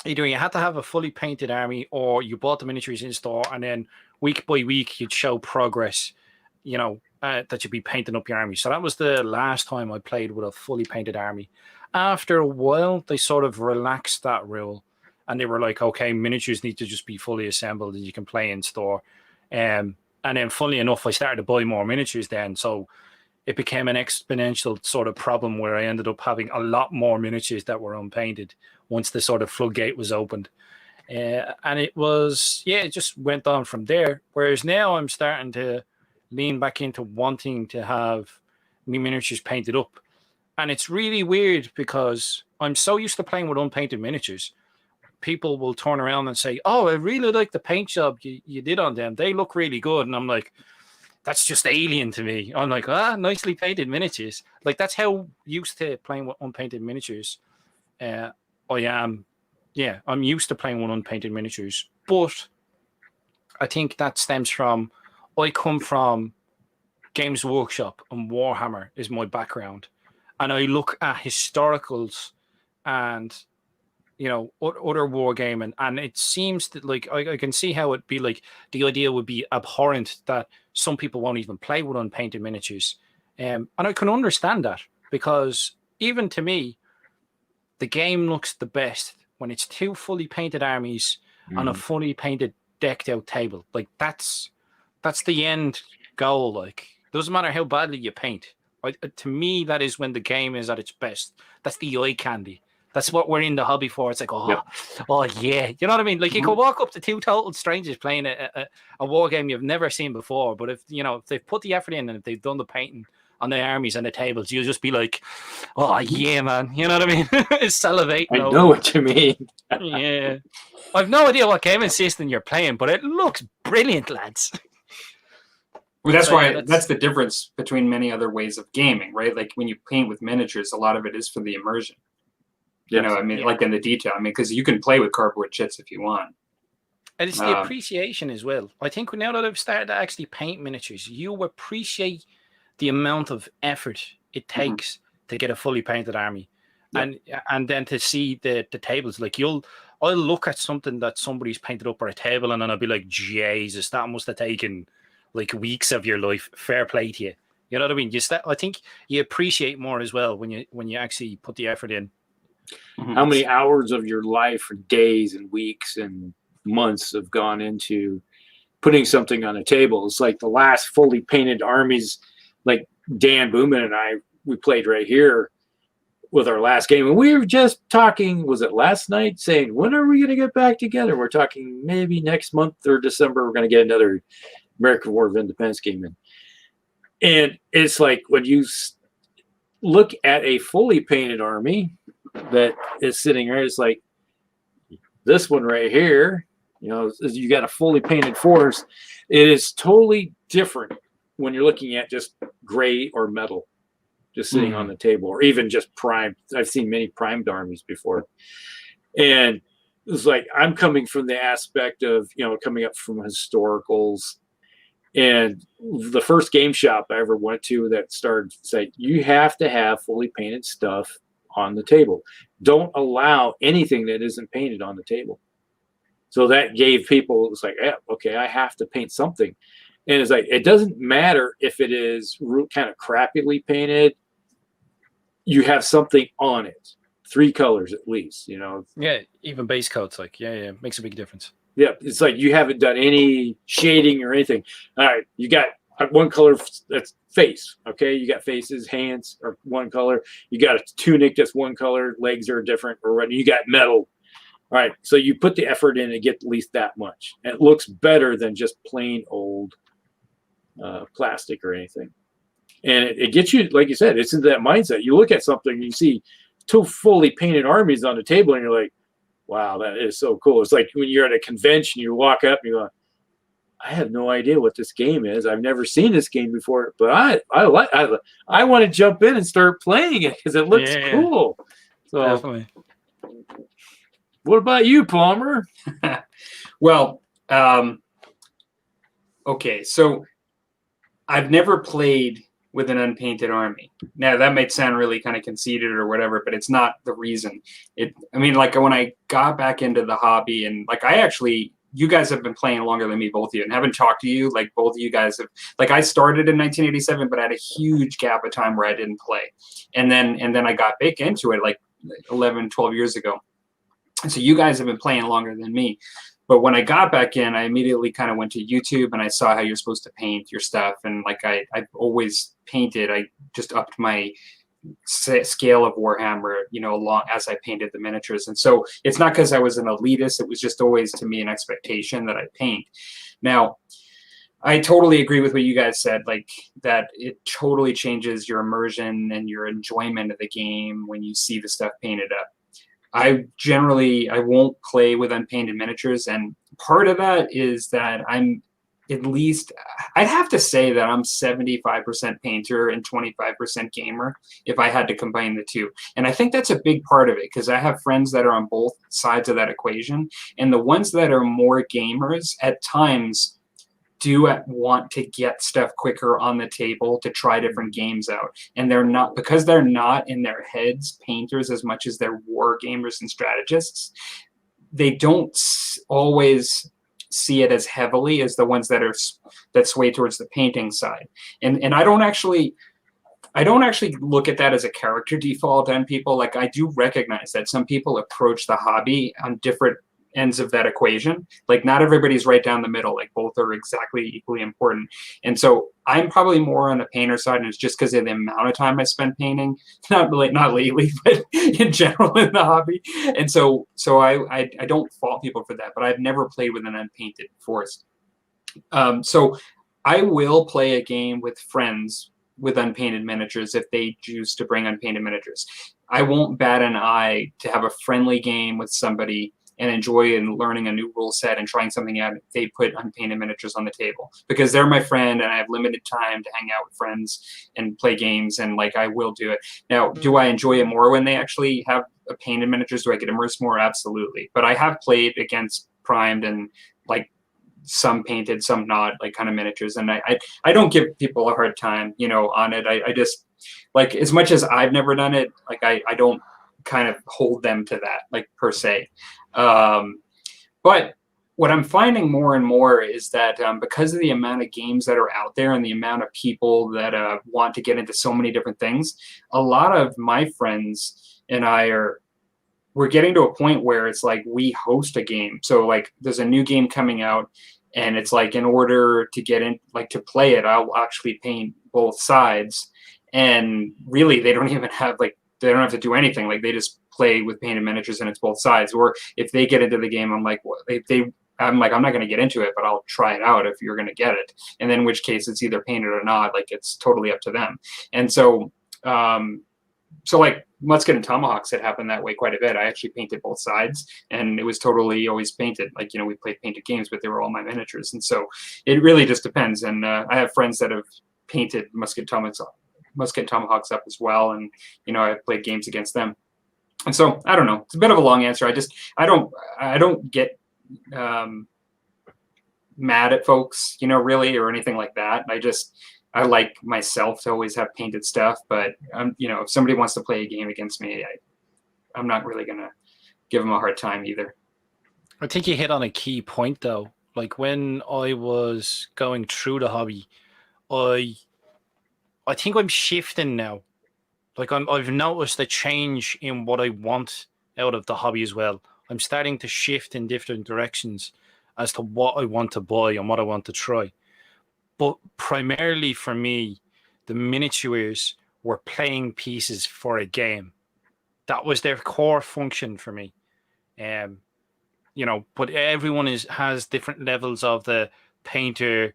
either you had to have a fully painted army or you bought the miniatures in store and then week by week you'd show progress, you know, that you'd be painting up your army. So that was the last time I played with a fully painted army. After a while, they sort of relaxed that rule. And they were like, okay, miniatures need to just be fully assembled and you can play in store. And then funnily enough, I started to buy more miniatures then. So it became an exponential sort of problem where I ended up having a lot more miniatures that were unpainted once the sort of floodgate was opened. And it was, yeah, it just went on from there. Whereas now I'm starting to lean back into wanting to have me miniatures painted up. And it's really weird because I'm so used to playing with unpainted miniatures. People will turn around and say, oh, I really like the paint job you did on them. They look really good. And I'm like, that's just alien to me. I'm like, nicely painted miniatures. Like, that's how used to playing with unpainted miniatures I am. Yeah, I'm used to playing with unpainted miniatures. But I think that stems from, I come from Games Workshop and Warhammer is my background. And I look at historicals and you know, other wargaming, and it seems that like I can see how it'd be like the idea would be abhorrent that some people won't even play with unpainted miniatures, and I can understand that because even to me, the game looks the best when it's two fully painted armies on a fully painted, decked out table. Like that's the end goal. Like doesn't matter how badly you paint. To me, that is when the game is at its best. That's the eye candy. That's what we're in the hobby for. It's like, oh yeah. You know what I mean? Like you could walk up to two total strangers playing a war game you've never seen before. But if they've put the effort in and if they've done the painting on the armies and the tables, you'll just be like, oh yeah, man. You know what I mean? It's salivating. I know what you mean. Yeah. I've no idea what gaming system you're playing, but it looks brilliant, lads. Well, that's the difference between many other ways of gaming, right? Like when you paint with miniatures, a lot of it is for the immersion. You know, I mean, like in the detail. I mean, because you can play with cardboard chits if you want. And it's the appreciation as well. I think now that I've started to actually paint miniatures, you appreciate the amount of effort it takes to get a fully painted army. And then to see the tables. Like I'll look at something that somebody's painted up on a table and then I'll be like, Jesus, that must have taken like weeks of your life. Fair play to you. You know what I mean? I think you appreciate more as well when you actually put the effort in. How many hours of your life and days and weeks and months have gone into putting something on a table? It's like the last fully painted armies, like Dan Booman and I, we played right here with our last game. And we were just talking, was it last night, saying, when are we going to get back together? We're talking maybe next month or December, we're going to get another American War of Independence game in. And it's like when you look at a fully painted army that is sitting right, it's like this one right here, you know, you got a fully painted force. It is totally different when you're looking at just gray or metal just sitting on the table, or even just primed. I've seen many primed armies before. And it's like I'm coming from the aspect of, you know, coming up from historicals. And the first game shop I ever went to that started saying, you have to have fully painted stuff on the table. Don't allow anything that isn't painted on the table. So that gave people, it's like, yeah, okay, I have to paint something. And it's like, it doesn't matter if it is kind of crappily painted, you have something on it. 3 colors at least, you know. Yeah, even base coats, like, yeah, makes a big difference. Yeah, it's like you haven't done any shading or anything. All right, you got one color that's face, okay? You got faces, hands are one color. You got a tunic that's one color, legs are different, or you got metal. All right, so you put the effort in to get at least that much. And it looks better than just plain old plastic or anything. And it gets you, like you said, it's into that mindset. You look at something, and you see 2 fully painted armies on the table, and you're like, wow, that is so cool. It's like when you're at a convention, you walk up and you're like, I have no idea what this game is. I've never seen this game before, but I want to jump in and start playing it because it looks cool. So definitely. What about you, Palmer? Well, okay, so I've never played with an unpainted army. Now that might sound really kind of conceited or whatever, but it's not the reason. I mean, like when I got back into the hobby, and like you guys have been playing longer than me, both of you, and haven't talked to you. Like both of you guys have, like I started in 1987, but I had a huge gap of time where I didn't play. And then I got back into it like 11, 12 years ago. And so you guys have been playing longer than me. But when I got back in, I immediately kind of went to YouTube and I saw how you're supposed to paint your stuff. And like I've always painted, I just upped my scale of Warhammer, you know, along as I painted the miniatures. And so it's not because I was an elitist. It was just always to me an expectation that I paint. Now, I totally agree with what you guys said, like that it totally changes your immersion and your enjoyment of the game when you see the stuff painted up. I won't play with unpainted miniatures, and part of that is that I'd have to say that I'm 75% painter and 25% gamer if I had to combine the two. And I think that's a big part of it because I have friends that are on both sides of that equation, and the ones that are more gamers at times do want to get stuff quicker on the table to try different games out. And they're not, because they're not in their heads painters as much as they're war gamers and strategists, they don't always see it as heavily as the ones that sway towards the painting side. And I don't actually look at that as a character default on people. Like I do recognize that some people approach the hobby on different ends of that equation. Like not everybody's right down the middle. Like both are exactly equally important. And so I'm probably more on the painter side, and it's just because of the amount of time I spent painting. Not lately, but in general in the hobby. And so I don't fault people for that, but I've never played with an unpainted force. So I will play a game with friends with unpainted miniatures if they choose to bring unpainted miniatures. I won't bat an eye to have a friendly game with somebody and enjoy and learning a new rule set and trying something out if they put unpainted miniatures on the table, because they're my friend and I have limited time to hang out with friends and play games, and like I will do it. Now, do I enjoy it more when they actually have painted miniatures? Do I get immersed more? Absolutely. But I have played against primed and like some painted, some not, like kind of miniatures, and I don't give people a hard time, you know, on it. I just, like, as much as I've never done it, like I don't kind of hold them to that, like, per se. But what I'm finding more and more is that because of the amount of games that are out there and the amount of people that want to get into so many different things, a lot of my friends and we're getting to a point where it's like we host a game. So like there's a new game coming out, and it's like in order to get in, like to play it, I'll actually paint both sides. And really, they don't even have they don't have to do anything. Like they just play with painted miniatures and it's both sides. Or if they get into the game, I'm like, well, I'm not going to get into it, but I'll try it out if you're going to get it. And then in which case it's either painted or not. Like it's totally up to them. And so, like Musket and Tomahawks had happened that way quite a bit. I actually painted both sides, and it was totally always painted. Like, you know, we played painted games, but they were all my miniatures. And so it really just depends. And I have friends that have painted Musket and Tomahawks up as well. And, you know, I've played games against them. And so, I don't know. It's a bit of a long answer. I don't get mad at folks, you know, really, or anything like that. I like myself to always have painted stuff, but you know, if somebody wants to play a game against me, I'm not really gonna give them a hard time either. I think you hit on a key point though. Like when I was going through the hobby, I think I'm shifting now. Like I've noticed a change in what I want out of the hobby as well. I'm starting to shift in different directions as to what I want to buy and what I want to try. But primarily for me, the miniatures were playing pieces for a game. That was their core function for me. You know, but everyone has different levels of the painter,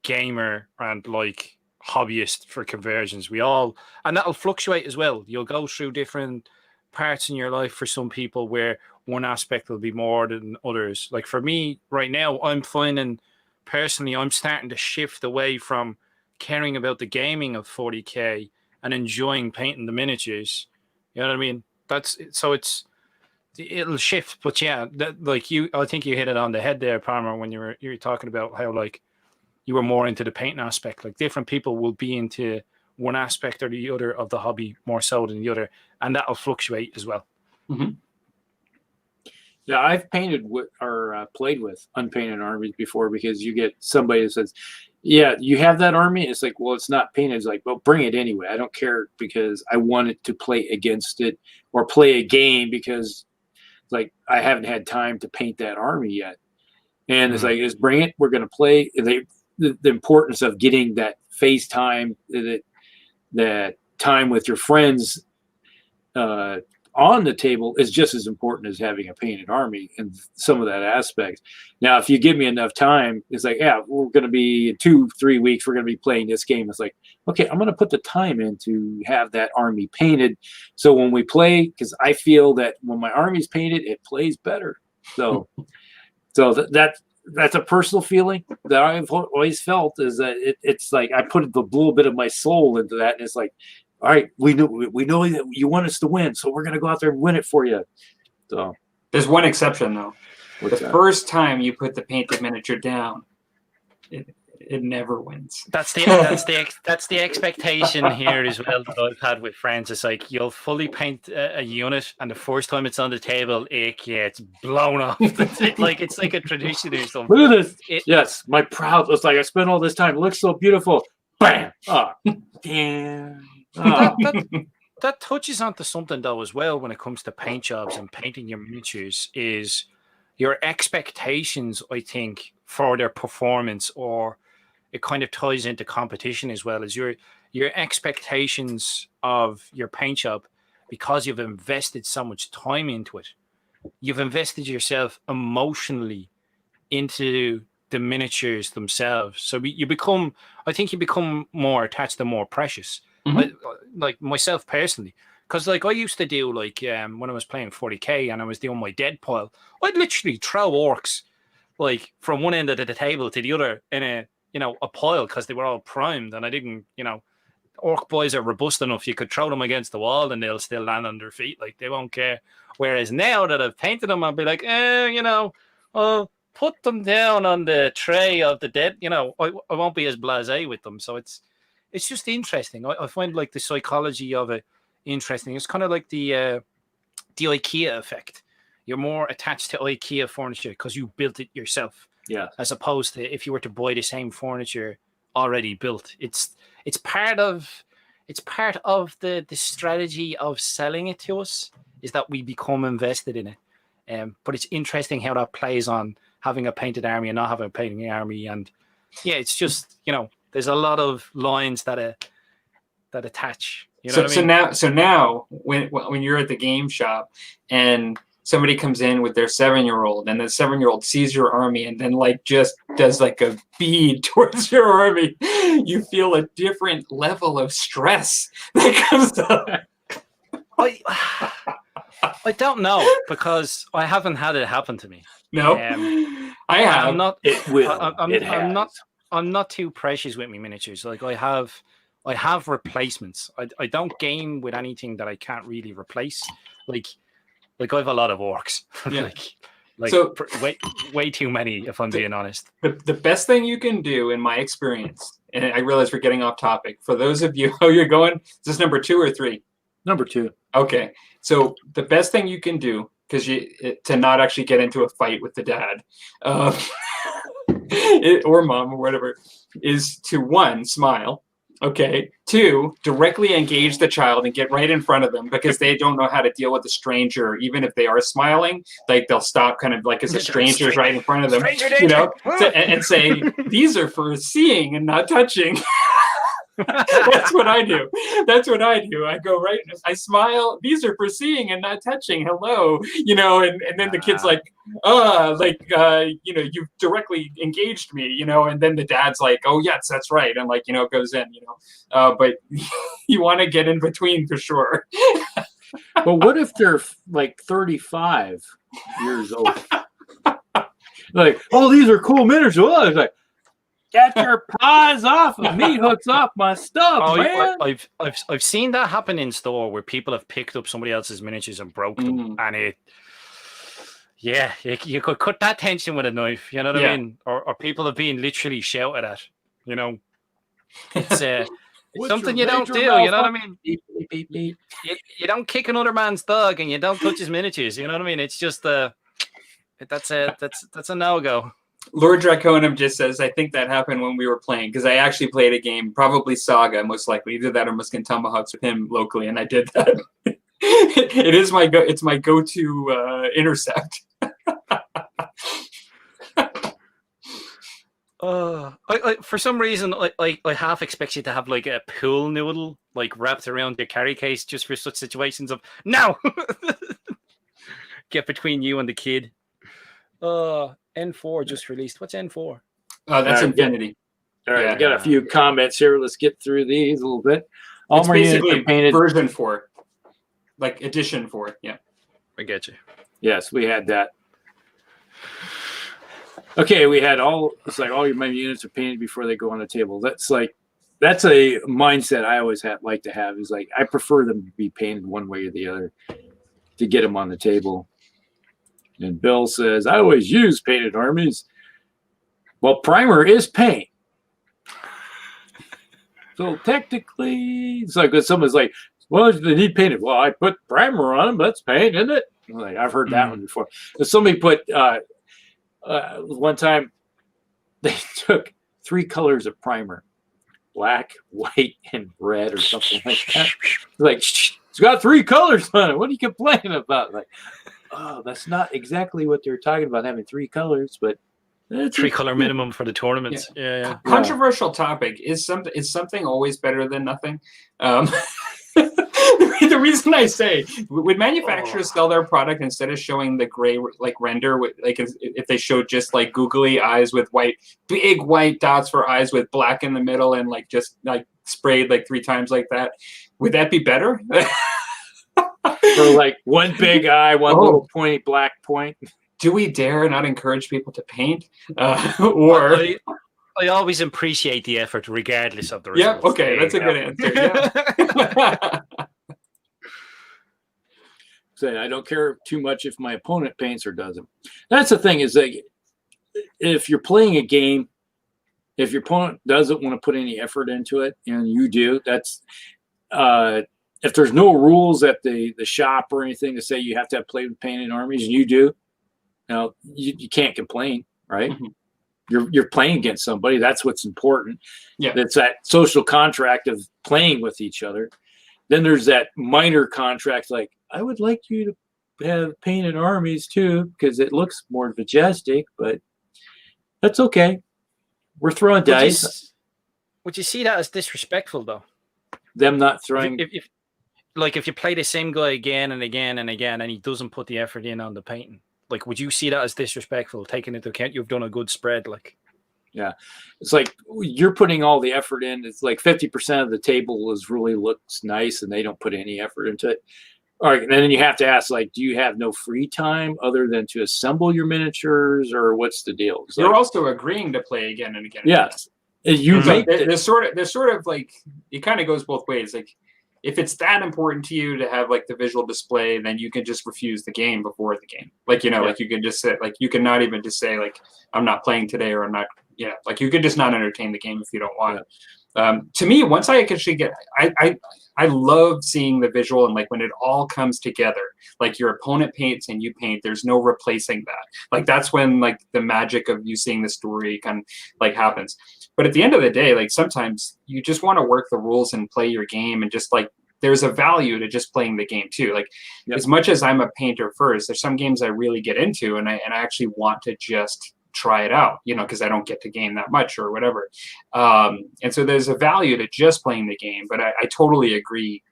gamer, and like hobbyist for conversions. And that'll fluctuate as well. You'll go through different parts in your life for some people where one aspect will be more than others. Like for me right now, I'm finding personally, I'm starting to shift away from caring about the gaming of 40K and enjoying painting the miniatures. You know what I mean? It'll shift, but yeah, I think you hit it on the head there, Palmer, when you were talking about how like you were more into the painting aspect. Like different people will be into one aspect or the other of the hobby more so than the other, and that'll fluctuate as well. Mm-hmm. Yeah, I've painted or played with unpainted armies before, because you get somebody that says, yeah, you have that army. It's like, well, it's not painted. It's like, well, bring it anyway. I don't care, because I wanted to play against it or play a game, because like I haven't had time to paint that army yet. And it's like, just bring it. We're going to play. The importance of getting that face time, that time with your friends on the table is just as important as having a painted army and some of that aspect. Now, if you give me enough time, it's like, yeah, we're going to be in 2-3 weeks, we're going to be playing this game. It's like, okay, I'm going to put the time in to have that army painted. So when we play, because I feel that when my army's painted, it plays better. So, that's a personal feeling that I've always felt, is that it's like I put a little bit of my soul into that, and it's like, all right, we know that you want us to win, so we're going to go out there and win it for you. So there's one exception though. What's the that? First time you put the painted miniature down, it never wins. That's the expectation here as well that I've had with friends. It's like you'll fully paint a unit, and the first time it's on the table, it gets blown off. It's like a tradition or something. Look at this. Yes, my proud. It's like I spent all this time. It looks so beautiful. Bam! Oh, damn. Oh. That touches onto something though as well when it comes to paint jobs and painting your miniatures, is your expectations, I think, for their performance, or it kind of ties into competition as well, as your expectations of your paint job, because you've invested so much time into it. You've invested yourself emotionally into the miniatures themselves. So I think you become more attached and more precious. Mm-hmm. Like myself personally, because like I used to do like when I was playing 40K and I was doing my dead pile, I'd literally throw orcs like from one end of the table to the other in a pile, because they were all primed, and I didn't, orc boys are robust enough. You could throw them against the wall and they'll still land on their feet. Like they won't care. Whereas now that I've painted them, I'll be like, I'll put them down on the tray of the dead. I won't be as blasé with them. So it's just interesting. I find like the psychology of it interesting. It's kind of like the IKEA effect. You're more attached to IKEA furniture because you built it yourself. Yeah. As opposed to if you were to buy the same furniture already built. It's part of the strategy of selling it to us, is that we become invested in it. But it's interesting how that plays on having a painted army and not having a painted army. And yeah, it's just, there's a lot of lines that attach. You know what I mean? So now when you're at the game shop and somebody comes in with their 7-year-old, and the 7-year-old sees your army and then like just does like a bead towards your army, you feel a different level of stress that comes up. I don't know, because I haven't had it happen to me. No, I have. It will. I'm not too precious with my miniatures. Like I have replacements. I don't game with anything that I can't really replace. Like I have a lot of orcs. Yeah. so way too many, if I'm being honest. The best thing you can do, in my experience, and I realize we're getting off topic. For those of you, how you're going, is this number 2 or 3? Number 2. Okay. So the best thing you can do because to not actually get into a fight with the dad or mom or whatever, is to 1, smile. Okay. 2, directly engage the child and get right in front of them, because they don't know how to deal with a stranger. Even if they are smiling, like they'll stop kind of like as a stranger's right in front of them, you know, and say, these are for seeing and not touching. That's what I do. That's what I do. I go right, I smile. These are for seeing and not touching. Hello, you know, and then the kid's like, you know, you've directly engaged me, you know, and then the dad's like, oh yes, that's right, and like, you know, goes in, you know, but you want to get in between for sure. But what if they're like 35 years old? Like, oh, these are cool miniatures. Well, it's like, get your paws off of me, hooks off my stuff, man. I've seen that happen in store where people have picked up somebody else's miniatures and broke them, and you could cut that tension with a knife. You know what I mean? Or people have been literally shouted at. You know, it's something you don't do. You know what I mean? Beep, beep, beep. You don't kick another man's dog, and you don't touch his miniatures. You know what I mean? It's just that's a no-go. Lord Draconum just says, I think that happened when we were playing, because I actually played a game, probably Saga, most likely. Either that or Muskin Tomahawks with him locally, and I did that. It's my go-to intercept. For some reason, I half expect you to have like a pool noodle like wrapped around your carry case just for such situations of no, get between you and the kid. N4 just released. What's N4? That's Infinity. All right, we got a few comments here. Let's get through these a little bit. It's basically painted version 4, like edition 4. Yeah, I get you. Yes, we had that. Okay, we had it's like all your units are painted before they go on the table. That's a mindset I always like to have. Is like I prefer them to be painted one way or the other to get them on the table. And Bill says, I always use painted armies. Well, primer is paint. So technically, it's like when someone's like, well, they need painted. Well, I put primer on them. That's paint, isn't it? Like, I've heard that one before. And somebody put, one time, they took 3 colors of primer. Black, white, and red or something like that. Like, it's got 3 colors on it. What are you complaining about? Like, oh, that's not exactly what they're talking about, having 3 colors, but 3-color minimum for the tournaments. Yeah. Controversial topic. Is something always better than nothing? The reason I say, would manufacturers sell their product instead of showing the gray like render, like if they showed just like googly eyes with big white dots for eyes with black in the middle and like just like sprayed like 3 times like that, would that be better? Or like one big eye, one little pointy black point. Do we dare not encourage people to paint? Or I always appreciate the effort, regardless of the results. Yeah, okay, that's a good answer. Yeah. So I don't care too much if my opponent paints or doesn't. That's the thing, is like if you're playing a game, if your opponent doesn't want to put any effort into it and you do, that's if there's no rules at the shop or anything to say you have to have played with painted armies and you do, now you can't complain, right? Mm-hmm. You're playing against somebody. That's what's important. Yeah, that's that social contract of playing with each other. Then there's that minor contract, like I would like you to have painted armies too because it looks more majestic, but that's okay. We're throwing dice. Would you see that as disrespectful though? Them not throwing. If you play the same guy again and again and again, and he doesn't put the effort in on the painting, like, would you see that as disrespectful, taking into account you've done a good spread? Like, yeah, it's like you're putting all the effort in. It's like 50% of the table really looks nice, and they don't put any effort into it. All right, and then you have to ask, like, do you have no free time other than to assemble your miniatures, or what's the deal? You're also agreeing to play again and again. Yes, you make there's sort of like it kind of goes both ways. Like, if it's that important to you to have like the visual display, then you can just refuse the game before the game. Like, you know, like you can just say, like, you can not even just say like, I'm not playing today, or I'm not, like you can just not entertain the game if you don't want it. To me, once I actually get, I love seeing the visual and like when it all comes together, like your opponent paints and you paint, there's no replacing that. Like that's when like the magic of you seeing the story kind of like happens. But at the end of the day, like sometimes you just want to work the rules and play your game, and just like there's a value to just playing the game too. Like as much as I'm a painter first, there's some games I really get into and I actually want to just try it out, you know, because I don't get to game that much or whatever. And so there's a value to just playing the game, but I totally agree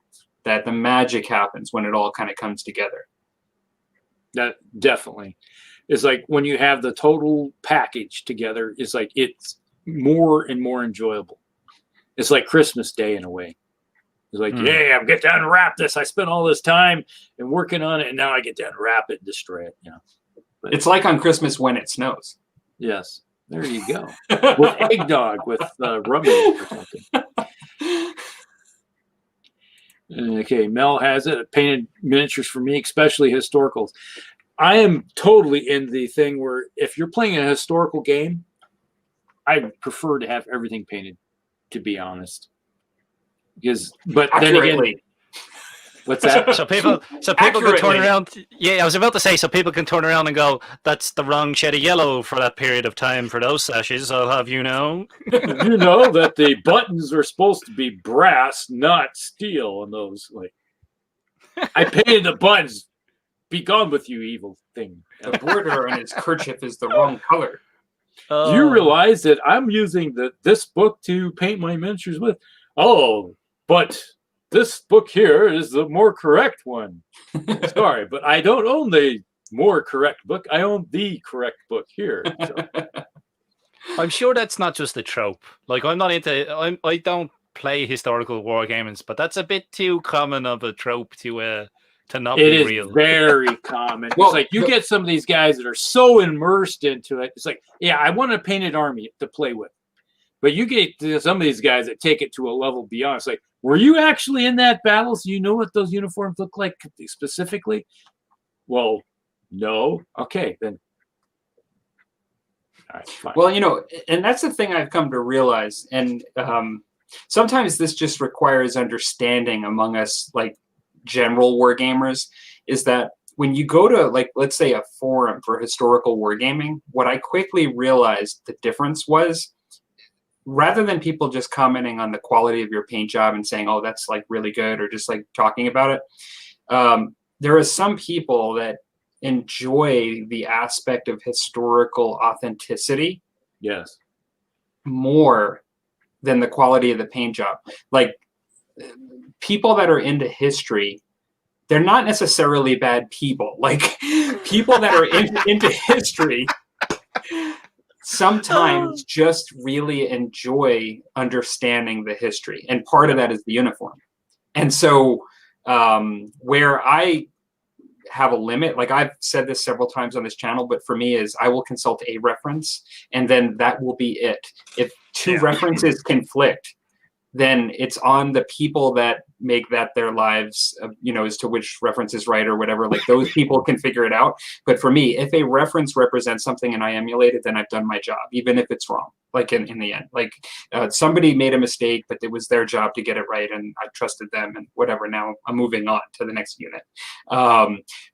that the magic happens when it all kind of comes together. That definitely is like when you have the total package together, it's like it's more and more enjoyable. It's like Christmas Day in a way. It's like, yeah, I'm get down and wrap this. I spent all this time and working on it, and now I get down and wrap it and destroy it. You know, but it's like on Christmas when it snows. Yes, there you go. With eggnog, with rum in it or something. Okay, Mel has it. Painted miniatures for me, especially historicals. I am totally in the thing where if you're playing a historical game, I prefer to have everything painted, to be honest. But then again, what's that? So people can turn around. Yeah, I was about to say, so people can turn around and go, "That's the wrong shade of yellow for that period of time for those sashes." I'll have you know. You know that the buttons are supposed to be brass, not steel. On those, like, I painted the buttons. Be gone with you, evil thing. The border on his kerchief is the wrong color. Do you realize that I'm using this book to paint my miniatures with? Oh, but this book here is the more correct one. Sorry, but I don't own the more correct book. I own the correct book here. So. I'm sure that's not just a trope. Like I'm not into. I don't play historical war games, but that's a bit too common of a trope to not be real. It is very common. Well, it's like you get some of these guys that are so immersed into it. It's like, yeah, I want a painted army to play with. But you get some of these guys that take it to a level beyond. It's like, were you actually in that battle? So you know what those uniforms look like specifically? Well, no. Okay, then. All right, fine. Well, you know, and that's the thing I've come to realize. And sometimes this just requires understanding among us, like general wargamers, is that when you go to, like, let's say a forum for historical wargaming, what I quickly realized the difference was, rather than people just commenting on the quality of your paint job and saying, oh, that's like really good, or just like talking about it, there are some people that enjoy the aspect of historical authenticity more than the quality of the paint job. Like people that are into history, they're not necessarily bad people. Like people that are into history sometimes just really enjoy understanding the history. And part of that is the uniform. And so where I have a limit, like I've said this several times on this channel, but for me is I will consult a reference and then that will be it. If two references conflict, then it's on the people that make that their lives, you know, as to which reference is right or whatever. Like those people can figure it out. But for me, if a reference represents something and I emulate it, then I've done my job, even if it's wrong. Like in the end, like somebody made a mistake, but it was their job to get it right, and I trusted them, and whatever. Now I'm moving on to the next unit.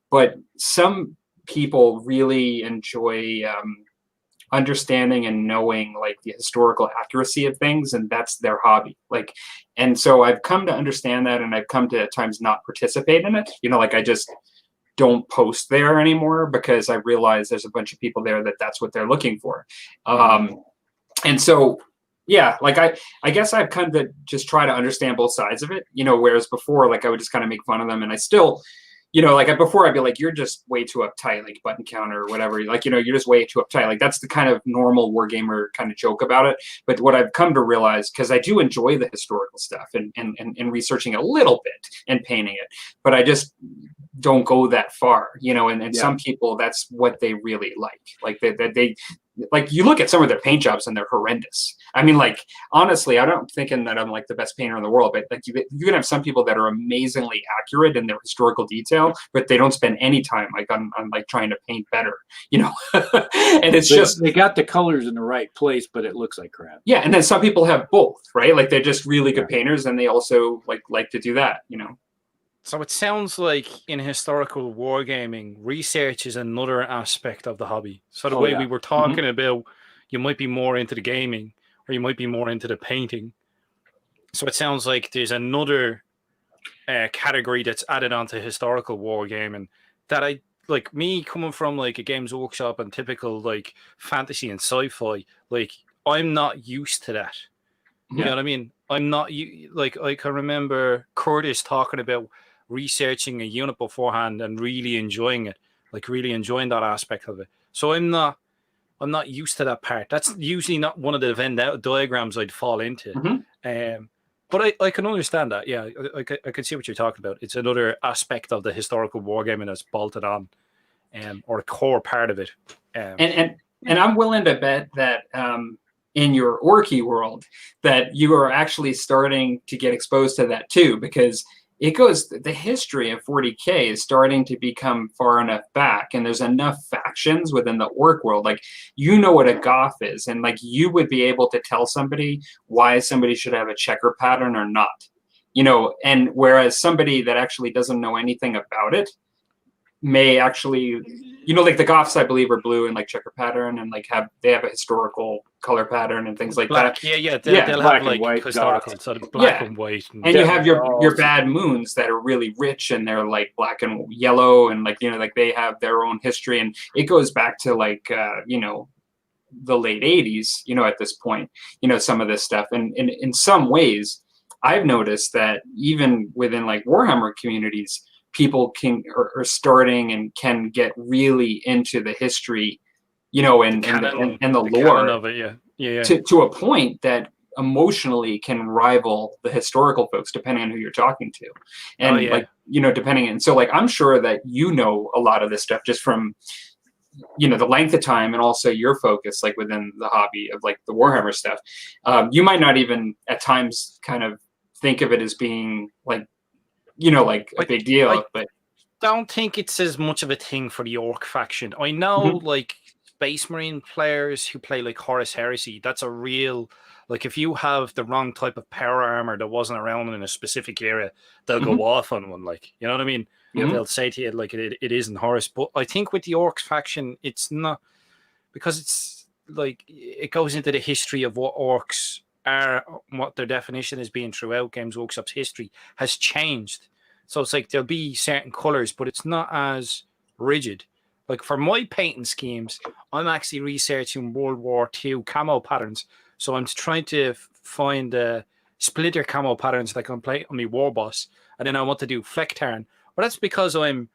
But some people really enjoy understanding and knowing like the historical accuracy of things, and that's their hobby. Like, and so I've come to understand that, and I've come to at times not participate in it. You know, like I just don't post there anymore because I realize there's a bunch of people there that's what they're looking for. And so, yeah, like I guess I've come to just try to understand both sides of it, you know, whereas before, like I would just kind of make fun of them, and I still, you know, like before I'd be like, you're just way too uptight, like button counter or whatever. Like, you know, you're just way too uptight. Like that's the kind of normal wargamer kind of joke about it. But what I've come to realize, because I do enjoy the historical stuff and researching a little bit and painting it, but I just don't go that far, you know, and some people, that's what they really like they like, you look at some of their paint jobs and they're horrendous. I mean, like, honestly, I don't thinking that I'm like the best painter in the world, but like you can have some people that are amazingly accurate in their historical detail, but they don't spend any time like on like trying to paint better, you know. And it's just, they got the colors in the right place, but it looks like crap. Yeah, and then some people have both, right? Like they're just really good painters, and they also like to do that, you know. So it sounds like in historical wargaming, research is another aspect of the hobby. So the way we were talking about, you might be more into the gaming, or you might be more into the painting. So it sounds like there's another category that's added onto historical wargaming that I like. Me coming from like a Games Workshop and typical like fantasy and sci-fi, like I'm not used to that. You know what I mean? I'm not like I can remember Curtis talking about researching a unit beforehand and really enjoying it, like really enjoying that aspect of it. So I'm not used to that part. That's usually not one of the Venn diagrams I'd fall into. But I can understand that. Yeah, I can see what you're talking about. It's another aspect of the historical wargaming that's bolted on, or a core part of it. And I'm willing to bet that in your Orky world that you are actually starting to get exposed to that too, because the history of 40K is starting to become far enough back, and there's enough factions within the orc world. Like, you know what a goth is, and like you would be able to tell somebody why somebody should have a checker pattern or not, you know, and whereas somebody that actually doesn't know anything about it may actually, you know, like the goths, I believe, are blue and like checker pattern, and like they have a historical color pattern and things like that. They'll have like white, historical sort of black and white, and you have your bad moons that are really rich, and they're like black and yellow, and like, you know, like they have their own history, and it goes back to like you know, the late 80s, you know, at this point, you know, some of this stuff, and in some ways I've noticed that even within like Warhammer communities, people are starting and can get really into the history, you know, and the lore of it, to a point that emotionally can rival the historical folks, depending on who you're talking to, and like, you know, depending. And so like, I'm sure that you know a lot of this stuff just from, you know, the length of time, and also your focus like within the hobby of like the Warhammer stuff. You might not even at times kind of think of it as being like, you know, like a big deal, but don't think it's as much of a thing for the Orc faction. I know like Space Marine players who play like Horus Heresy, that's a real, like, if you have the wrong type of power armor that wasn't around in a specific area, they'll go off on one, like, you know what I mean? They'll say to you like it isn't Horus. But I think with the Orcs faction, it's not, because it's like it goes into the history of what orcs are, what their definition has been throughout Games Workshop's history has changed. So it's like there'll be certain colors, but it's not as rigid. Like for my painting schemes, I'm actually researching World War II camo patterns. So I'm trying to find splitter camo patterns that I can play on my war boss. And then I want to do Flecktarn. But that's because I'm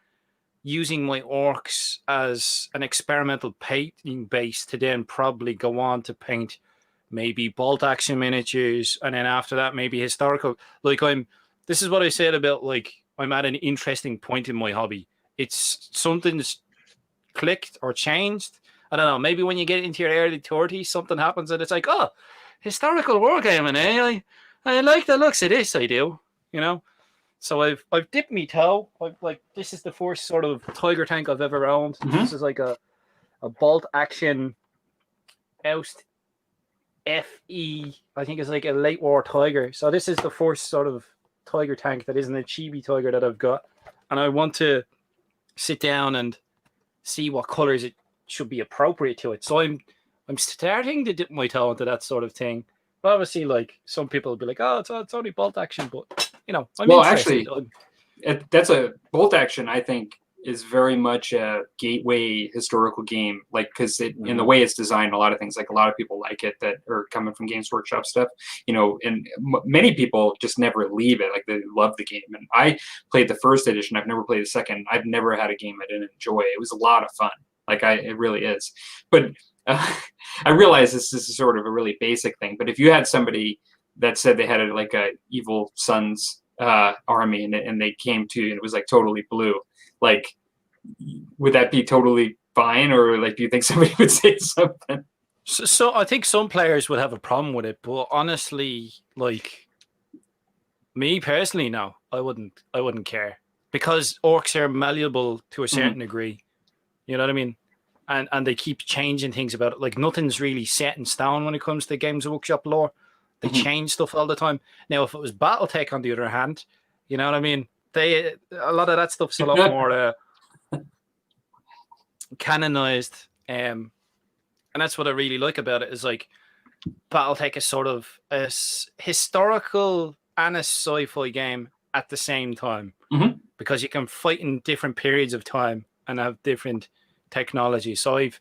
using my orcs as an experimental painting base to then probably go on to paint maybe bolt action miniatures. And then after that, maybe historical. Like this is what I said about like, I'm at an interesting point in my hobby. It's something's clicked or changed. I don't know. Maybe when you get into your early 30s, something happens and it's like, oh, historical wargaming, eh? I like the looks of this. I do, you know. So I've dipped me toe. This is the first sort of tiger tank I've ever owned. This is like a bolt action Oust FE. I think it's like a late war tiger. So this is the first sort of tiger tank that isn't a chibi tiger that I've got, and I want to sit down and see what colors it should be appropriate to it. So I'm starting to dip my toe into that sort of thing. But obviously, like, some people will be like, oh, it's only bolt action, but you know, I'm interested. Actually, that's a bolt action, I think, is very much a gateway historical game, like, because in the way it's designed, a lot of things, like, a lot of people like it that are coming from Games Workshop stuff, you know, and many people just never leave it. Like, they love the game. And I played the first edition. I've never played the second. I've never had a game I didn't enjoy. It was a lot of fun. Like, it really is. But I realize this is sort of a really basic thing, but if you had somebody that said they had like a Evil Sons army, and they came to, and it was like totally blue. Like, would that be totally fine, or like do you think somebody would say something? So I think some players would have a problem with it, but honestly, like me personally, no, I wouldn't care, because orcs are malleable to a certain degree. You know what I mean? And they keep changing things about it. Like, nothing's really set in stone when it comes to Games Workshop lore. They change stuff all the time. Now, if it was BattleTech, on the other hand, you know what I mean? A lot of that stuff's a lot more canonized. And that's what I really like about it, is like BattleTech is sort of a historical and a sci-fi game at the same time, because you can fight in different periods of time and have different technology. So I've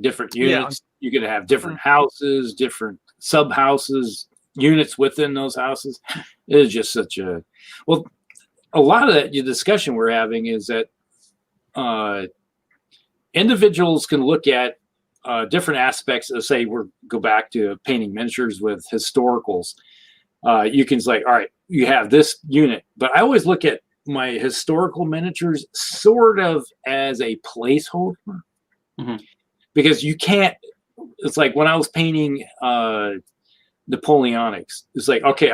different units. You could have different houses, different sub houses, units within those houses. It is just such a lot of that discussion we're having is that individuals can look at different aspects of, say, go back to painting miniatures with historicals. You can say, all right, you have this unit, but I always look at my historical miniatures sort of as a placeholder, because you can't. It's like when I was painting Napoleonics. It's like, okay,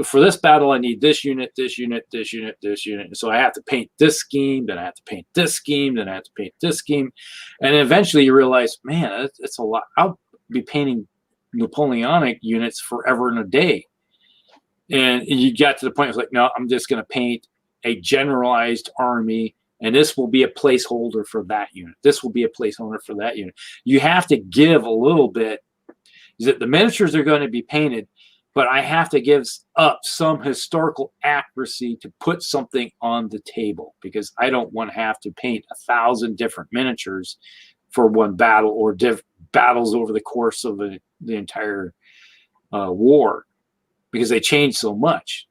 for this battle, I need this unit, this unit, this unit, this unit. So I have to paint this scheme, then I have to paint this scheme, then I have to paint this scheme, and eventually you realize, man, it's a lot. I'll be painting Napoleonic units forever and a day. And you got to the point, it's like, no, I'm just going to paint a generalized army, and this will be a placeholder for that unit. This will be a placeholder for that unit. You have to give a little bit. Is that the miniatures are going to be painted, but I have to give up some historical accuracy to put something on the table, because I don't want to have to paint 1,000 different miniatures for one battle, or battles over the course of the entire war, because they change so much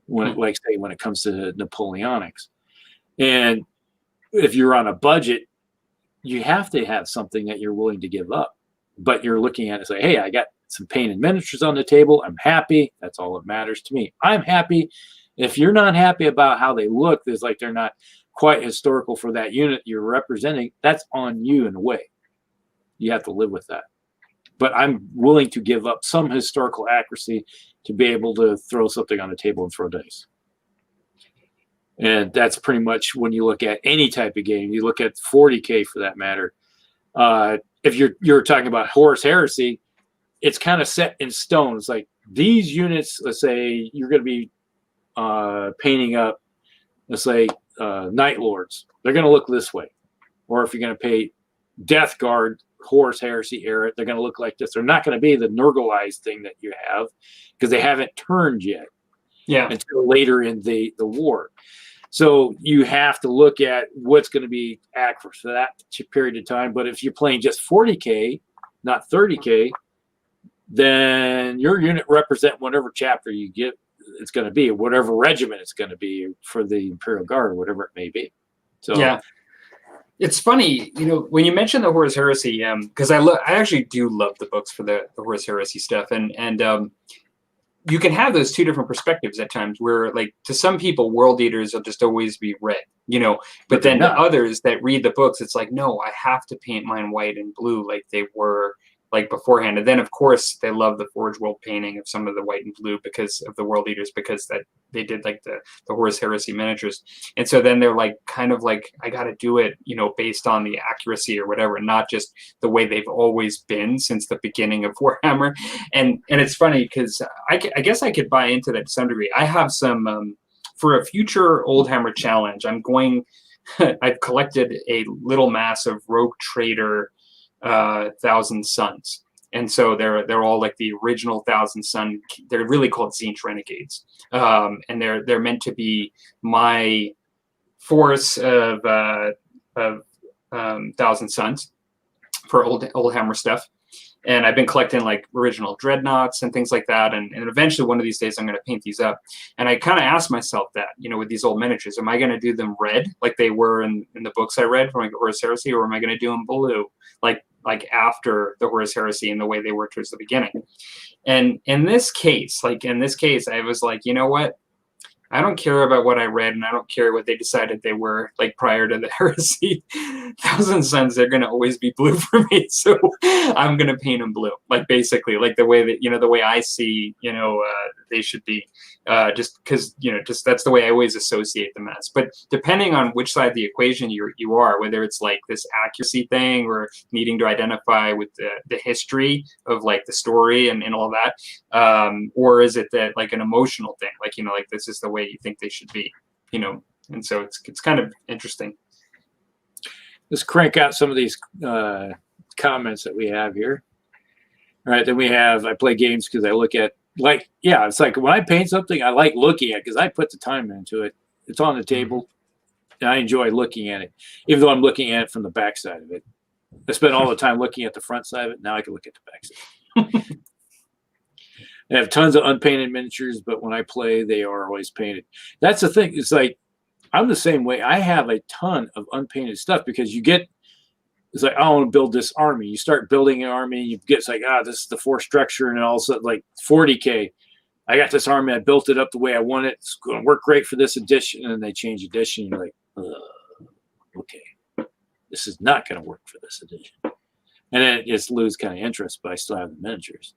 when it comes to Napoleonics. And if you're on a budget, you have to have something that you're willing to give up. But you're looking at it and say, hey, I got some painted miniatures on the table. I'm happy. That's all that matters to me. I'm happy. If you're not happy about how they look, there's like they're not quite historical for that unit you're representing, that's on you in a way. You have to live with that. But I'm willing to give up some historical accuracy to be able to throw something on the table and throw dice. And that's pretty much when you look at any type of game. You look at 40K for that matter. If you're talking about Horus Heresy, it's kind of set in stone. It's like these units, let's say you're going to be painting up, let's say, Night Lords. They're going to look this way. Or if you're going to paint Death Guard, Horus Heresy era, they're going to look like this. They're not going to be the Nurgleized thing that you have, because they haven't turned yet. Yeah. Until later in the war. So you have to look at what's going to be accurate for that period of time. But if you're playing just 40K, not 30K, then your unit represent whatever chapter you get it's going to be, whatever regiment it's going to be for the Imperial Guard, or whatever it may be. So yeah. It's funny, when you mention the Horus Heresy, because I actually do love the books for the Horus Heresy stuff, and you can have those two different perspectives at times, where, like, to some people, World Eaters will just always be red, but then to others that read the books, it's like, no, I have to paint mine white and blue like they were like beforehand. And then, of course, they love the Forge World painting of some of the white and blue because of the World Eaters, because that they did like the Horus Heresy miniatures. And so then they're like, kind of like, I got to do it, based on the accuracy or whatever, not just the way they've always been since the beginning of Warhammer. And it's funny because I guess I could buy into that to some degree. I have some, for a future Old Hammer challenge, I've collected a little mass of Rogue Trader Thousand Suns, and so they're all like the original Thousand Sun. They're really called Tzeentch Renegades, and they're meant to be my force of Thousand Suns for old Hammer stuff. And I've been collecting like original dreadnoughts and things like that. And eventually one of these days I'm going to paint these up. And I kind of asked myself that, with these old miniatures, am I going to do them red like they were in the books I read from like Horus Heresy, or am I going to do them blue like after the Horus Heresy and the way they were towards the beginning? And in this case, I was like, you know what? I don't care about what I read, and I don't care what they decided they were, like, prior to the heresy. Thousand Suns, they're going to always be blue for me, so I'm going to paint them blue, like, basically, like, the way that, the way I see, they should be, just because, just that's the way I always associate them as. But depending on which side of the equation you are, whether it's, like, this accuracy thing or needing to identify with the history of, like, the story and all that, or is it that, like, an emotional thing, like, like, this is the way you think they should be, and so it's kind of interesting. Let's crank out some of these comments that we have here. All right, then we have, I play games because I look at, like, yeah, it's like when I paint something, I like looking at it because I put the time into it. It's on the table, and I enjoy looking at it, even though I'm looking at it from the back side of it. I spend all the time looking at the front side of it. Now I can look at the back side. I have tons of unpainted miniatures, but when I play, they are always painted. That's the thing. It's like, I'm the same way. I have a ton of unpainted stuff because it's like, I want to build this army. You start building an army, and you get, it's like, this is the force structure, and all of a sudden, like, 40K. I got this army. I built it up the way I want it. It's going to work great for this edition. And then they change edition. You're like, okay, this is not going to work for this edition. And then it just lose kind of interest, but I still have the miniatures.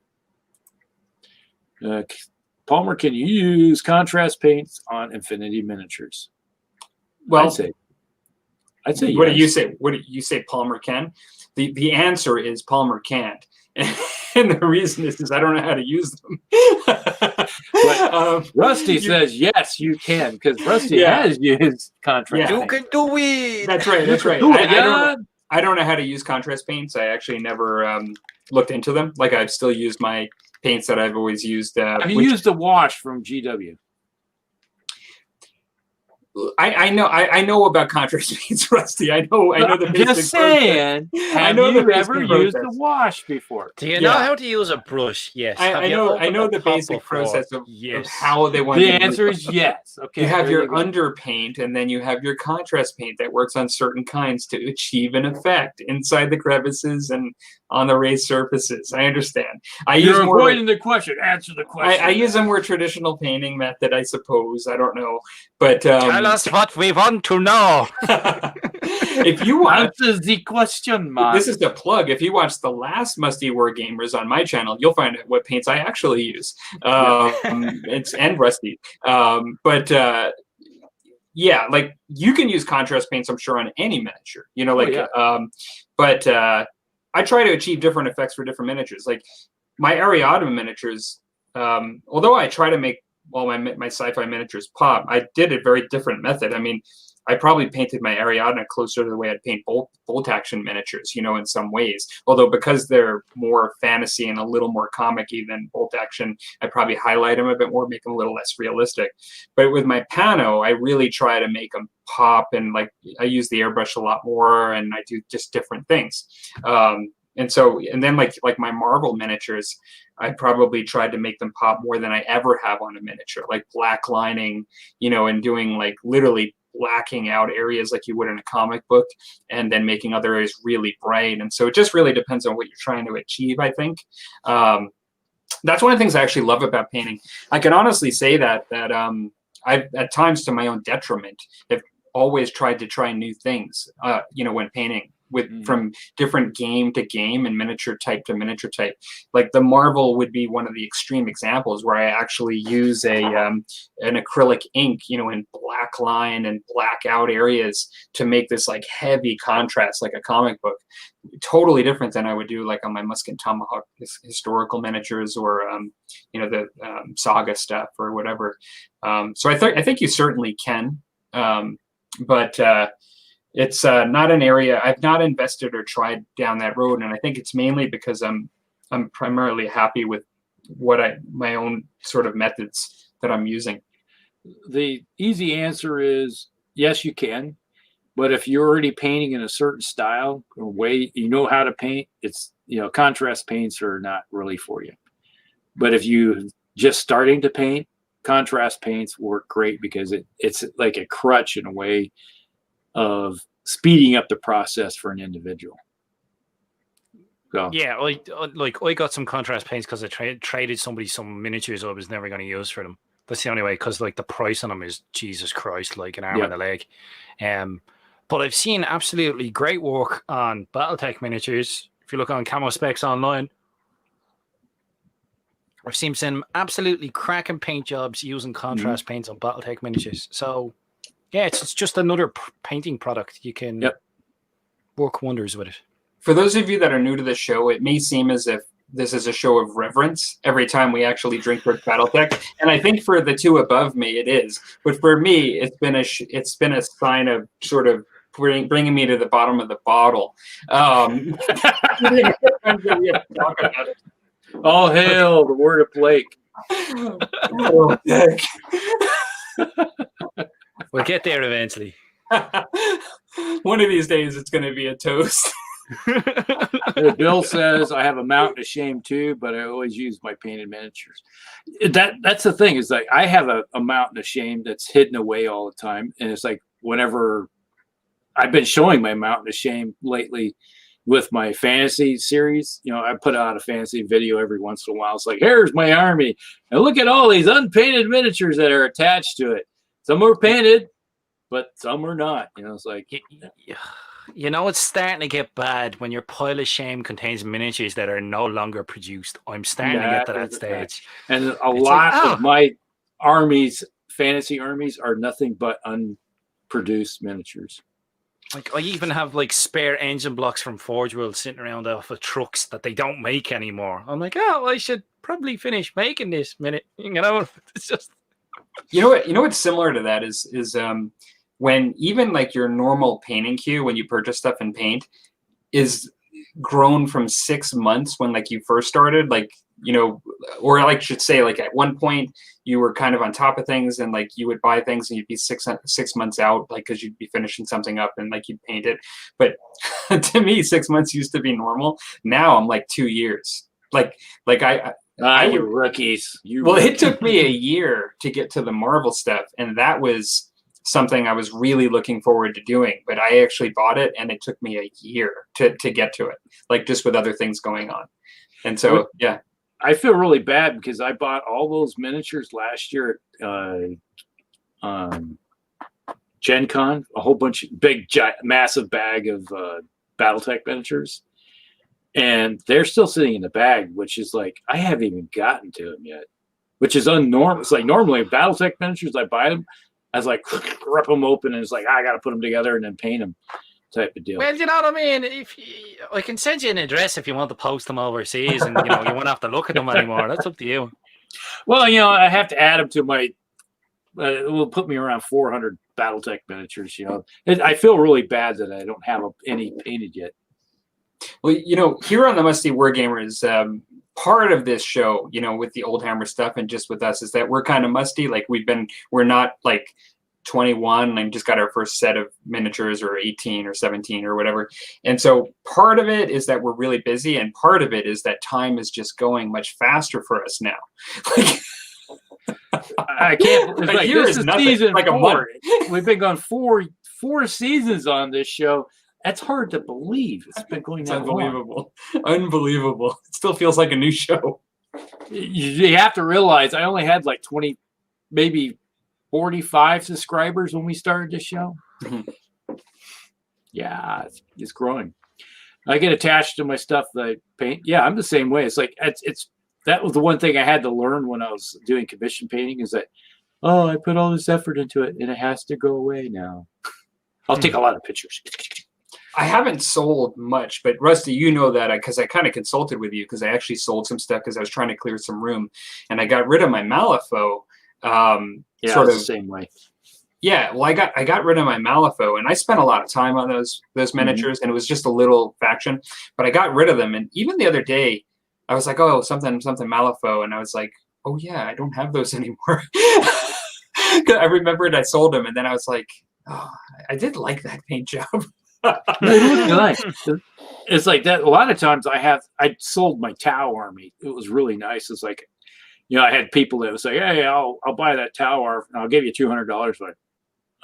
Palmer, can you use contrast paints on Infinity miniatures? Well, I'd say what yes. do you say? What do you say? Palmer can. The answer is Palmer can't, and the reason is I don't know how to use them. But Rusty says yes, you can, because Rusty has used contrast. You can do it. That's right. That's right. I don't know how to use contrast paints. I actually never looked into them. Like, I've still used my paints that I've always used. Have you used the wash from GW? I know about contrast paints, Rusty. I know the basic Just saying. Have you ever used the wash before? Do you know how to use a brush? Yes. I know the basic process of how they want. The answer is yes. Okay. You have your underpaint, and then you have your contrast paint that works on certain kinds to achieve an effect inside the crevices and on the raised surfaces. I understand. You're avoiding the question. Answer the question. I use a more traditional painting method, I suppose. I don't know, but tell us what we want to know. If you want, answer the question, man. This is the plug. If you watch the last Musty Wargamers on my channel, you'll find out what paints I actually use. It's and Rusty, but yeah, like, you can use contrast paints, I'm sure, on any miniature. But I try to achieve different effects for different miniatures. Like, my Ariadne miniatures, although I try to make all my sci-fi miniatures pop, I did a very different method. I mean, I probably painted my Ariadne closer to the way I'd paint bolt action miniatures, in some ways. Although, because they're more fantasy and a little more comic-y than bolt action, I probably highlight them a bit more, make them a little less realistic. But with my Pano, I really try to make them pop, and, like, I use the airbrush a lot more, and I do just different things. And then like my Marvel miniatures, I probably tried to make them pop more than I ever have on a miniature, like black lining, and doing, like, literally blacking out areas like you would in a comic book, and then making other areas really bright. And so it just really depends on what you're trying to achieve, I think. That's one of the things I actually love about painting. I can honestly say that I've, at times to my own detriment, have always tried to try new things, when painting. From different game to game and miniature type to miniature type. Like, the Marvel would be one of the extreme examples where I actually use an acrylic ink, in black line and black out areas to make this, like, heavy contrast, like a comic book. Totally different than I would do, like, on my Musk and Tomahawk historical miniatures, or the Saga stuff or whatever. So I think you certainly can, but it's not an area I've not invested or tried down that road, and I think it's mainly because I'm primarily happy with my own sort of methods that I'm using. The easy answer is yes, you can, but if you're already painting in a certain style or way, how to paint, it's contrast paints are not really for you. But if you just starting to paint, contrast paints work great because it's like a crutch in a way of speeding up the process for an individual. So. Yeah, I got some contrast paints because I traded somebody some miniatures I was never going to use for them. That's the only way, because like the price on them is Jesus Christ, like an arm and a leg. But I've seen absolutely great work on BattleTech miniatures. If you look on Camo Specs online, I've seen some absolutely cracking paint jobs using contrast paints on BattleTech miniatures. So yeah, it's just another painting product. You can work wonders with it. For those of you that are new to the show, it may seem as if this is a show of reverence every time we actually drink with BattleTech, and I think for the two above me it is. But for me, it's been a sign of sort of bringing me to the bottom of the bottle. All hail the word of Blake. Oh, Dick. We'll get there eventually. One of these days, it's going to be a toast. Bill says I have a mountain of shame too, but I always use my painted miniatures. That's the thing, is like I have a mountain of shame that's hidden away all the time, and it's like whenever I've been showing my mountain of shame lately with my fantasy series, you know, I put out a fantasy video every once in a while. It's like, here's my army, and look at all these unpainted miniatures that are attached to it. Some are painted, but some are not. You know, it's like, you know, it's starting to get bad when your pile of shame contains miniatures that are no longer produced. I'm starting to get to that stage. And a lot of my armies, fantasy armies, are nothing but unproduced miniatures. Like, I even have like spare engine blocks from Forge World sitting around off of trucks that they don't make anymore. I'm like, oh, I should probably finish making this minute. You know, it's just. You know what's similar to that is when even like your normal painting queue when you purchase stuff in paint is grown from 6 months when like you first started, like, you know, or like should say like at one point you were kind of on top of things and like you would buy things and you'd be six months out, like because you'd be finishing something up and like you'd paint it. But to me, 6 months used to be normal. Now I'm like 2 years. Like you rookies. It took me a year to get to the Marvel stuff, and that was something I was really looking forward to doing. But I actually bought it, and it took me a year to get to it, like just with other things going on. And so, yeah. I feel really bad because I bought all those miniatures last year at Gen Con, a whole bunch of massive bag of BattleTech miniatures. And they're still sitting in the bag, which is like, I haven't even gotten to them yet, which is unnormal. It's like normally BattleTech miniatures, I buy them, I was like, rip them open, and it's like, I got to put them together and then paint them type of deal. Well, you know what I mean? I can send you an address if you want to post them overseas and, you know, you won't have to look at them anymore. That's up to you. Well, you know, I have to add them to my, it will put me around 400 BattleTech miniatures, you know. I feel really bad that I don't have any painted yet. Well, you know, here on the Musty Wargamers, part of this show, you know, with the Old Hammer stuff and just with us, is that we're kind of musty. Like we're not like 21 and just got our first set of miniatures, or 18 or 17 or whatever. And so part of it is that we're really busy, and part of it is that time is just going much faster for us now. Like, I can't. It's like, this is season like 4. We've been gone four seasons on this show. That's hard to believe. It's been going on. Unbelievable. It still feels like a new show. You have to realize I only had like 20, maybe 45 subscribers when we started this show. Yeah, it's growing. I get attached to my stuff that I paint. Yeah, I'm the same way. It's like that was the one thing I had to learn when I was doing commission painting, is that, oh, I put all this effort into it and it has to go away now. I'll take a lot of pictures. I haven't sold much, but Rusty, you know that because I kind of consulted with you, because I actually sold some stuff because I was trying to clear some room, and I got rid of my Malifaux. Yeah, sort of the same way. Yeah, well, I got rid of my Malifaux, and I spent a lot of time on those miniatures, and it was just a little faction, but I got rid of them. And even the other day, I was like, oh, something Malifaux, and I was like, oh yeah, I don't have those anymore. I remembered I sold them, and then I was like, oh, I did like that paint job. Nice. It's like that. A lot of times I sold my Tau army. It was really nice. It's like, you know, I had people that would say, hey, I'll buy that tower and I'll give you $200. Like,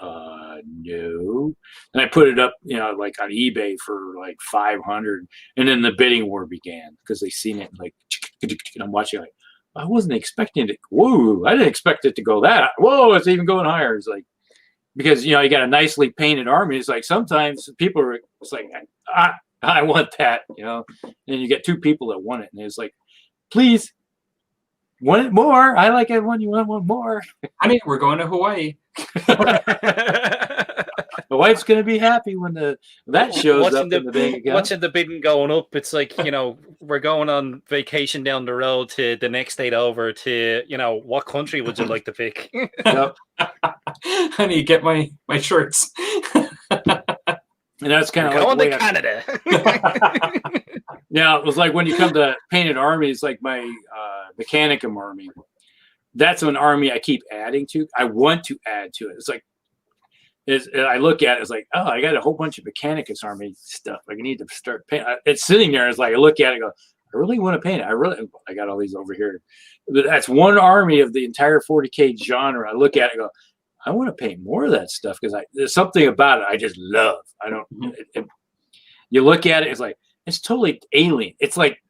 no. And I put it up, you know, like on eBay for like 500. And then the bidding war began because they seen it like, and I'm watching like, I wasn't expecting it. Whoa, I didn't expect it to go that. Whoa, it's even going higher. It's like, because, you got a nicely painted army. It's like sometimes people are, it's like, I want that, and you get two people that want it. And it's like, please, want it more. I like it when you want one more. Honey, we're going to Hawaii. The wife's going to be happy when that shows up in the bank account. Watching the bidding going up, it's like, we're going on vacation down the road to the next state over to, what country would you like to pick? Yep. Honey, get my shirts. And that's kind of like going to Canada. Yeah, it was like when you come to painted armies, like my Mechanicum army. That's an army I keep adding to. I want to add to it. It's like, I look at it, it's like, oh, I got a whole bunch of Mechanicus army stuff. I need to start painting. It's sitting there. It's like, I look at it and go, I really want to paint it. I got all these over here. But that's one army of the entire 40K genre. I look at it and go, I want to paint more of that stuff because there's something about it I just love. I don't. You look at it, it's like, it's totally alien. It's like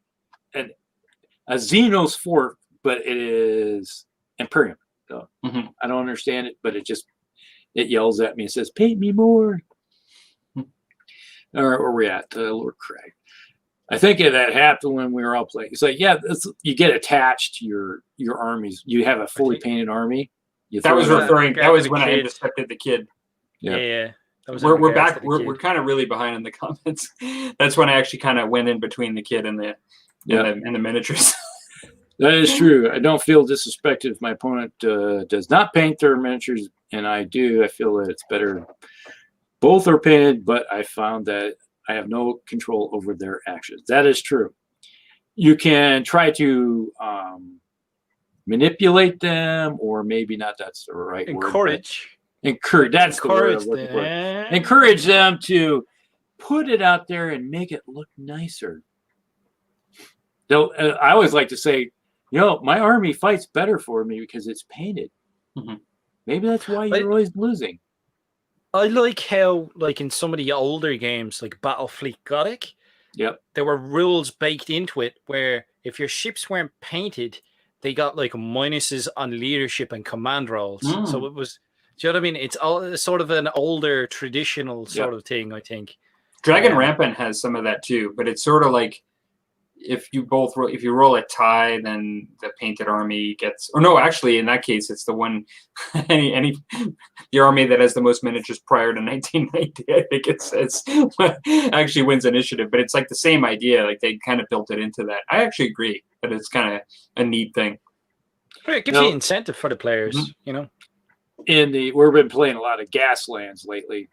a Xenos fort, but it is Imperium. So I don't understand it, but it yells at me and says, paint me more. Where are we at? Lord Craig. I think that happened when we were all playing. It's like, yeah, you get attached to your armies. You have a fully painted army. That was when I intercepted the kid. Yeah. We're back. We're kind of really behind in the comments. That's when I actually kind of went in between the kid and the miniatures. That is true. I don't feel disrespected if my opponent does not paint their miniatures, and I do. I feel that it's better. Both are painted, but I found that I have no control over their actions. That is true. You can try to manipulate them, or maybe not. That's the right word. Encourage. That's the word I'm looking for. Encourage them to put it out there and make it look nicer. I always like to say, my army fights better for me because it's painted. Maybe that's why you're always losing. I like how, like in some of the older games, like Battlefleet Gothic, there were rules baked into it where if your ships weren't painted, they got like minuses on leadership and command rolls. So it was, do you know what I mean? It's all sort of an older traditional sort of thing, I think. Dragon Rampant has some of that too, but it's sort of like if you roll a tie, then the painted army gets. Or no, actually, in that case, it's the one the army that has the most miniatures prior to 1990. I think it's actually wins initiative, but it's like the same idea. Like they kind of built it into that. I actually agree that it's kind of a neat thing. It gives you incentive for the players, We've been playing a lot of Gaslands lately,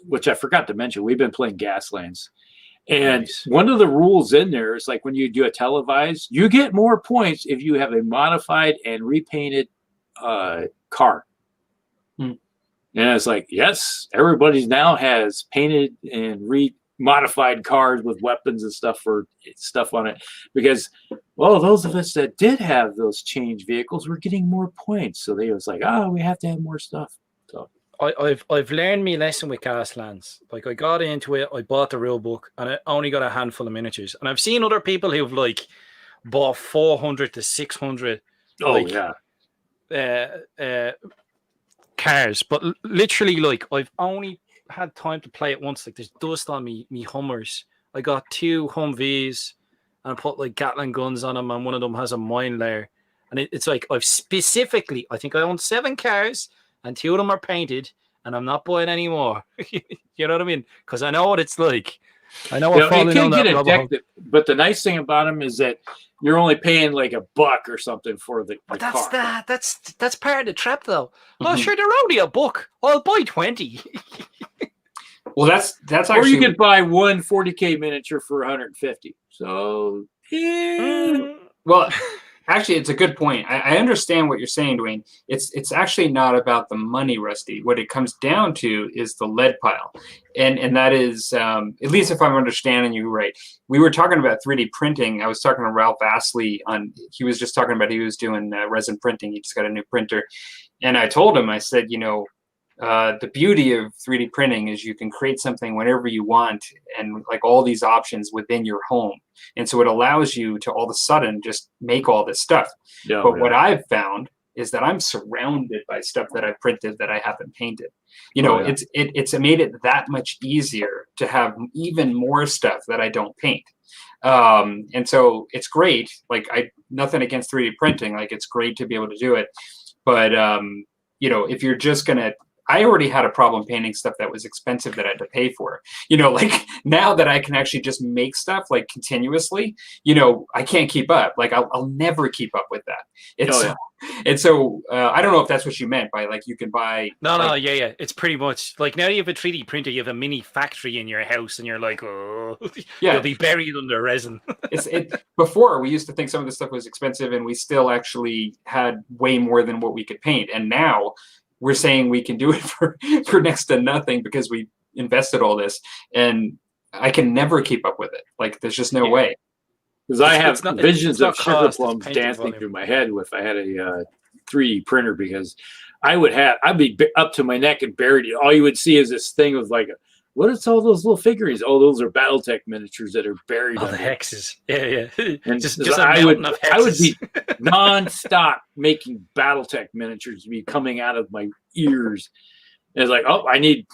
which I forgot to mention. We've been playing Gaslands. And one of the rules in there is like when you do a televised, you get more points if you have a modified and repainted car. And it's like, yes, everybody now has painted and modified cars with weapons and stuff on it. Because, those of us that did have those change vehicles were getting more points. So they was like, we have to have more stuff. So I've learned my lesson with Gaslands. Like I got into it, I bought the rule book, and I only got a handful of miniatures. And I've seen other people who've like bought 400 to 600. Cars, but literally, like I've only had time to play it once. Like there's dust on me Hummers. I got 2 Humvees, and I put like Gatling guns on them, and one of them has a mine layer. And it's like I think I own 7 cars. And 2 of them are painted, and I'm not buying any more. You know what I mean? Because I know what it's like. I know what falling on that rubber. But the nice thing about them is that you're only paying like $1 or something for the but car. That's part of the trap, though. Oh, sure, they're only $1. I'll buy 20. Well, that's actually. Or you could buy one 40K miniature for 150. So, well. Actually, it's a good point. I understand what you're saying, Dwayne. It's actually not about the money, Rusty. What it comes down to is the lead pile. And that is, at least if I'm understanding you right, we were talking about 3D printing. I was talking to Ralph Astley he was just talking about he was doing resin printing. He just got a new printer. And I told him, I said, the beauty of 3D printing is you can create something whenever you want, and like all these options within your home. And so it allows you to all of a sudden just make all this stuff. Yeah, but what I've found is that I'm surrounded by stuff that I've printed that I haven't painted. You know, it's made it that much easier to have even more stuff that I don't paint. And so it's great. Like, nothing against 3D printing. Like, it's great to be able to do it. But, you know, if you're just going to, I already had a problem painting stuff that was expensive that I had to pay for. You know, like, now that I can actually just make stuff like continuously, you know, I can't keep up. Like, I'll never keep up with that. It's, and so I don't know if that's what you meant by, like, you can buy. No, yeah. It's pretty much like, now you have a 3D printer, you have a mini factory in your house, and you're like, oh, yeah, you'll be buried under resin. Before, we used to think some of this stuff was expensive, and we still actually had way more than what we could paint. And now we're saying we can do it for next to nothing because we invested all this, and I can never keep up with it. Like, there's just no way. Because I have visions of sugar plums dancing through my head if I had a 3D printer, because I'd be up to my neck and buried. All you would see is this thing of like, what is all those little figurines? Oh, those are BattleTech miniatures that are buried. Oh, the hexes. Yeah. And just I would be nonstop making BattleTech miniatures be coming out of my ears. And it's like, oh, I need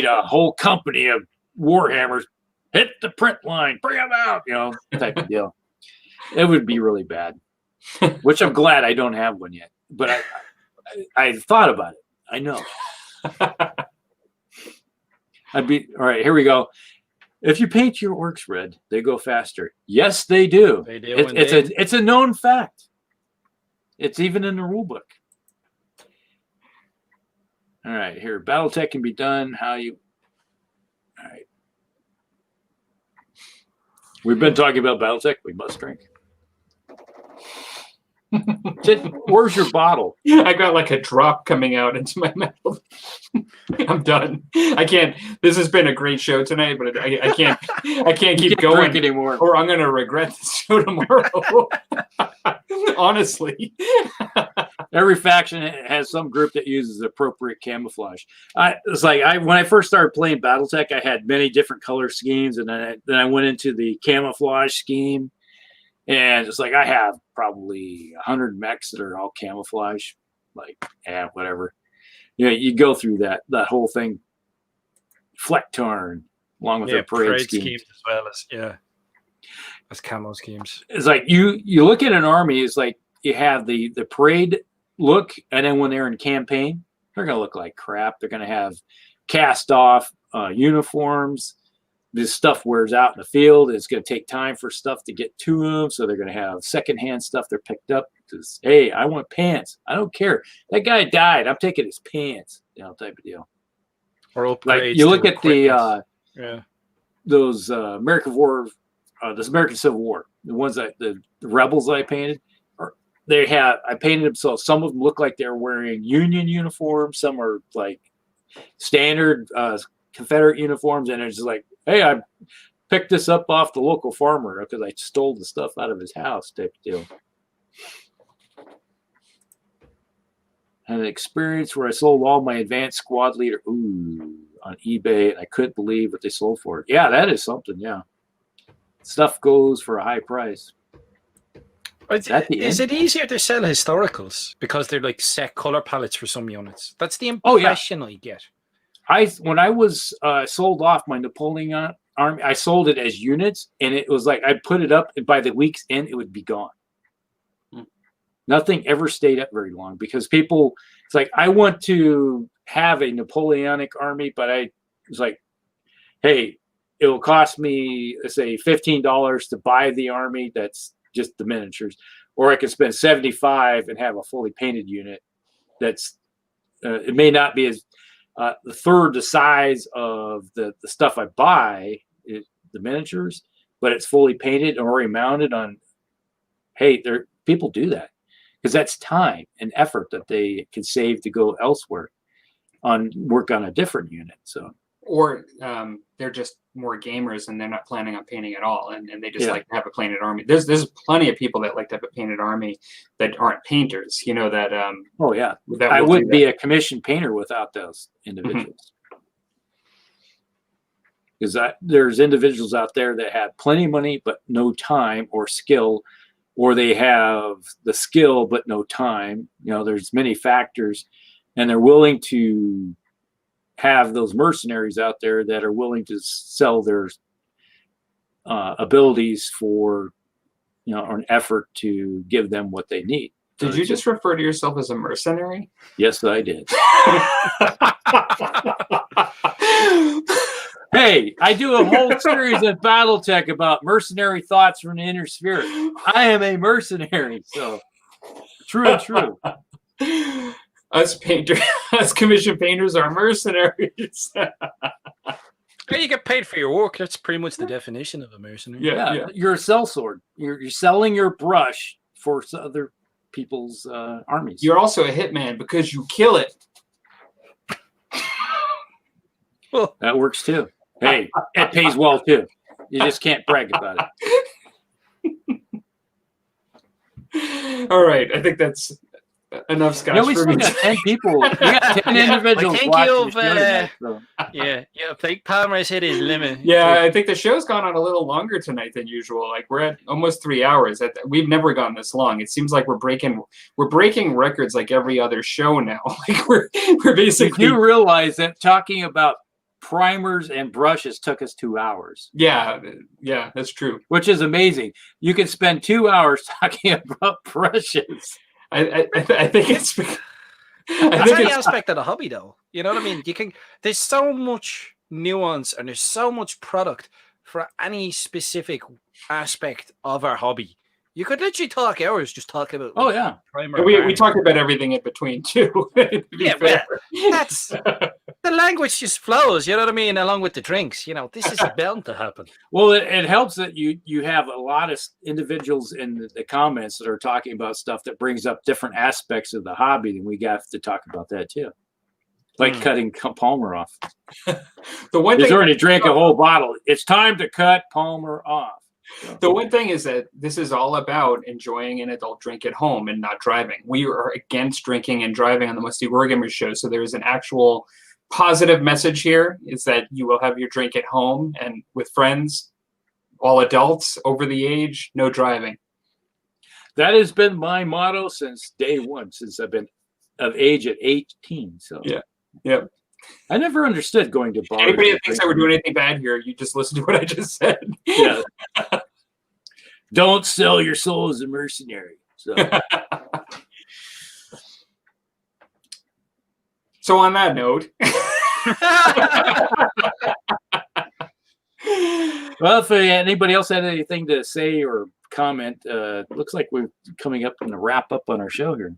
a whole company of Warhammers. Hit the print line, bring them out, you know, type of deal. It would be really bad, which I'm glad I don't have one yet. But I thought about it. I know. All right, here we go. If you paint your orcs red, they go faster. Yes, they do. They do. It's a known fact. It's even in the rule book. All right, here. BattleTech can be done. All right. We've been talking about BattleTech. We must drink. Where's your bottle? I got like a drop coming out into my mouth. I'm done. I can't. This has been a great show tonight, but I can't keep going drink anymore, or I'm gonna regret this show tomorrow. Honestly. Every faction has some group that uses appropriate camouflage. It's like when I first started playing BattleTech, I had many different color schemes, and then I went into the camouflage scheme. And it's like, I have probably 100 mechs that are all camouflage. Like, whatever. You know, you go through that whole thing. Flecktarn, along with their parade schemes as well as camo schemes. It's like you look at an army. It's like you have the parade look, and then when they're in campaign, they're going to look like crap. They're going to have cast off uniforms. This stuff wears out in the field. It's going to take time for stuff to get to them. So they're going to have secondhand stuff they're picked up. Because, hey, I want pants. I don't care. That guy died. I'm taking his pants. You know, type of deal. Or like you look at those American War, this American Civil War, the ones that the rebels that I painted. I painted them so some of them look like they're wearing Union uniforms. Some are like standard Confederate uniforms, and it's just like, hey, I picked this up off the local farmer because I stole the stuff out of his house type of deal. Had an experience where I sold all my advanced squad leader on eBay, and I couldn't believe what they sold for it. Yeah, that is something, yeah. Stuff goes for a high price. Is it easier to sell historicals because they're like set color palettes for some units? That's the impression I get. When I was sold off my Napoleon army, I sold it as units, and it was like I'd put it up, and by the week's end, it would be gone. Nothing ever stayed up very long because people, it's like, I want to have a Napoleonic army, but I was like, hey, it will cost me, let's say, $15 to buy the army. That's just the miniatures, or I could spend $75 and have a fully painted unit. That's it may not be as the third the size of the stuff I buy, the miniatures, but it's fully painted and already mounted on. Hey, people do that because that's time and effort that they can save to go elsewhere on work on a different unit. So or they're just more gamers and they're not planning on painting at all, and they just like to have a painted army. There's plenty of people that like to have a painted army that aren't painters. You know that. Oh yeah, that I wouldn't be a commissioned painter without those individuals. Because there's individuals out there that have plenty of money but no time or skill, or they have the skill but no time. You know, there's many factors, and they're willing to have those mercenaries out there that are willing to sell their abilities for, you know, an effort to give them what they need. Did you just refer to yourself as a mercenary? Yes, I did. Hey, I do a whole series of BattleTech about mercenary thoughts from the inner spirit. I am a mercenary, so true and true. Us commissioned painters are mercenaries. Hey, you get paid for your work. That's pretty much the definition of a mercenary. Yeah. You're a sellsword. You're selling your brush for other people's armies. You're also a hitman because you kill it. Well, that works too. Hey, it pays well too. You just can't brag about it. All right, I think that's enough scotch we for still me. got 10 people. We got 10 individuals watching the show tonight, Yeah, I think Palmer's hit his limit. Yeah, I think the show's gone on a little longer tonight than usual. Like we're at almost 3 hours. We've never gone this long. It seems like we're breaking records like every other show now. Like we're basically. You realize that talking about primers and brushes took us 2 hours. Yeah, that's true. Which is amazing. You can spend 2 hours talking about brushes. I think it's. That's the aspect of the hobby, though. You know what I mean? There's so much nuance and there's so much product for any specific aspect of our hobby. You could literally talk hours just talking about. Oh yeah, primer. We talked about everything in between too. Yeah, but that's the language just flows. You know what I mean? Along with the drinks, you know, this is bound to happen. Well, it helps that you have a lot of individuals in the comments that are talking about stuff that brings up different aspects of the hobby, and we got to talk about that too, like cutting Palmer off. The one thing he's already drank a whole bottle. It's time to cut Palmer off. The one thing is that this is all about enjoying an adult drink at home and not driving. We are against drinking and driving on the Musty Wargamers show. So there is an actual positive message here, is that you will have your drink at home and with friends, all adults over the age, no driving. That has been my motto since day one, since I've been of age at 18. So yeah. I never understood going to bars. Anybody that thinks that we're doing anything bad here, you just listen to what I just said. Yeah. Don't sell your soul as a mercenary. So on that note. Well, if anybody else had anything to say or comment, looks like we're coming up on the wrap up on our show here.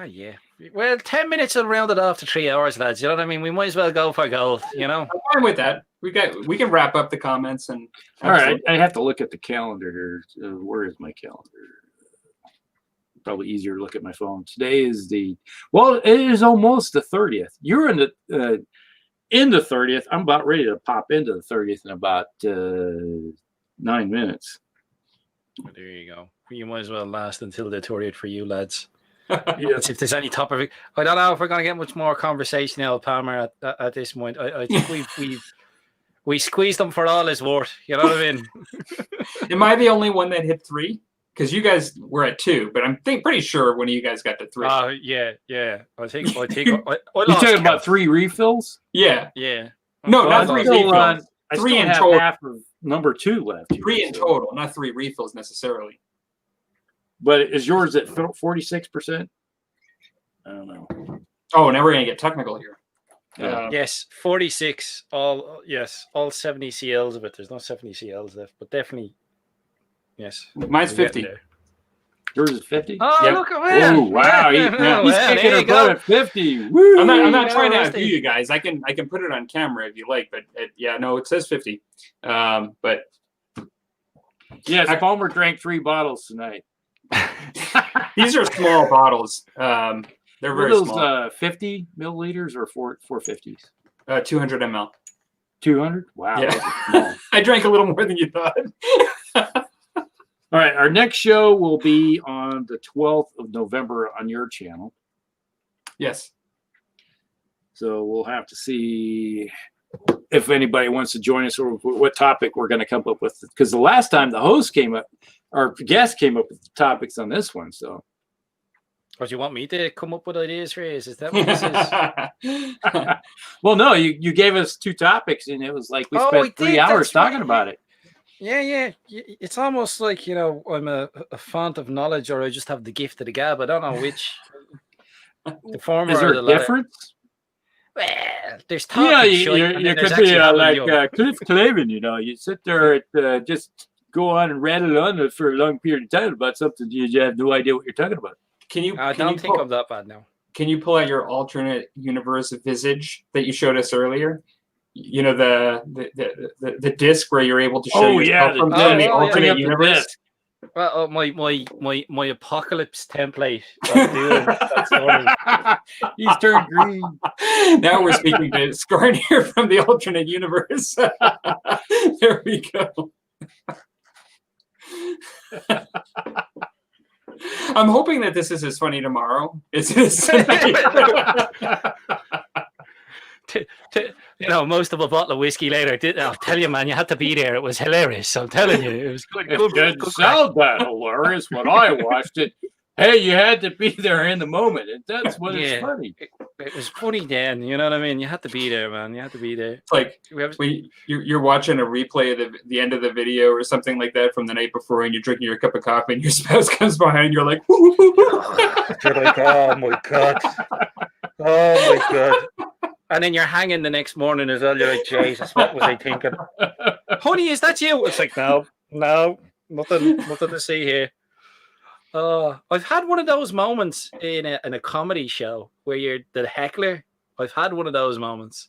Yeah. Well, 10 minutes will round it off to 3 hours, lads. You know what I mean? We might as well go for gold, you know? I'm fine with that. We can wrap up the comments and. All right. I have to look at the calendar here. Where is my calendar? Probably easier to look at my phone. Today is it is almost the 30th. You're in the 30th. I'm about ready to pop into the 30th in about 9 minutes. There you go. You might as well last until the 30th for you, lads. Yes. If there's any topic, I don't know if we're going to get much more conversation out of Palmer at this point. I think we squeezed him for all his worth. You know what I mean? Am I the only one that hit 3? Because you guys were at 2, but I'm pretty sure one of you guys got to 3. Yeah. I think You talking about 3 refills? Yeah. No, not 3 refills. I 3 still in have total. half of number 2 left. 3 in total, not 3 refills necessarily. But is yours at 46%? I don't know. Oh, now we're gonna get technical here. Yes, 46. All 70 CLs of it. There's no 70 CLs left, but definitely, yes. Mine's 50. Yours is 50. Oh, Yep. look at that! Oh, wow! He's kicking her butt at 50. Woo! I'm not trying to outdo you guys. I can put it on camera if you like, but it says 50. But yes, Palmer drank 3 bottles tonight. These are small bottles. They're very small. 50 milliliters or 450s? 200 ml. 200? Wow. Yeah. I drank a little more than you thought. All right. Our next show will be on the 12th of November on your channel. Yes. So we'll have to see if anybody wants to join us or what topic we're going to come up with. Because the last time the host came up, our guest came up with the topics on this one. So, or do you want me to come up with ideas for you? Is that what this is? Well, no, you gave us 2 topics, and it was like we spent 3 hours talking about it. Yeah. It's almost like, I'm a font of knowledge, or I just have the gift of the gab. I don't know which. The former is there or the a difference? Well, there's you could be like Cliff Clavin. You sit there and just go on and rattle on for a long period of time about something you have no idea what you're talking about. I don't think I'm that bad now. Can you pull out your alternate universe visage that you showed us earlier? The disc where you're able to show yourself from the alternate universe. Well, my apocalypse template. That's he's turned green. Now we're speaking to Skarnir from the alternate universe. There we go. I'm hoping that this is as funny tomorrow as it is tonight. Most of a bottle of whiskey later. I'll tell you, man, you had to be there. It was hilarious. I'm telling you, it was good. It didn't sound that hilarious when I watched it. Hey, you had to be there in the moment. That's what is funny. It was funny then. You know what I mean? You had to be there, man. You had to be there. It's like you're watching a replay of the end of the video or something like that from the night before, and you're drinking your cup of coffee, and your spouse comes behind, and you're like, you're like, oh my god, oh my god. And then you're hanging the next morning as well. You're like, Jesus, what was I thinking? Honey, is that you? It's like, no, nothing to see here. I've had one of those moments in a comedy show where you're the heckler. I've had one of those moments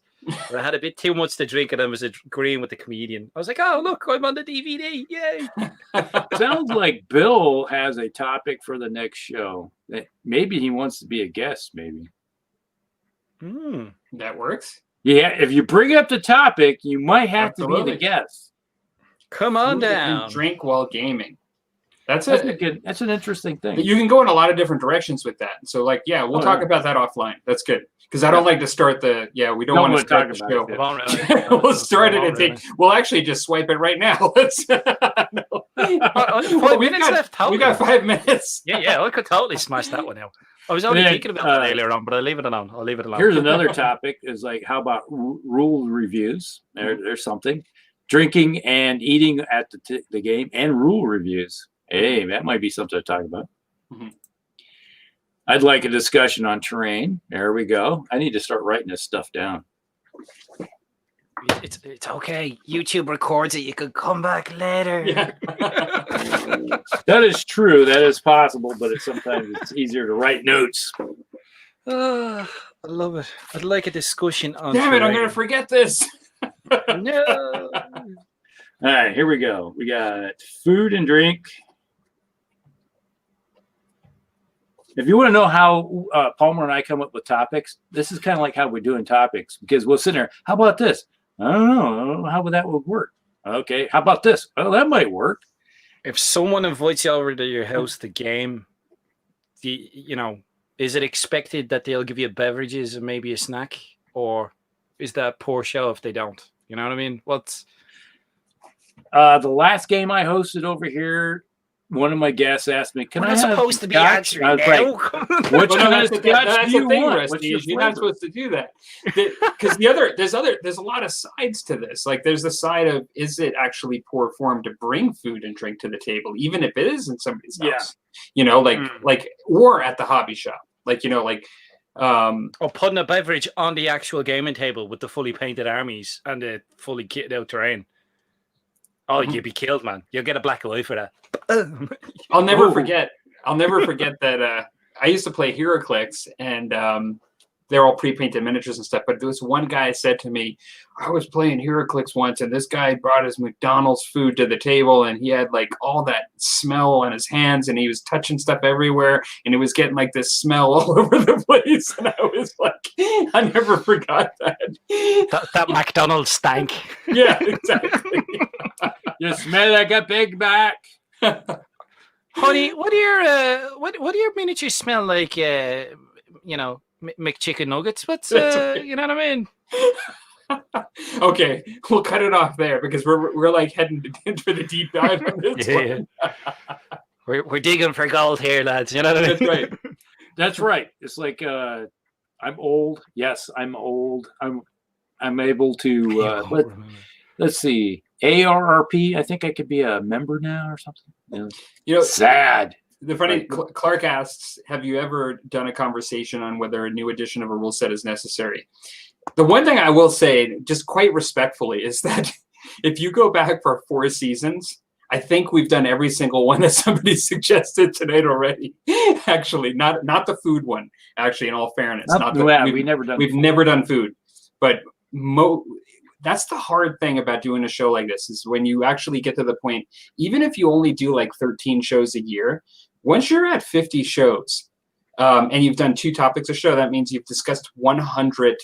where I had a bit too much to drink and I was agreeing with the comedian. I was like, oh, look, I'm on the DVD. Yay. Sounds like Bill has a topic for the next show. Maybe he wants to be a guest, maybe. That works. Yeah, if you bring up the topic, you might have to be the guest. Come on down. And drink while gaming. That's an interesting thing. You can go in a lot of different directions with that. So, we'll talk about that offline. That's good. Because I don't like to start we don't want to start the show. We'll start it and we'll actually just swipe it right now. Let's. We got 5 minutes. Yeah, I could totally smash that one out. I was only thinking about that earlier on, but I'll leave it alone. Here's another topic: is how about rule reviews? There's something. Drinking and eating at the game and rule reviews. Hey, that might be something to talk about. Mm-hmm. I'd like a discussion on terrain. There we go. I need to start writing this stuff down. It's okay. YouTube records it. You could come back later. Yeah. That is true. That is possible, but sometimes it's easier to write notes. I love it. I'd like a discussion on Damn it, I'm going to forget this. No. All right, here we go. We got food and drink. If you want to know how Palmer and I come up with topics, this is kind of like how we're doing topics, because we'll sit there. How about this? I don't know how that would work. Okay, how about this? Oh, that might work. If someone invites you over to your house to game, is it expected that they'll give you beverages and maybe a snack, or is that poor show if they don't? You know what I mean? What's the last game I hosted over here? One of my guests asked me, "We're not supposed to be answering now." What kind of scotch do you want? You're not supposed to do that because there's a lot of sides to this. Like there's the side of, is it actually poor form to bring food and drink to the table, even if it is in somebody's house? Like or at the hobby shop, or putting a beverage on the actual gaming table with the fully painted armies and the fully kitted out terrain. Oh, you'd be killed, man. You'll get a black eye for that. I'll never forget that I used to play HeroClix, and they're all pre-painted miniatures and stuff. But there was one guy said to me, I was playing HeroClix once, and this guy brought his McDonald's food to the table, and he had like all that smell on his hands, and he was touching stuff everywhere, and he was getting like this smell all over the place. And I was like, I never forgot that. That McDonald's stank. Yeah, exactly. You smell like a Big Mac. Honey, what do your miniatures smell like? McChicken nuggets. What's right. you know what I mean? Okay, we'll cut it off there because we're like heading into the deep dive on this one. We're digging for gold here, lads. You know what I mean? That's right. That's right. It's like I'm old. Yes, I'm old. I'm able to let's see. ARRP. I think I could be a member now or something. Yeah. Sad. The funny Clark asks, have you ever done a conversation on whether a new edition of a rule set is necessary? The one thing I will say, just quite respectfully, is that if you go back for 4 seasons, I think we've done every single one that somebody suggested tonight already. Actually, not the food one. Actually, in all fairness, we've never done food. But that's the hard thing about doing a show like this is when you actually get to the point. Even if you only do like 13 shows a year, once you're at 50 shows, and you've done 2 topics a show, that means you've discussed 100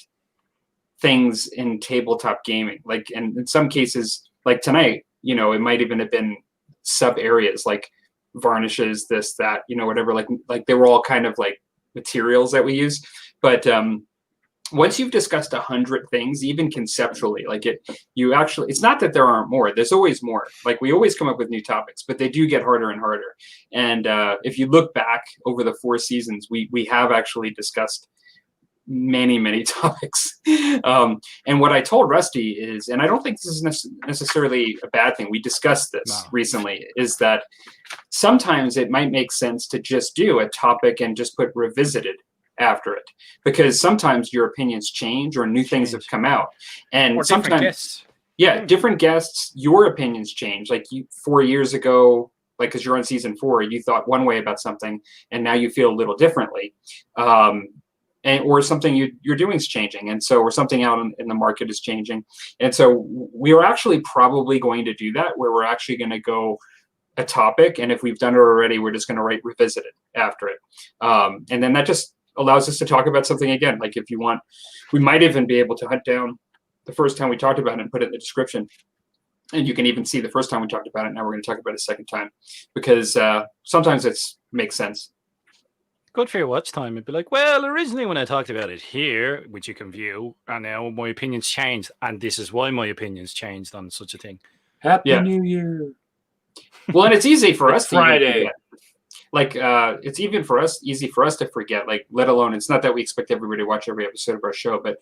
things in tabletop gaming. Like, and in some cases, like tonight, it might even have been sub areas like varnishes, this, that, whatever. Like they were all kind of like materials that we use. But once you've discussed 100 things, even conceptually, it's not that there aren't more. There's always more. Like we always come up with new topics, but they do get harder and harder. And if you look back over the 4 seasons, we have actually discussed many, many topics. And what I told Rusty is, and I don't think this is necessarily a bad thing, we discussed this recently, is that sometimes it might make sense to just do a topic and just put revisited after it, because sometimes your opinions change or new things have come out, and or sometimes different guests, your opinions change. Like 4 years ago, like because you're on season 4, you thought one way about something, and now you feel a little differently, or something you're doing is changing, and so or something out in the market is changing, and so we are actually probably going to do that, where we're actually going to go a topic, and if we've done it already, we're just going to write revisited after it, and then that just allows us to talk about something again. Like if you want, we might even be able to hunt down the first time we talked about it and put it in the description. And you can even see the first time we talked about it. Now we're going to talk about it a second time, because sometimes it makes sense. Good for your watch time. It'd be like, well, originally when I talked about it here, which you can view, and now my opinions changed, and this is why my opinions changed on such a thing. Happy New Year. Well, and it's easy for us to Friday. Like it's even for us easy for us to forget, like, let alone, it's not that we expect everybody to watch every episode of our show, but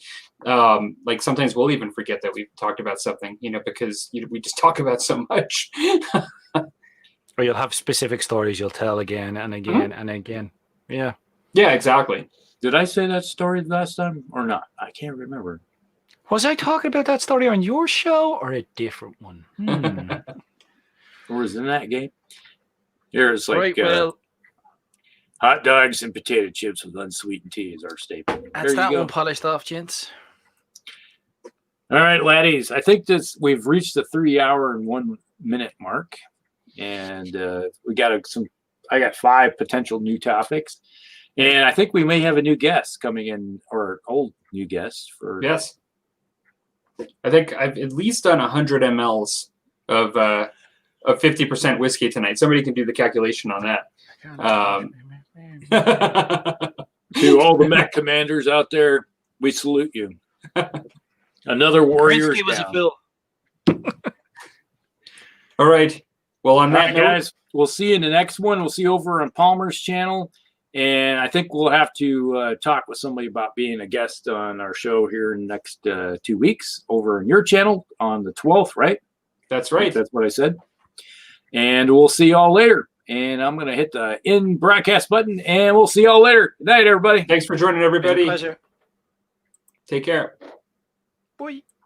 like sometimes we'll even forget that we've talked about something, because we just talk about so much. Or you'll have specific stories you'll tell again and again and again. Yeah exactly. Did I say that story last time or not? I can't remember. Was I talking about that story on your show or a different one? Or was it in that game? Here's like right, hot dogs and potato chips with unsweetened tea is our staple. That's that one polished off, gents. All right, laddies. I think we've reached the 3 hour and 1 minute mark, and we got I got 5 potential new topics, and I think we may have a new guest coming in, or old new guest for. Yes, I think I've at least done 100 mLs of 50% whiskey tonight. Somebody can do the calculation on that. To all the mech commanders out there, we salute you. Another warrior. Was a fill. All right. Well, on that note, guys, we'll see you in the next one. We'll see you over on Palmer's channel. And I think we'll have to talk with somebody about being a guest on our show here in the next 2 weeks over on your channel on the 12th, right? That's right. That's what I said. And we'll see y'all later. And I'm going to hit the end broadcast button, and we'll see y'all later. Good night, everybody. Thanks for joining, everybody. Pleasure. Take care. Bye.